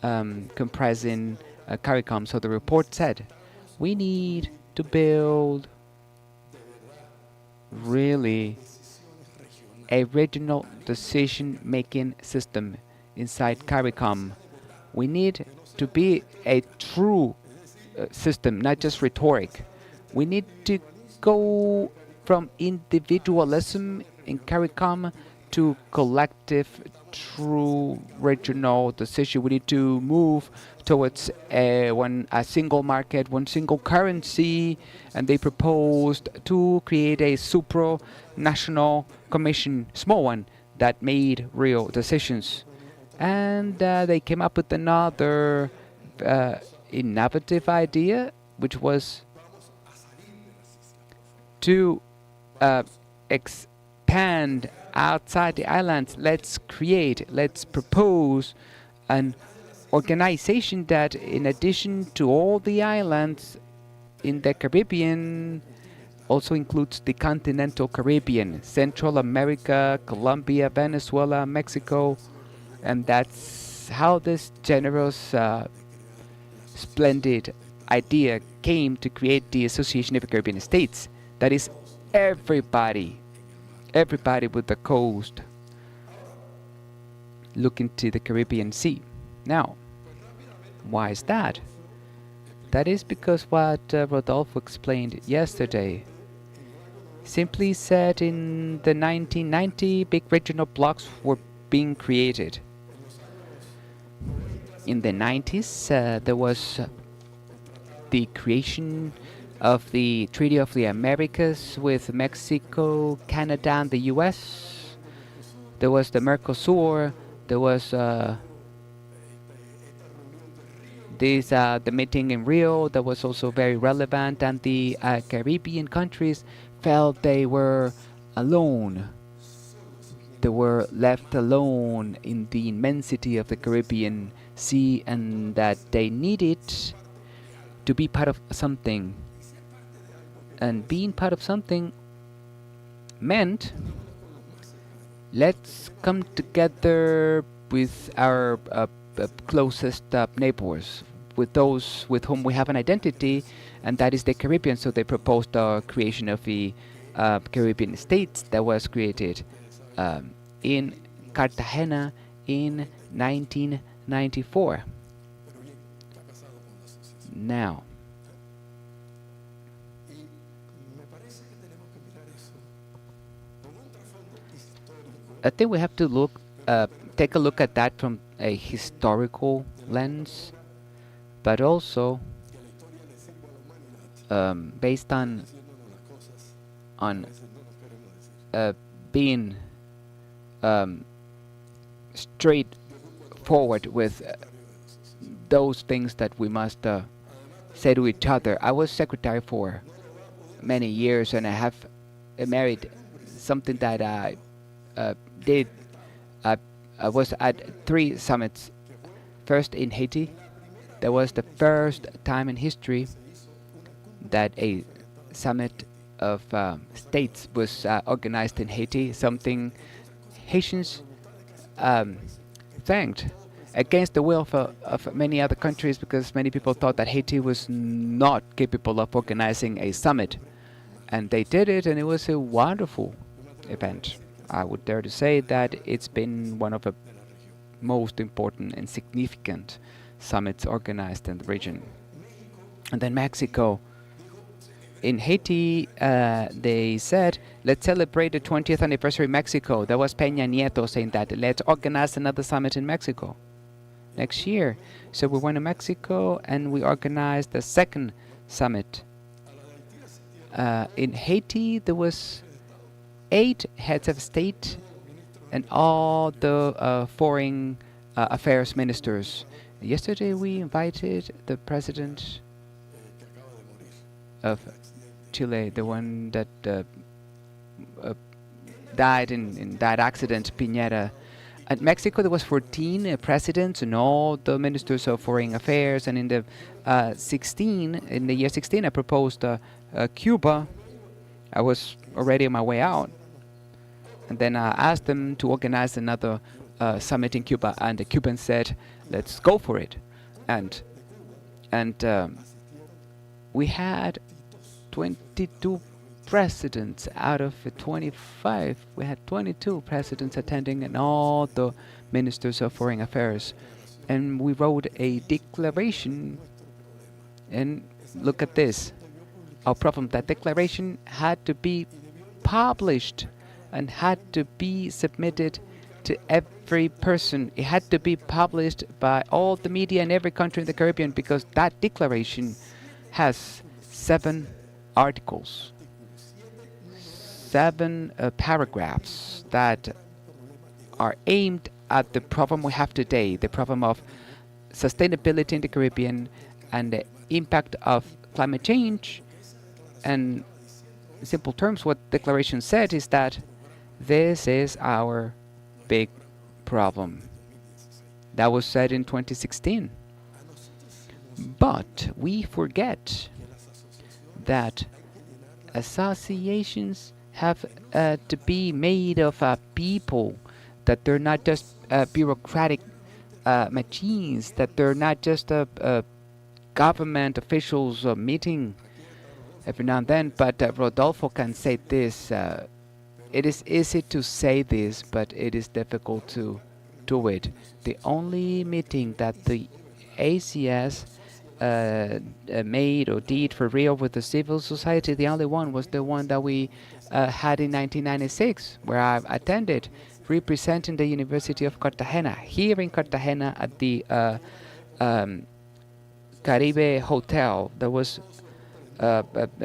comprising CARICOM. So the report said, we need to build really a regional decision-making system inside CARICOM. We need to be a true system, not just rhetoric. We need to go from individualism in CARICOM to collective, true regional decision. We need to move towards a single market, one single currency, and they proposed to create a supranational commission, small one, that made real decisions. And they came up with another innovative idea, which was to expand outside the islands. Let's propose an organization that, in addition to all the islands in the Caribbean, also includes the continental Caribbean, Central America, Colombia, Venezuela, Mexico, and that's how this generous, splendid idea came to create the Association of the Caribbean States. That is everybody with the coast looking to the Caribbean Sea. Now, why is that? That is because what Rodolfo explained yesterday. Simply said, in the 1990, big regional blocks were being created. In the 90s, there was the creation of the Treaty of the Americas with Mexico, Canada, and the US. There was the Mercosur. There was the meeting in Rio that was also very relevant, and the Caribbean countries felt they were alone. They were left alone in the immensity of the Caribbean Sea, and that they needed to be part of something. And being part of something meant let's come together with our closest neighbors, with those with whom we have an identity, and that is the Caribbean. So they proposed the creation of the Caribbean states that was created in Cartagena in 1994. Now, I think we have to take a look at that from a historical lens, but also based on being straightforward with those things that we must say to each other. I was secretary for many years, and I have married something that I did. I was at 3 summits. First in Haiti. That was the first time in history that a summit of states was organized in Haiti, something Haitians thanked against the will of many other countries, because many people thought that Haiti was not capable of organizing a summit. And they did it, and it was a wonderful event. I would dare to say that it's been one of the most important and significant summits organized in the region. And then Mexico. In Haiti, they said, let's celebrate the 20th anniversary of Mexico. That was Peña Nieto saying that. Let's organize another summit in Mexico next year. So we went to Mexico and we organized the second summit. In Haiti, there was 8 heads of state and all the foreign affairs ministers. Yesterday, we invited the president of Chile, the one that died in that accident, Piñera. At Mexico, there was 14 presidents and all the ministers of foreign affairs. And in the year 16, I proposed Cuba. I was already on my way out, and then I asked them to organize another summit in Cuba, and the Cubans said, "Let's go for it." And we had 22 presidents out of 25. We had 22 presidents attending, and all the ministers of foreign affairs. And we wrote a declaration. And look at this. Our problem, that declaration had to be published and had to be submitted to every person. It had to be published by all the media in every country in the Caribbean, because that declaration has 7 articles, 7 paragraphs that are aimed at the problem we have today, the problem of sustainability in the Caribbean and the impact of climate change. And in simple terms, what the declaration said is that this is our big problem. That was said in 2016. But we forget that associations have to be made of people, that they're not just bureaucratic machines, that they're not just government officials meeting every now and then. But Rodolfo can say this. It is easy to say this, but it is difficult to do it. The only meeting that the ACS made or did for real with the civil society, the only one was the one that we had in 1996, where I attended. representing the University of Cartagena here in Cartagena at the um, Caribe Hotel. There was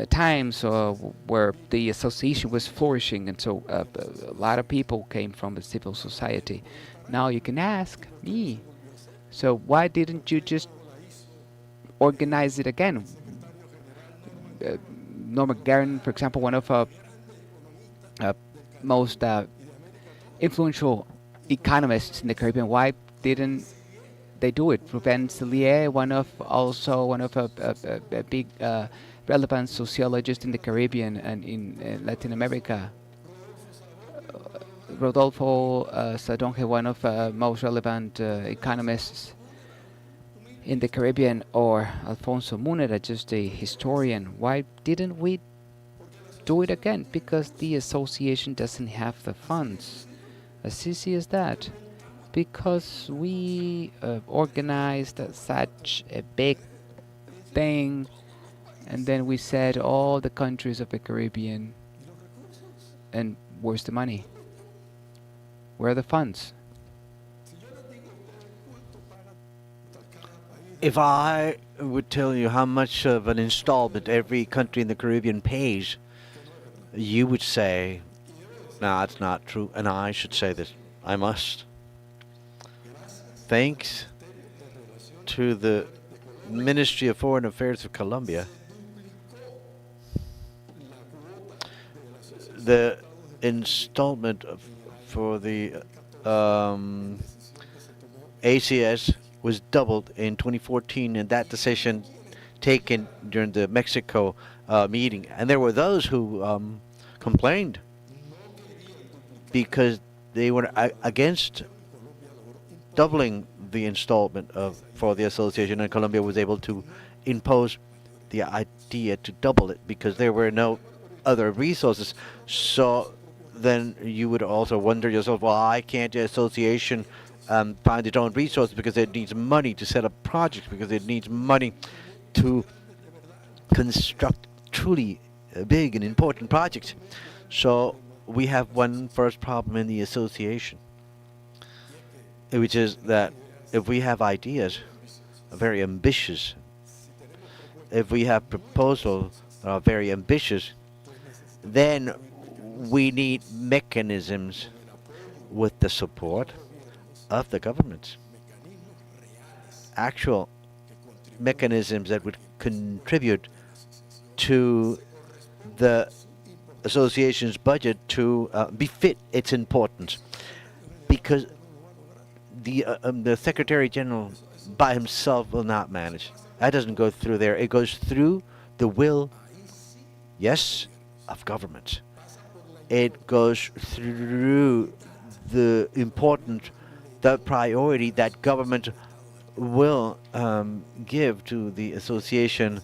times where the association was flourishing, and so a lot of people came from the civil society. Now you can ask me, so why didn't you just organize it again? Uh, Norma Garen, for example, one of uh, most influential economists in the Caribbean, why didn't they do it? Ruben Cellier, one of a big relevant sociologists in the Caribbean and in Latin America. Rodolfo Sadonge, one of most relevant economists in the Caribbean, or Alfonso Munera, just a historian. Why didn't we do it again? Because the association doesn't have the funds. As easy as that. Because we organized such a big thing, and then we said all the countries of the Caribbean, and where's the money? Where are the funds? If I would tell you how much of an installment every country in the Caribbean pays, you would say, no, that's not true. And I should say this. I must. Thanks to the Ministry of Foreign Affairs of Colombia, the installment for the ACS was doubled in 2014, and that decision taken during the Mexico meeting. And there were those who complained because they were against doubling the installment for the association, and Colombia was able to impose the idea to double it because there were no other resources. So then you would also wonder yourself, why can't the association find its own resources? Because it needs money to set up projects, because it needs money to construct truly big and important projects. So we have one first problem in the association, which is that if we have ideas, very ambitious, if we have proposals that are very ambitious, then we need mechanisms with the support of the governments. Actual mechanisms that would contribute to the association's budget to befit its importance. Because the Secretary General by himself will not manage. That doesn't go through there. It goes through the will, yes, of government. It goes through the priority that government will give to the Association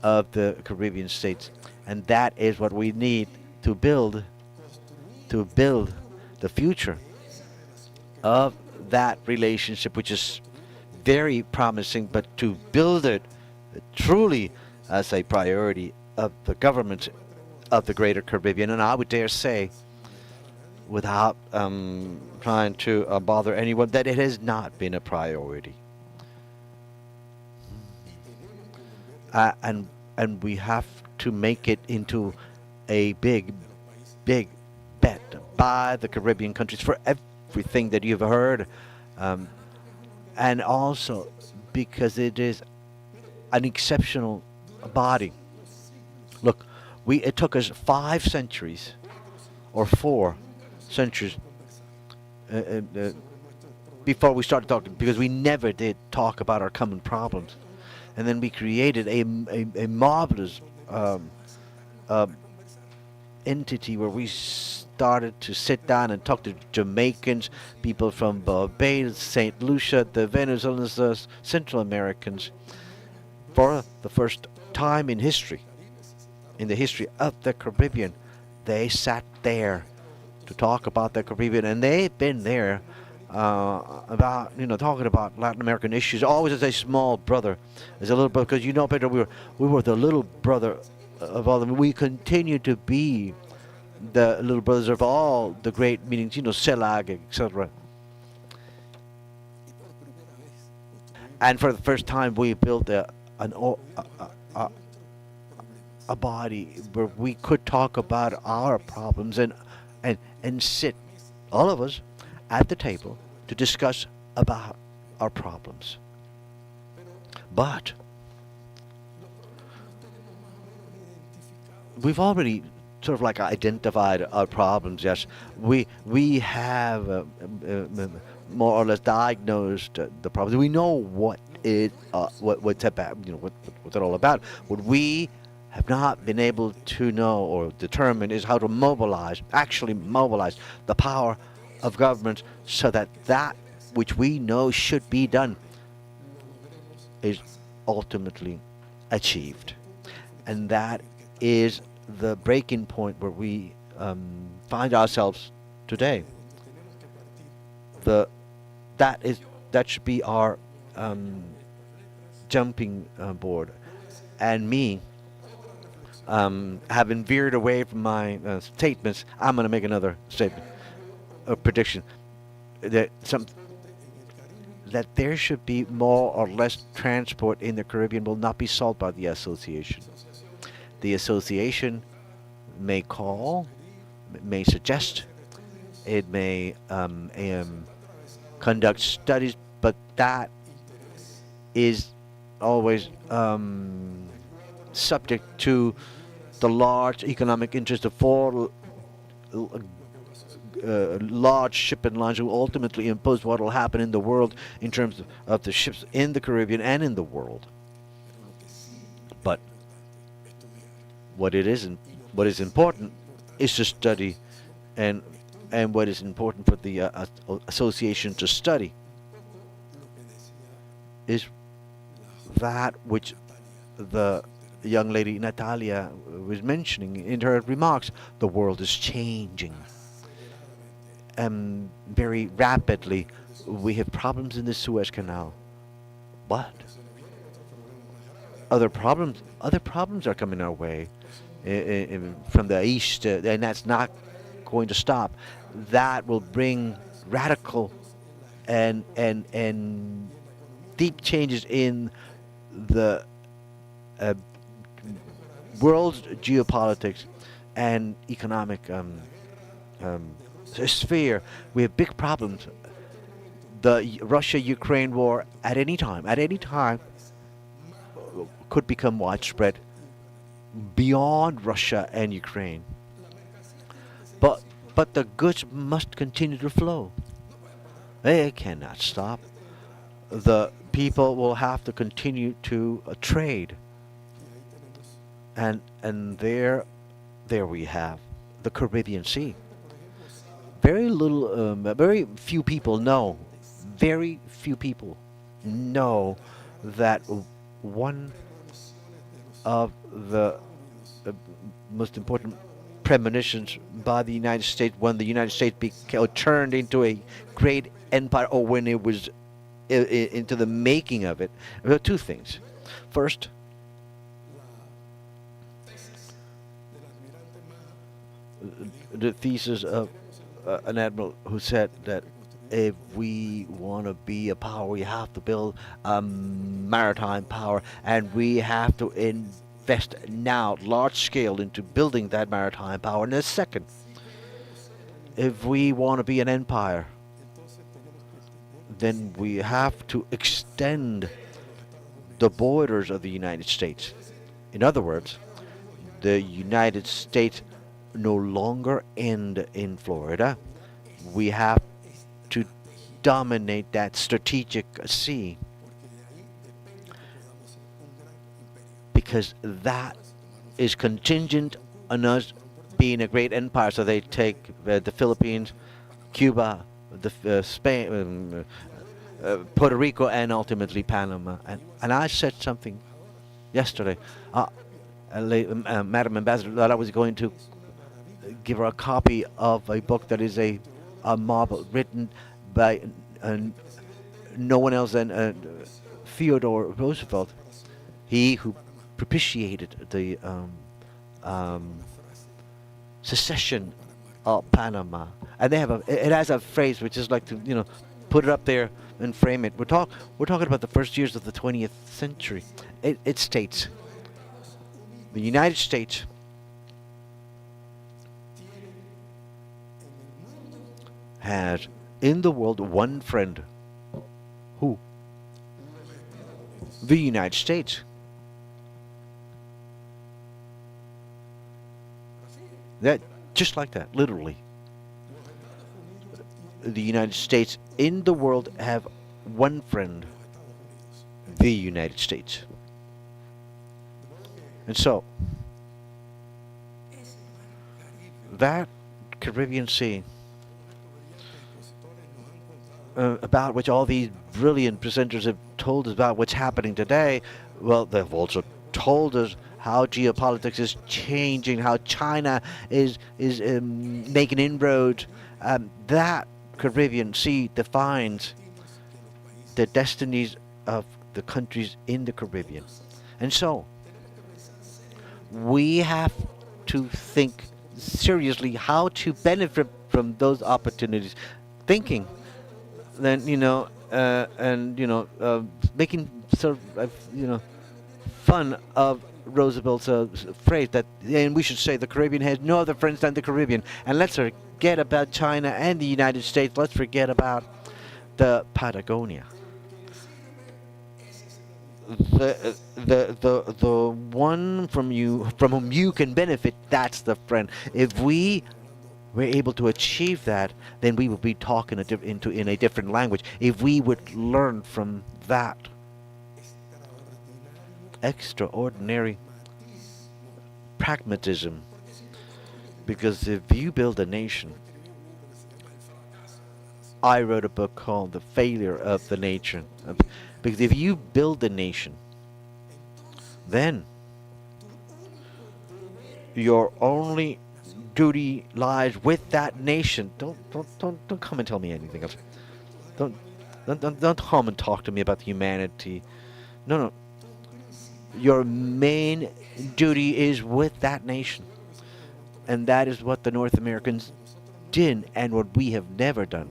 of the Caribbean States. And that is what we need to build the future of that relationship, which is very promising, but to build it truly as a priority of the government of the Greater Caribbean. And I would dare say, without trying to bother anyone, that it has not been a priority. And we have to make it into a big bet by the Caribbean countries for everything that you've heard, and also because it is an exceptional body. Look, it took us 5 centuries or 4 centuries before we started talking, because we never did talk about our common problems. And then we created a marvelous entity where we started to sit down and talk to Jamaicans, people from Barbados, St. Lucia, the Venezuelans, the Central Americans. For the first time in history, in the history of the Caribbean, they sat there to talk about the Caribbean, and they've been there about, talking about Latin American issues, always as a small brother, as a little brother, because Pedro, we were the little brother of all of them. We continue to be the little brothers of all the great meanings, Selag, etc. And for the first time, we built a, a body where we could talk about our problems and sit, all of us, at the table to discuss about our problems. But we've already sort of like identified our problems. Yes, we have more or less diagnosed the problems. We know what's about. What's it all about. What we have not been able to know or determine is how to actually mobilize the power of governments so that that which we know should be done is ultimately achieved. And that is the breaking point where we find ourselves today. The that is that should be our jumping board. And me, having veered away from my statements, I'm going to make another statement, a prediction that that there should be more or less transport in the Caribbean will not be solved by the association. The association may call, may suggest, it may conduct studies, but that is always subject to the large economic interest of four large shipping lines who ultimately impose what will happen in the world in terms of the ships in the Caribbean and in the world. But what is important is to study, and what is important for the association to study is that which the young lady Natalia was mentioning in her remarks. The world is changing very rapidly. We have problems in the Suez Canal, but other problems are coming our way from the east, and that's not going to stop. That will bring radical and deep changes in the uh, world's geopolitics and economic sphere. We have big problems. The Russia-Ukraine war at any time, could become widespread beyond Russia and Ukraine. But the goods must continue to flow. They cannot stop. The people will have to continue to trade. And there we have the Caribbean Sea. Very few people know. Very few people know that one of the most important premonitions by the United States when the United States turned into a great empire, or when it was into the making of it. There are two things. First, the thesis of an admiral who said that if we want to be a power, we have to build maritime power, and we have to invest now large scale into building that maritime power. And the second, if we want to be an empire, then we have to extend the borders of the United States. In other words, the United States no longer end in Florida. We have to dominate that strategic sea, because that is contingent on us being a great empire. So they take the Philippines, Cuba, Spain, Puerto Rico, and ultimately Panama. And I said something yesterday, Madam Ambassador, that I was going to give her a copy of a book that is a marvel written by no one else than Theodore Roosevelt, he who propitiated the secession of Panama, and they have it has a phrase which is like to put it up there and frame it. We're talking about the first years of the 20th century. It states the United States has in the world one friend. Who? The United States. That just like that, literally. The United States in the world have one friend, the United States. And so, that Caribbean Sea, about which all these brilliant presenters have told us about what's happening today, well, they've also told us how geopolitics is changing, how China is making inroads. That Caribbean Sea defines the destinies of the countries in the Caribbean. And so, we have to think seriously how to benefit from those opportunities. Thinking, then, making sort of, fun of Roosevelt's phrase that, and we should say the Caribbean has no other friends than the Caribbean. And let's forget about China and the United States. Let's forget about the Patagonia. The one from whom you can benefit, that's the friend. If we were able to achieve that, then we would be talking in a different language. If we would learn from that extraordinary pragmatism, because if you build a nation, I wrote a book called The Failure of the Nation. Because if you build a nation, then your only duty lies with that nation. Don't come and tell me anything else. Don't come and talk to me about humanity. No. Your main duty is with that nation. And that is what the North Americans did and what we have never done.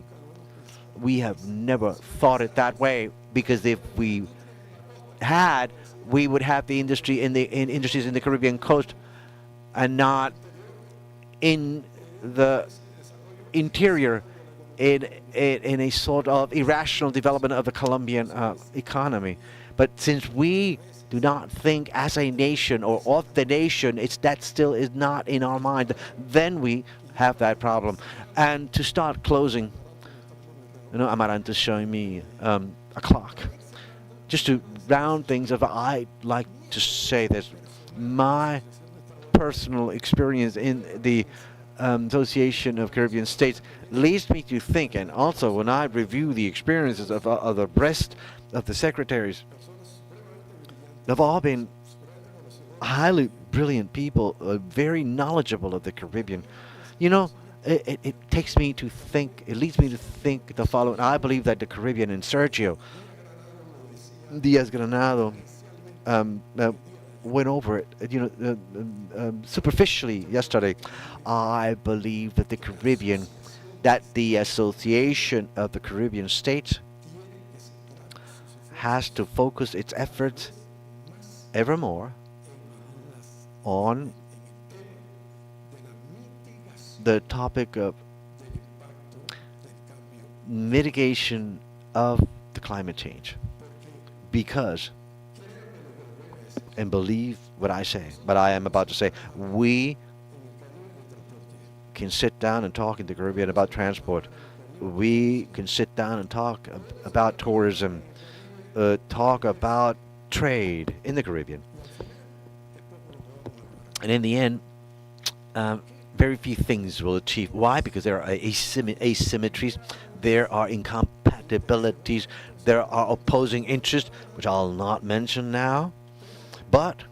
We have never thought it that way, because if we had, we would have the industries in the Caribbean coast and not in the interior in a sort of irrational development of the Colombian economy. But since we do not think as a nation or of the nation, that still is not in our mind, then we have that problem. And to start closing, Amaranth is showing me a clock. Just to round things up, I'd like to say this. My personal experience in the Association of Caribbean States leads me to think, and also when I review the experiences of the rest of the secretaries, they've all been highly brilliant people, very knowledgeable of the Caribbean. It takes me to think, it leads me to think the following. I believe that the Caribbean, and Sergio Diaz Granado went over it, superficially yesterday. I believe that the Caribbean, that the Association of the Caribbean States has to focus its efforts evermore on the topic of mitigation of the climate change. Because, and believe what I say, what I am about to say, we can sit down and talk in the Caribbean about transport. We can sit down and talk about tourism, talk about trade in the Caribbean. And in the end, very few things will achieve. Why? Because there are asymmetries, there are incompatibilities, there are opposing interests, which I'll not mention now. But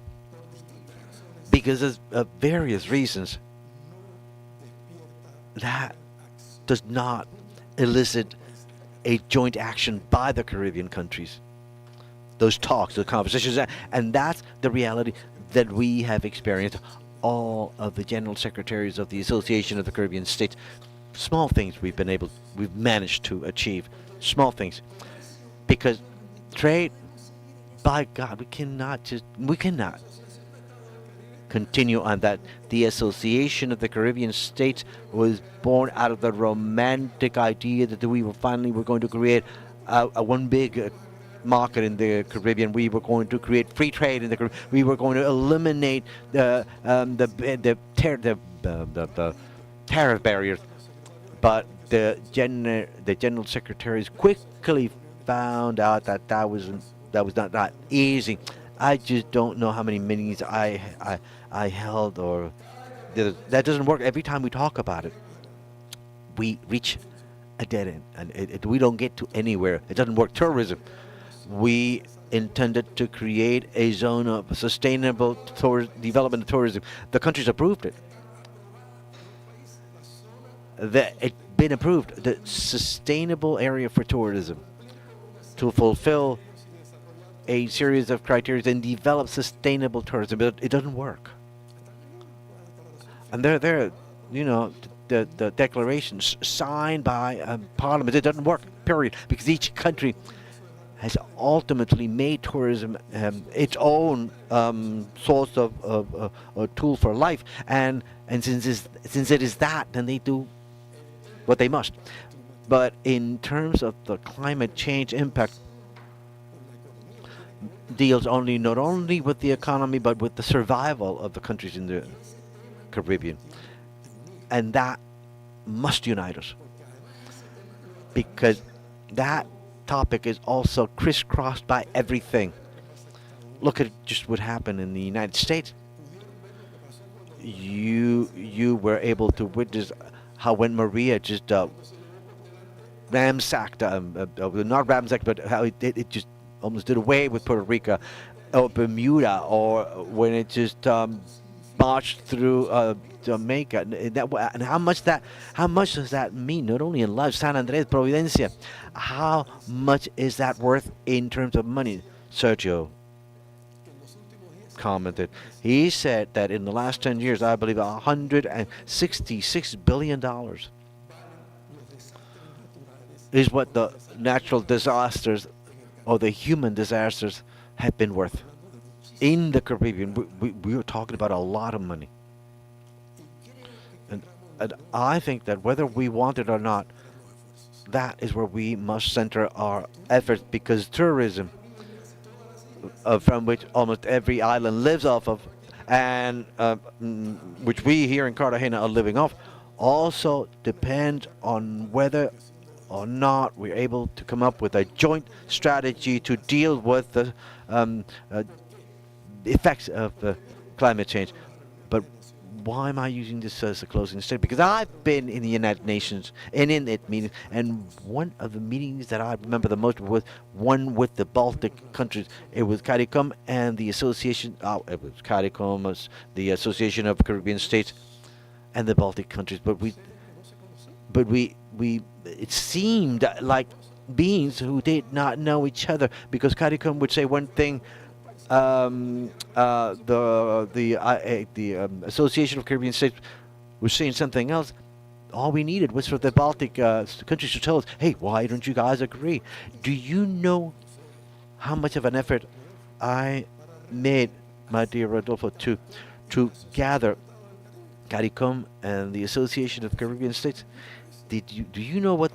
because of various reasons, that does not elicit a joint action by the Caribbean countries. Those talks, those conversations, and that's the reality that we have experienced all of the general secretaries of the Association of the Caribbean States. Small things we've managed to achieve. Small things. Because trade, by God, we cannot continue on that. The Association of the Caribbean States was born out of the romantic idea that we were going to create a one big market in the Caribbean. We were going to create free trade in the Caribbean. We were going to eliminate the tariff barriers. But the general secretaries quickly found out that that was not that easy. I just don't know how many meetings I held, or that doesn't work. Every time we talk about it, we reach a dead end, and we don't get to anywhere. It doesn't work. Tourism. We intended to create a zone of sustainable development of tourism. The countries approved it. It's been approved. The sustainable area for tourism to fulfill a series of criteria and develop sustainable tourism, but it doesn't work. And there, the declarations signed by Parliament, it doesn't work. Period. Because each country has ultimately made tourism its own source of a tool for life, and since it is that, then they do what they must. But in terms of the climate change impact, deals not only with the economy but with the survival of the countries in the Caribbean, and that must unite us, because that topic is also crisscrossed by everything. Look at just what happened in the United States. You were able to witness how when Maria just ramsacked, not ramsacked, but how it just almost did away with Puerto Rico or Bermuda, or when it just marched through Jamaica. And how much does that mean? Not only in life, San Andres, Providencia. How much is that worth in terms of money? Sergio commented. He said that in the last 10 years, I believe $166 billion is what the natural disasters or the human disasters have been worth. In the Caribbean, we are talking about a lot of money. And I think that whether we want it or not, that is where we must center our efforts, because tourism, from which almost every island lives off of, and which we here in Cartagena are living off, also depends on whether or not we're able to come up with a joint strategy to deal with the effects of climate change. But why am I using this as a closing statement? Because I've been in the United Nations and in its meetings, and one of the meetings that I remember the most was one with the Baltic countries. It was CARICOM and the association. It was CARICOM, the Association of Caribbean States, and the Baltic countries. But it seemed like beings who did not know each other, because CARICOM would say one thing. The Association of Caribbean States was saying something else. All we needed was for the Baltic countries to tell us, "Hey, why don't you guys agree?" Do you know how much of an effort I made, my dear Rodolfo, to gather CARICOM and the Association of Caribbean States? Do you know what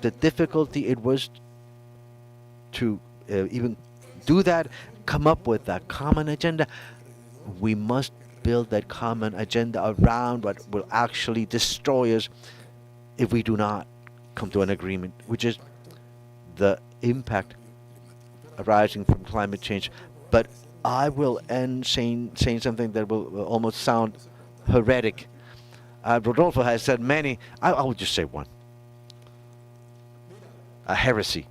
the difficulty it was to even do that? Come up with a common agenda. We must build that common agenda around what will actually destroy us if we do not come to an agreement, which is the impact arising from climate change. But I will end saying something that will almost sound heretic. Rodolfo has said many. I will just say one. A heresy.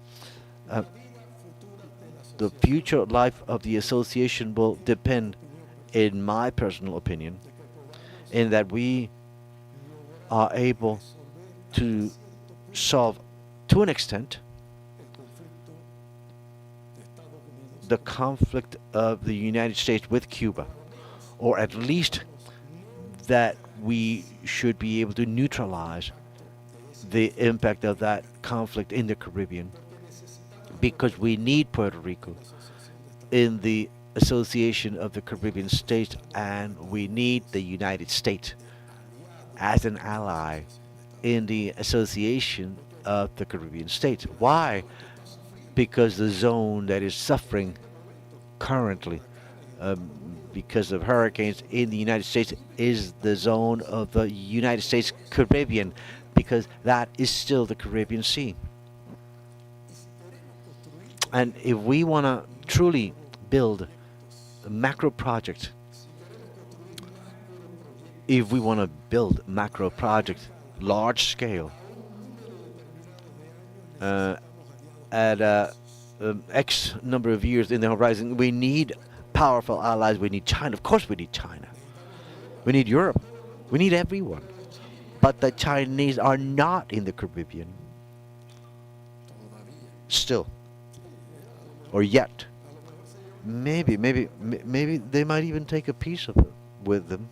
The future life of the association will depend, in my personal opinion, in that we are able to solve, to an extent, the conflict of the United States with Cuba, or at least that we should be able to neutralize the impact of that conflict in the Caribbean because we need Puerto Rico in the Association of the Caribbean States and we need the United States as an ally in the Association of the Caribbean States. Why? Because the zone that is suffering currently um, because of hurricanes in the United States is the zone of the United States Caribbean because that is still the Caribbean Sea. And if we want to truly build a macro project, if we want to build macro projects large scale uh, at X number of years in the horizon, we need powerful allies. We need China. Of course, we need China. We need Europe. We need everyone. But the Chinese are not in the Caribbean still, or yet. Maybe they might even take a piece of it with them.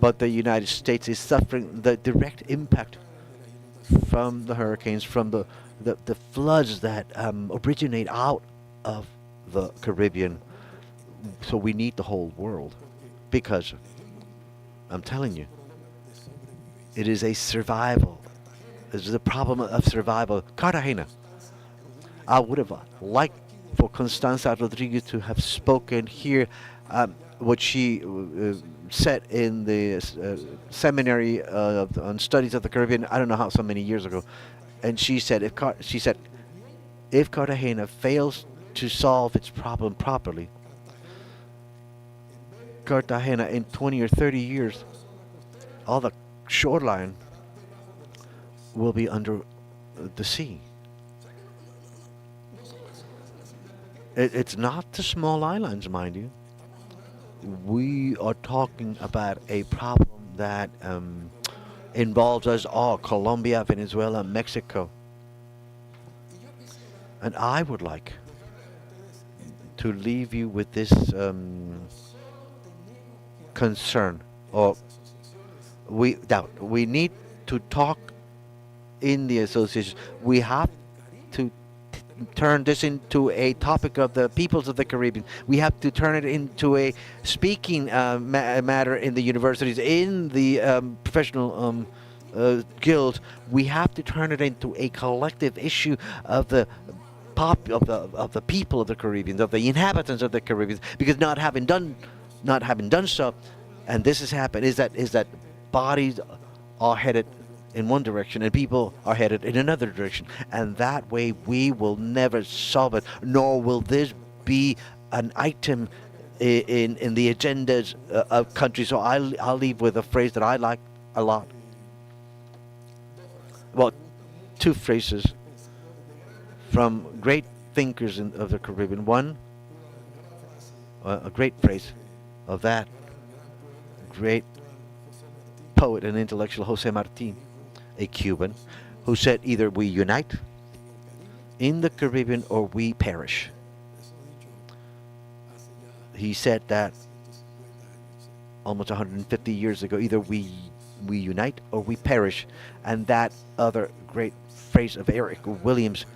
But the United States is suffering the direct impact from the hurricanes, from the floods that originate out of the Caribbean. So we need the whole world because I'm telling you, it is a survival. It is a problem of survival. Cartagena. I would have liked for Constanza Rodriguez to have spoken here what she said in the seminary on studies of the Caribbean. I don't know how so many years ago, and she said if Cartagena fails to solve its problem properly, Cartagena in 20 or 30 years, all the shoreline will be under the sea. It's not the small islands, mind you. We are talking about a problem that involves us all, Colombia, Venezuela, Mexico. And I would like to leave you with this concern. Or we need to talk in the association. We have to turn this into a topic of the peoples of the Caribbean. We have to turn it into a speaking matter in the universities, in the professional guilds. We have to turn it into a collective issue of the of the people of the Caribbean, of the inhabitants of the Caribbean, because not having done so, and this has happened, is that bodies are headed in one direction and people are headed in another direction, and that way we will never solve it, nor will this be an item in the agendas of countries. So I'll leave with a phrase that I like a lot. Well, two phrases from great thinkers of the Caribbean. One, a great phrase of that great poet and intellectual Jose Martin, a Cuban, who said either we unite in the Caribbean or we perish. He said that almost 150 years ago, either we unite or we perish. And that other great phrase of Eric Williams,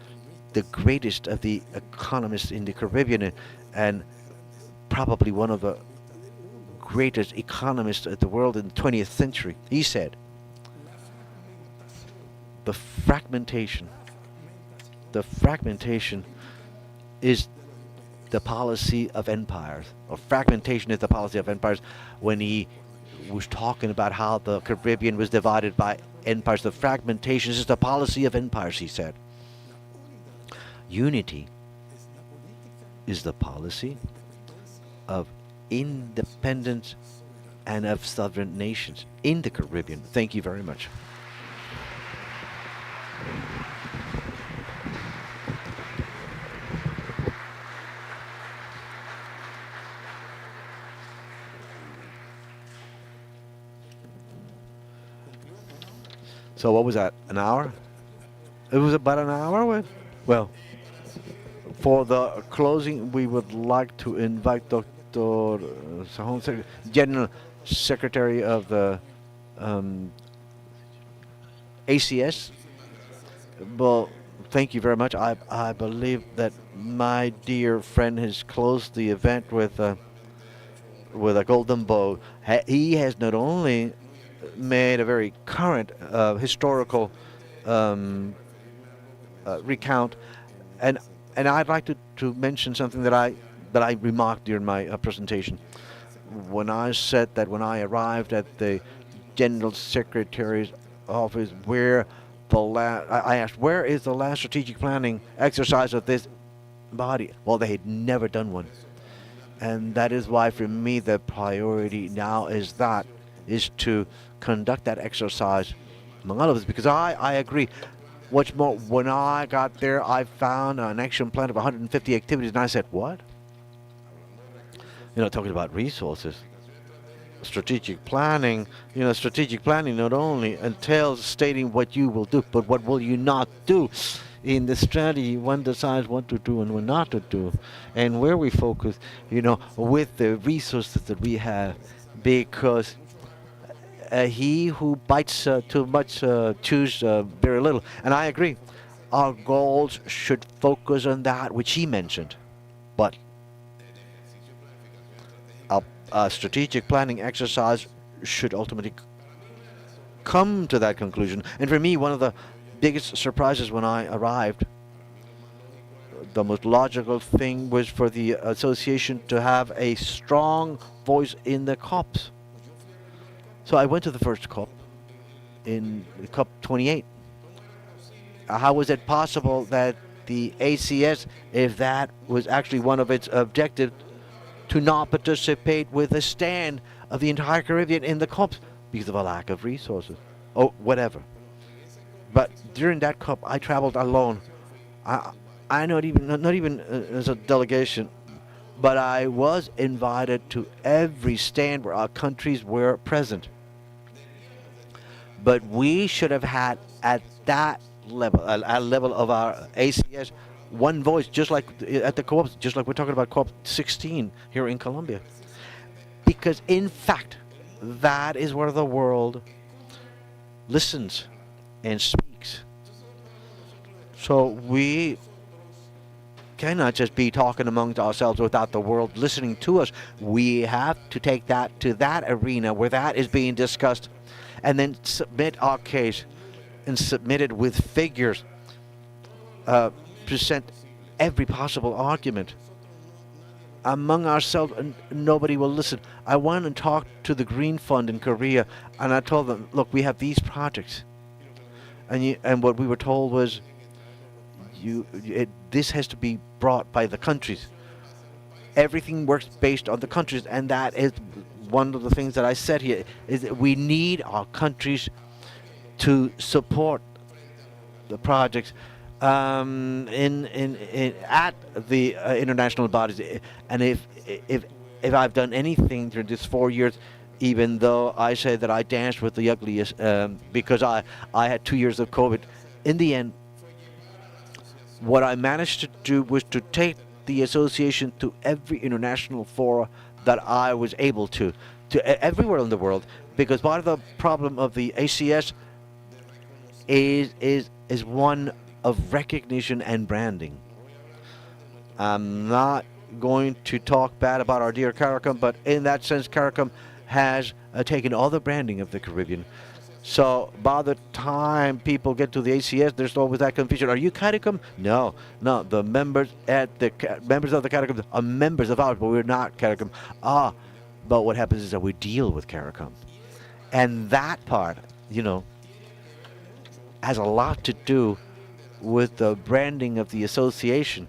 the greatest of the economists in the Caribbean and probably one of the greatest economists of the world in the 20th century, he said, the fragmentation is the policy of empires, or fragmentation is the policy of empires. When he was talking about how the Caribbean was divided by empires, the fragmentation is the policy of empires, he said. Unity is the policy of independence and of sovereign nations in the Caribbean. Thank you very much. So what was that? An hour? It was about an hour? Well, for the closing, we would like to invite Dr. General secretary of the um, ACS. Well, thank you very much. I believe that my dear friend has closed the event with a golden bow. He has not only made a very current historical um, recount, and I'd like to mention something that I remarked during my presentation when I said that when I arrived at the General Secretary's office, I asked where is the last strategic planning exercise of this body? Well, they had never done one, and that is why for me the priority now is to conduct that exercise among all of us, because I agree. What's more, when I got there, I found an action plan of 150 activities, and I said, what? Talking about resources, strategic planning not only entails stating what you will do, but what will you not do. In the strategy, one decides what to do and what not to do, and where we focus, with the resources that we have, because he who bites too much chews very little. And I agree. Our goals should focus on that which he mentioned. But a strategic planning exercise should ultimately come to that conclusion. And for me, one of the biggest surprises when I arrived, the most logical thing was for the association to have a strong voice in the COPs. So I went to the first COP in COP 28. How was it possible that the ACS, if that was actually one of its objectives, to not participate with a stand of the entire Caribbean in the COPs because of a lack of resources? Oh, whatever. But during that COP, I traveled alone. I not even as a delegation, but I was invited to every stand where our countries were present. But we should have had at that level, at level of our ACS, one voice, just like at the co-ops, just like we're talking about COP 16 here in Colombia. Because in fact, that is where the world listens and speaks. So we cannot just be talking amongst ourselves without the world listening to us. We have to take that to that arena where that is being discussed, and then submit our case and submit it with figures, present every possible argument. Among ourselves, nobody will listen. I went and talked to the Green Fund in Korea, and I told them, look, we have these projects. And what we were told was, this has to be brought by the countries. Everything works based on the countries, and that is one of the things that I said here, is that we need our countries to support the projects at the international bodies. And if I've done anything during these 4 years, even though I say that I danced with the ugliest because I had 2 years of COVID, in the end, what I managed to do was to take the association to every international forum that I was able to everywhere in the world, because part of the problem of the ACS is one of recognition and branding. I'm not going to talk bad about our dear CARICOM, but in that sense, CARICOM has taken all the branding of the Caribbean. So by the time people get to the ACS, there's always that confusion. Are you CARICOM? No. The members members of the CARICOM are members of ours, but we're not CARICOM. But what happens is that we deal with CARICOM, and that part, has a lot to do with the branding of the association.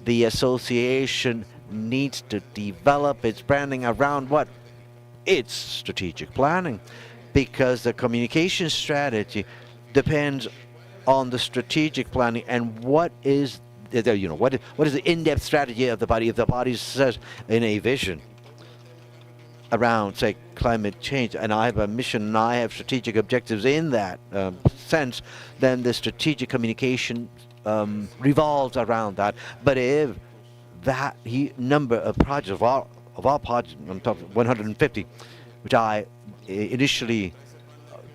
The association needs to develop its branding around what? Its strategic planning, because the communication strategy depends on the strategic planning. And what is what is the in-depth strategy of the body? If the body says in a vision around, say, climate change, and I have a mission and I have strategic objectives in that sense, then the strategic communication revolves around that. But if that number of projects, of our projects, I'm talking 150, which I initially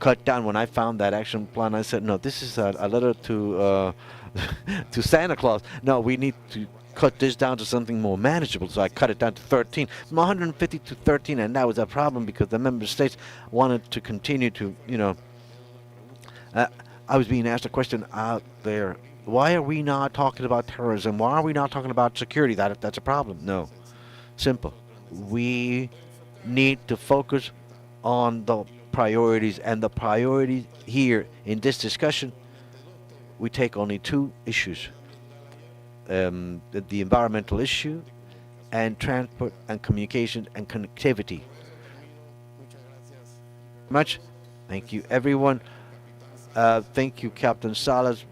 cut down when I found that action plan. I said, no, this is a letter to to Santa Claus. No, we need to cut this down to something more manageable. So I cut it down to 13, from 150 to 13, and that was a problem because the member states wanted to continue to, uh, I was being asked a question out there. Why are we not talking about terrorism? Why are we not talking about security? That's a problem. No, simple. We need to focus on the priorities, and the priorities here in this discussion, we take only two issues: the environmental issue and transport and communication and connectivity. Much. Thank you, everyone. Thank you, Captain Salas,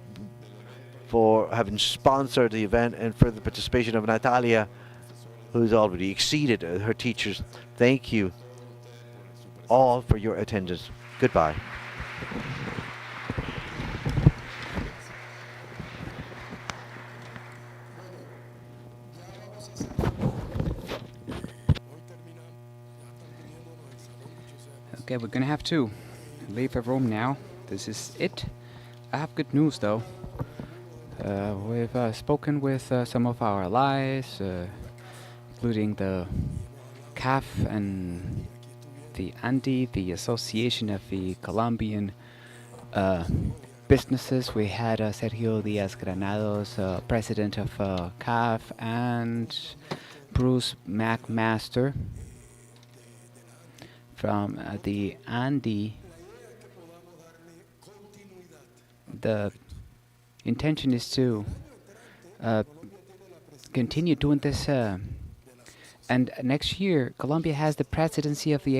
for having sponsored the event and for the participation of Natalia, who's already exceeded her teachers. Thank you all for your attendance. Goodbye. Okay, we're gonna have to leave the room now. This is it. I have good news though. We've spoken with some of our allies, including the CAF and the ANDI, the Association of the Colombian Businesses. We had Sergio Diaz Granados, president of CAF, and Bruce McMaster from the ANDI. The intention is to continue doing this, and next year Colombia has the presidency of the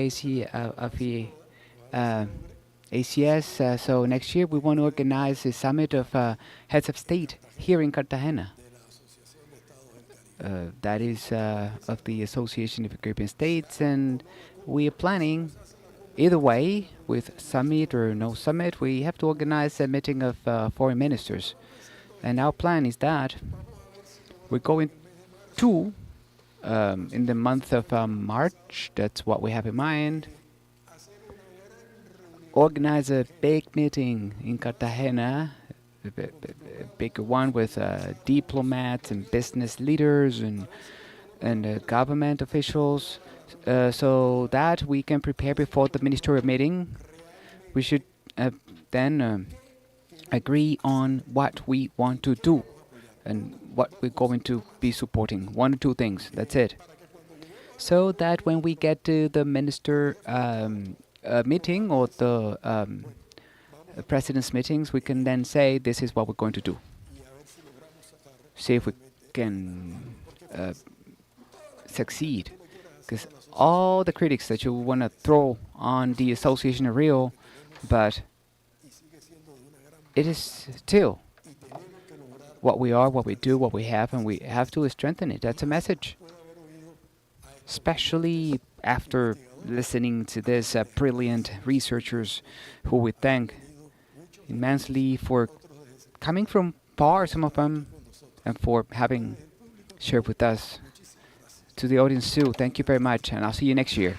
ACS. So next year we want to organize a summit of heads of state here in Cartagena. That is of the Association of Caribbean States, and we are planning, either way, with summit or no summit, we have to organize a meeting of foreign ministers. And our plan is that we're going to, in the month of March, that's what we have in mind, organize a big meeting in Cartagena, a bigger one with diplomats and business leaders and government officials, so that we can prepare before the ministerial meeting. We should then agree on what we want to do and what we're going to be supporting. One or two things, that's it. So that when we get to the minister meeting or the president's meetings, we can then say this is what we're going to do. See if we can succeed. Because all the critics that you want to throw on the Association are real, but it is still what we are, what we do, what we have, and we have to strengthen it. That's a message. Especially after listening to these brilliant researchers who we thank immensely for coming from far, some of them, and for having shared with us. To the audience too, thank you very much, and I'll see you next year.